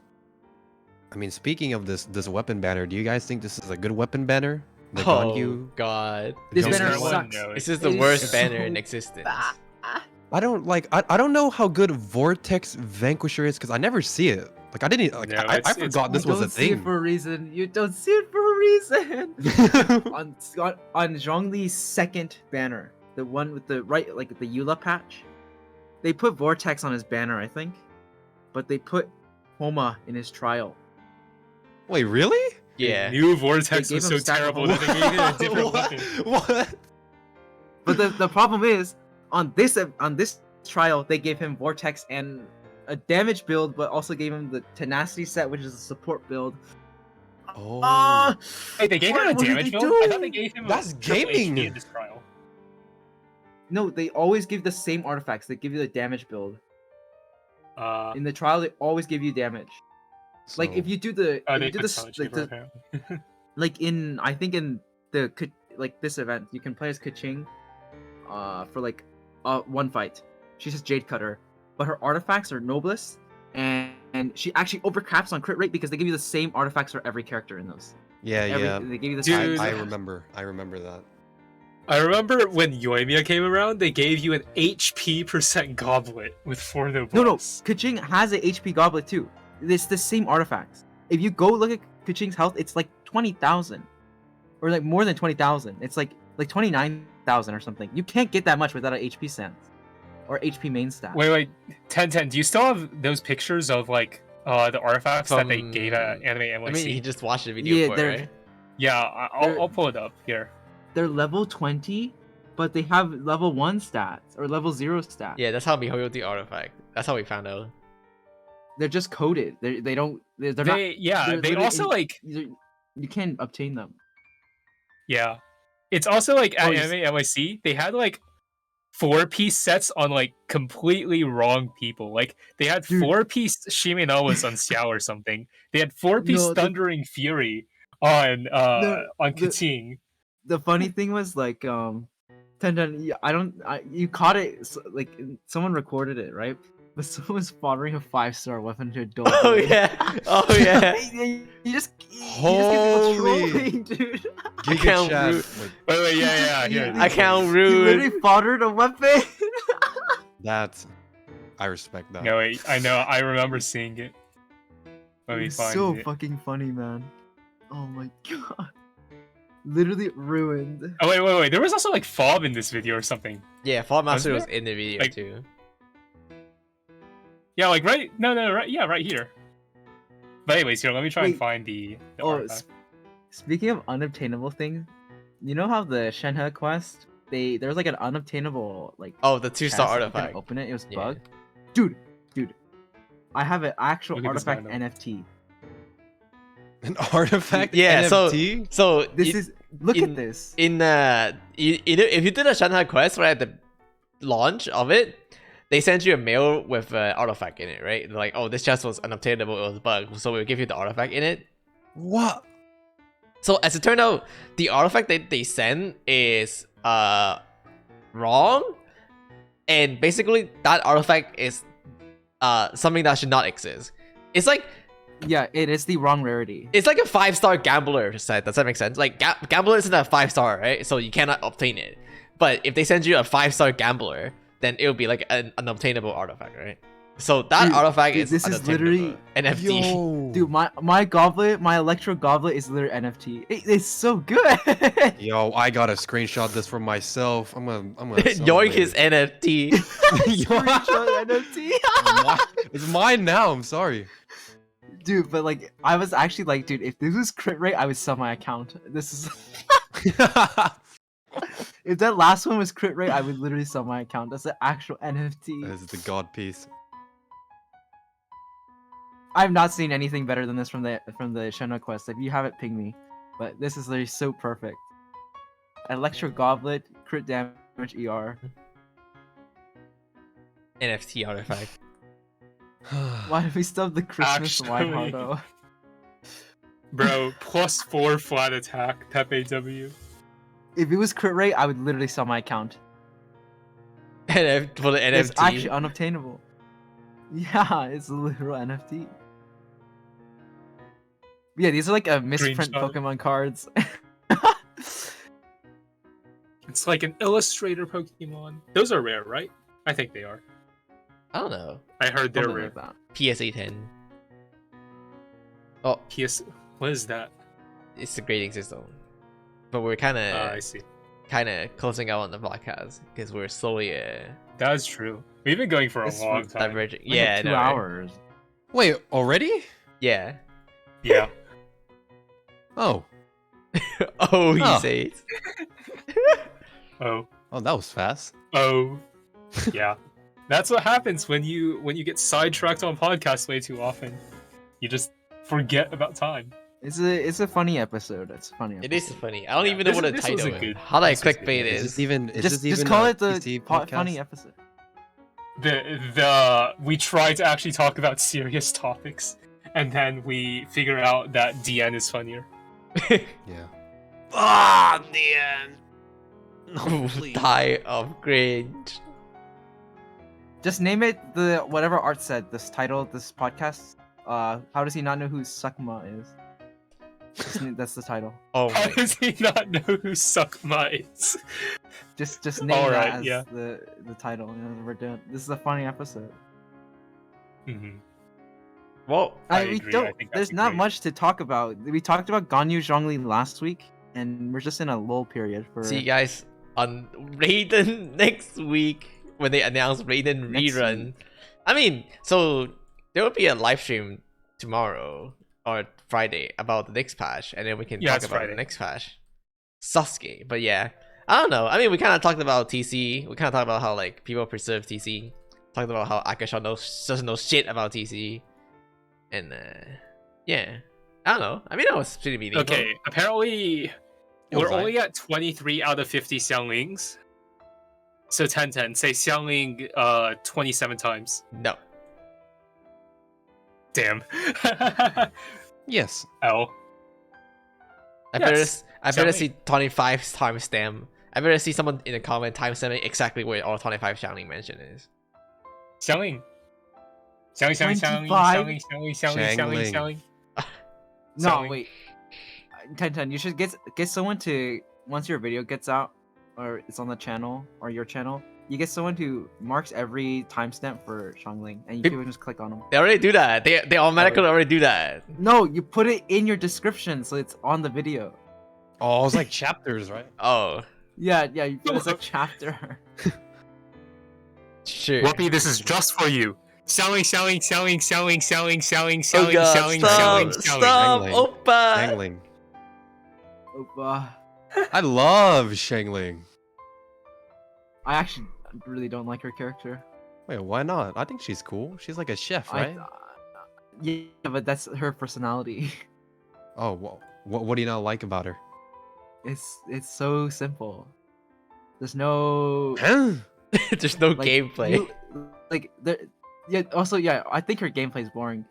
speaking of this weapon banner, do you guys think this is a good weapon banner? The Oh Ganyu? god, This Joker banner one? sucks. No, this is It the is worst so banner in existence. I don't like. I don't know how good Vortex Vanquisher is because I never see it. Like I didn't. Like No, I it's- forgot this You was a don't see it thing. for a reason. You don't see it for a reason. on Zhongli's second banner, the one with the right, like the Eula patch, they put Vortex on his banner, I think, but they put Homa in his trial. Wait, really? Yeah. New Vortex They was gave so him stack of terrible that they gave it a different What? weapon. What? But the problem is on this trial they gave him Vortex and a damage build, but also gave him the Tenacity set, which is a support build. Oh. Ah! Wait, they gave him a What did damage they build? I thought they do? gave him That's a triple gaming. HP in this trial. No, they always give the same artifacts. They give you the damage build. Uh, In the trial, they always give you damage. Like if So- you do the, oh, if they you do put this, so much like, cheaper, the, apparently. like in I think in the like this event, you can play as Kaching, for like one fight. She's just Jade Cutter, but her artifacts are Noblest, and she actually overcaps on crit rate because they give you the same artifacts for every character in those. yeah, yeah. They give you the Dude. same. I remember. I remember that. I remember when Yoimiya came around, they gave you an HP % goblet with 4 nobles. No, Kaching has a HP goblet too. It's the same artifacts. If you go look at Kaching's health, it's like 20,000, or like more than 20,000. It's like 29,000 or something. You can't get that much without an HP sense or HP main stat. Wait, Tenten, do you still have those pictures of like the artifacts that they From- gave at Anime NYC? I mean, he just watched the video Yeah, for they're- it, right? Yeah, they're- I'll pull it up here. They're level 20, but they have level 1 stats or level 0 stats. Yeah, that's how we hold the artifact. That's how we found out. They're just coded. They don't. They're not. They they're they also literally- like You can't obtain them. yeah. It's also like at Oh, you s- Anime NYC, they had like 4-piece sets on like completely wrong people. Like they had Dude. 4-piece Shimenawas on Xiao or something. They had 4-piece No, the- Thundering Fury on the- Kating. The funny thing was like Tenten, you caught it like someone recorded it, right? But someone was following a 5-star weapon to a dog. Oh yeah. Oh yeah. You just Holy. trolling, dude. I can't Chat root- with Wait, yeah. Here, I can't You rude. literally foddered a weapon. that. I respect that. No, wait, I know. I remember seeing it. Let me It's find so it. fucking funny, man. Oh my god. Literally ruined. Oh wait. There was also like fob in this video or something. Yeah, Fall Master was Wasn't in the video Like- too. Yeah, like right. No, right. Yeah, right here. But anyways, here, let me try and Wait. find the Oh, artifact. speaking of unobtainable things, you know how the Shenhe quest, there's like an unobtainable like Oh, the 2-star chest that you couldn't artifact. open it. It was Yeah. bugged. Dude, I have an actual Look at this guy, artifact though. NFT. An artifact Yeah, NFT? So This is look in- at this. if you did a Shanghai quest right at the launch of it, they sent you a mail with an artifact in it, right? They're like, oh, this chest was unobtainable, it was bugged, so we'll give you the artifact in it. What? So as it turned out, the artifact that they sent is wrong, and basically that artifact is something that should not exist. It's like Yeah, it is the wrong rarity. it's like a 5-star gambler set. Does that make sense? Like gambler isn't a 5-star, right? So you cannot obtain it. But if they send you a 5-star gambler, then it will be like an unobtainable artifact, right? So that Dude, artifact dude, is this is unobtainable. literally- NFT. Yo. Dude, my goblet, my electro goblet is literally NFT. It's so good. Yo, I gotta screenshot this for myself. I'm gonna Yoink is NFT. Screenshot NFT. It's mine now. I'm sorry. Dude, but like I was actually like, dude, if this was crit rate, I would sell my account. This is if that last one was crit rate, I would literally sell my account. That's an actual NFT. This is the god piece. I've not seen anything better than this from the Shenhe quest. If you have it, ping me. but this is literally so perfect. Electro Goblet, crit damage ER. NFT artifact. Why did we stub the Christmas wine Actually. Hardo? Bro, +4 flat attack, Pepe W. If it was crit rate, I would literally sell my account. For the It's NFT. actually unobtainable. Yeah, it's a literal NFT. Yeah, these are like a misprint Screenshot. Pokemon cards. It's like an illustrator Pokemon. Those are rare, right? I think they are. I don't know. I heard they're Something rare. like that. PSA 10. Oh, PS. What is that? it's the grading system. But we're kind I of see. closing out on the podcast because we're slowly That's true. We've been going for a It's long time. diverging. Like Yeah, 2 no, right? hours. Wait, already? Yeah. Yeah. Oh, Oh, he Oh. says. Oh. oh, that was fast. Oh. Yeah. That's what happens when you get sidetracked on podcasts way too often. You just forget about time. It's a funny episode. It's a funny. It Episode. is funny. I don't Yeah, even know what the this was a title is. good- How do I this was good. clickbait Is is? this even? Is Just this even call a it the PC funny podcast? episode. We try to actually talk about serious topics, and then we figure out that DN is funnier. Yeah. Ah, the end. Die of cringe. Just name it the whatever Art said. This title of this podcast. How does he not know who Sukma is? That's the title. Oh How my. does he not know who Sukma is? Just name Alright, that as yeah. the title. You know, we're doing. This is a funny episode. Mhm. Well, I we agree, I don't. think There's that'd be not great. much to talk about. We talked about Ganyu Zhongli last week, and we're just in a lull period for. see you guys on Raiden next week when they announce Raiden Next rerun. week. I mean, so there will be a live stream tomorrow or Friday about the next patch, and then we can Yeah, talk it's about Friday. the next patch. Sasuke, but yeah, I don't know. I mean, we kind of talked about TC. We kind of talked about how like people preserve TC. Talked about how Akashot doesn't know shit about TC, and yeah, I don't know. I mean, that was pretty meaningful. Okay, apparently It was we're alright. only at 23 out of 50 Xianglings. So Tenten, say Xiangling 27 times. No, Damn. Yes. L. I Yes, better Xiangling. see 25 timestamp. I better see someone in the comment timestamping exactly where all 25 Xiangling mention is. Xiangling. Xiangling, 25? Xiangling. No, Xiangling. wait. Ten, you should get someone to once your video gets out, or it's on the channel or your channel. You get someone who marks every timestamp for Xiangling, and you Peop- can just click on them. They already do that. They automatically already do that. No, you put it in your description so it's on the video. Oh, it was like chapters, right? Oh, Yeah, you put it as a chapter. sure. Whoopi, this is just for you. Xiangling. Oh god, stop, stop, Xiangling. Oppa! Shangling. Oppa. I love Shangling. I actually really don't like her character. Wait, why not? I think she's cool. She's like a chef, I- right? yeah, but that's her personality. Oh, what do you not like about her? It's so simple. There's no Huh? There's no like, gameplay. Yeah. Also, yeah. I think her gameplay is boring,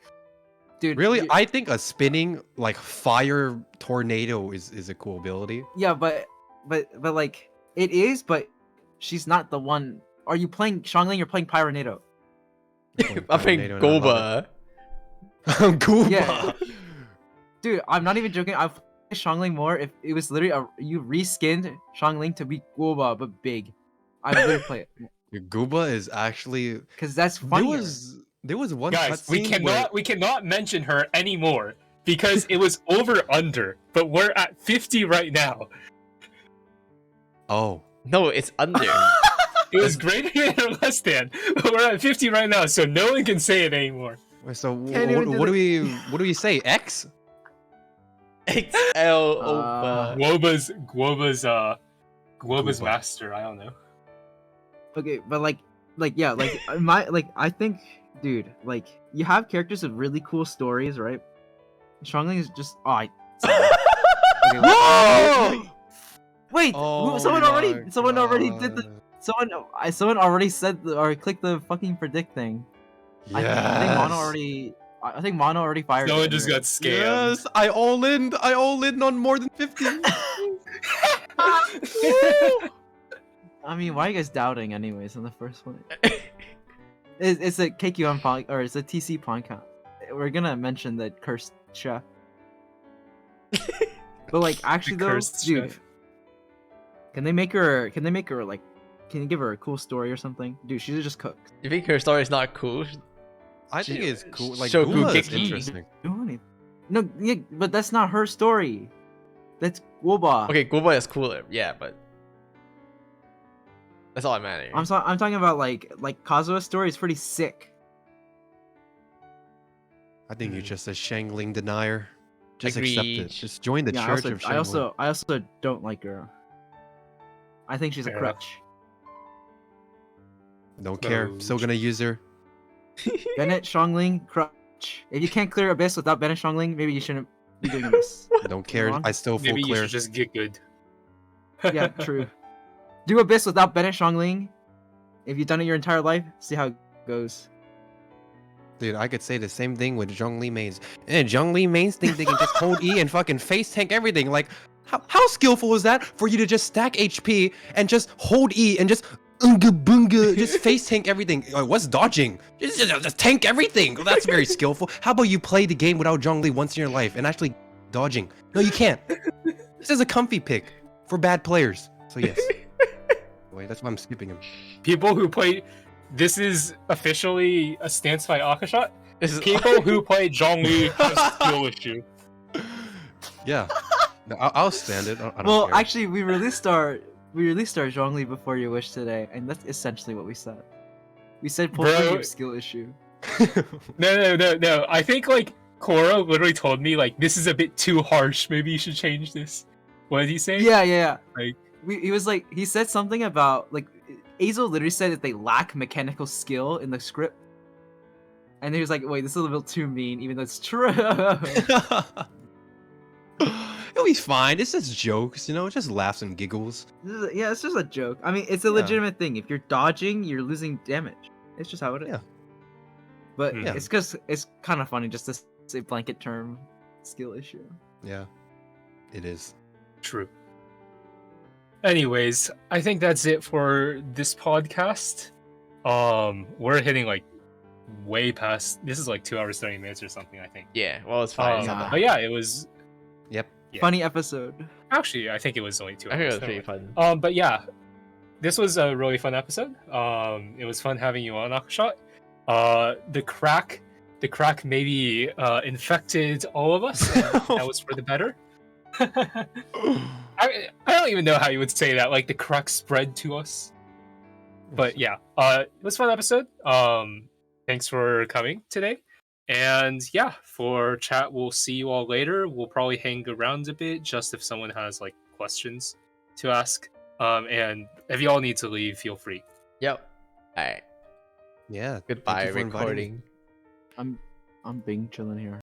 dude. Really? you- I think a spinning like fire tornado is a cool ability. Yeah, but like it is, but she's not the one. Are you playing Xiangling? You're playing Pyronado. I'm playing Tornado and I love Goba. it. Gooba. Yeah. Dude, I'm not even joking. I've played Xiangling more if it was literally you reskinned Xiangling to be Guoba but big. I would literally play it Gooba is actually because that's funny. there was one Guys, we cutscene cannot mention her anymore because it was over under, but we're at 50 right now. Oh, No, it's under. It was greater than or less than, but we're at 50 right now, so no one can say it anymore. wait, so Can't even do what do we say? X? XL Oppa. Guoba's Gooba. master. I don't know. Okay, but yeah, I think, dude, like you have characters with really cool stories, right? Xiangling is just Okay, wait, Oh someone my already did the God. someone already said or clicked the fucking predict thing. I think Mono Yes. already fired. Someone it just anyway. got scammed. Yes, I all in on more than 50. I mean, why are you guys doubting anyways on the first one? It's a KQM or it's a TC podcast. We're gonna mention the cursed chef. But like actually though, cursed dude, chef. can they make her like, can you give her a cool story or something? Dude, she's just cooked. You think her story is not cool? I think it's cool. Like Shoku Gula is Geki. interesting. Do anything. No, yeah, but that's not her story. That's Woba. Okay, Guoba is cooler, yeah, but that's all I meant. I'm talking about like Kazua's story is pretty sick. I think you're just a Shangling denier. Just accept Agreed. it. Just join the Yeah, church of Shangling. I also don't like her. I think she's a Fair enough. crutch. Don't care. Still gonna use her. Bennett Shongling, crutch. If you can't clear Abyss without Bennett Shongling, maybe you shouldn't be doing Abyss. Don't care. Wrong? I still full Maybe you clear. should just get good. Yeah, true. Do Abyss without Bennett Shongling. If you've done it your entire life, see how it goes. Dude, I could say the same thing with Zhongli mains. And Zhongli mains think they can just hold E and fucking face tank everything. Like, how skillful is that for you to just stack HP and just hold E and just unga bunga, just face tank everything? Like, what's dodging? Just tank everything. Well, that's very skillful. How about you play the game without Zhongli once in your life and actually dodging? No, you can't. This is a comfy pick for bad players. So yes. Wait, that's why I'm skipping him. People who play. This is officially a stance by Akashot. This is People who play Zhongli have skill issue. Yeah. No, I'll stand it. I don't Well, care. actually, we released our Zhongli before your wish today, and that's essentially what we said. We said pull Bro. through your skill issue. No. I think like Koro literally told me like this is a bit too harsh. Maybe you should change this. What did he say? Yeah. Like- He was like, he said something about like, Azel literally said that they lack mechanical skill in the script, and he was like, wait, this is a little too mean, even though it's true. It'll be fine. It's just jokes, you know, just laughs and giggles. Yeah, it's just a joke. I mean, it's a legitimate thing. If you're dodging, you're losing damage. It's just how it is. Yeah. But Yeah. it's because it's kind of funny just to say blanket term skill issue. Yeah, it is. True. Anyways, I think that's it for this podcast. We're hitting like way past. This is like 2 hours 30 minutes or something. I think. yeah. Well, it's fine. It's not that But yeah, it was. Yep. Yeah. Funny episode. Actually, I think it was only 2 I hours. think it was Never pretty mind. fun. But yeah, this was a really fun episode. It was fun having you on, Akashot. The crack maybe infected all of us. And that was for the better. I don't even know how you would say that. Like the crack spread to us. But yeah, it was a fun episode. Thanks for coming today. And yeah, for chat, we'll see you all later. We'll probably hang around a bit just if someone has like questions to ask. And if you all need to leave, feel free. Yep. All right. Yeah. Goodbye. Thank you for inviting me. Recording. I'm being chilling here.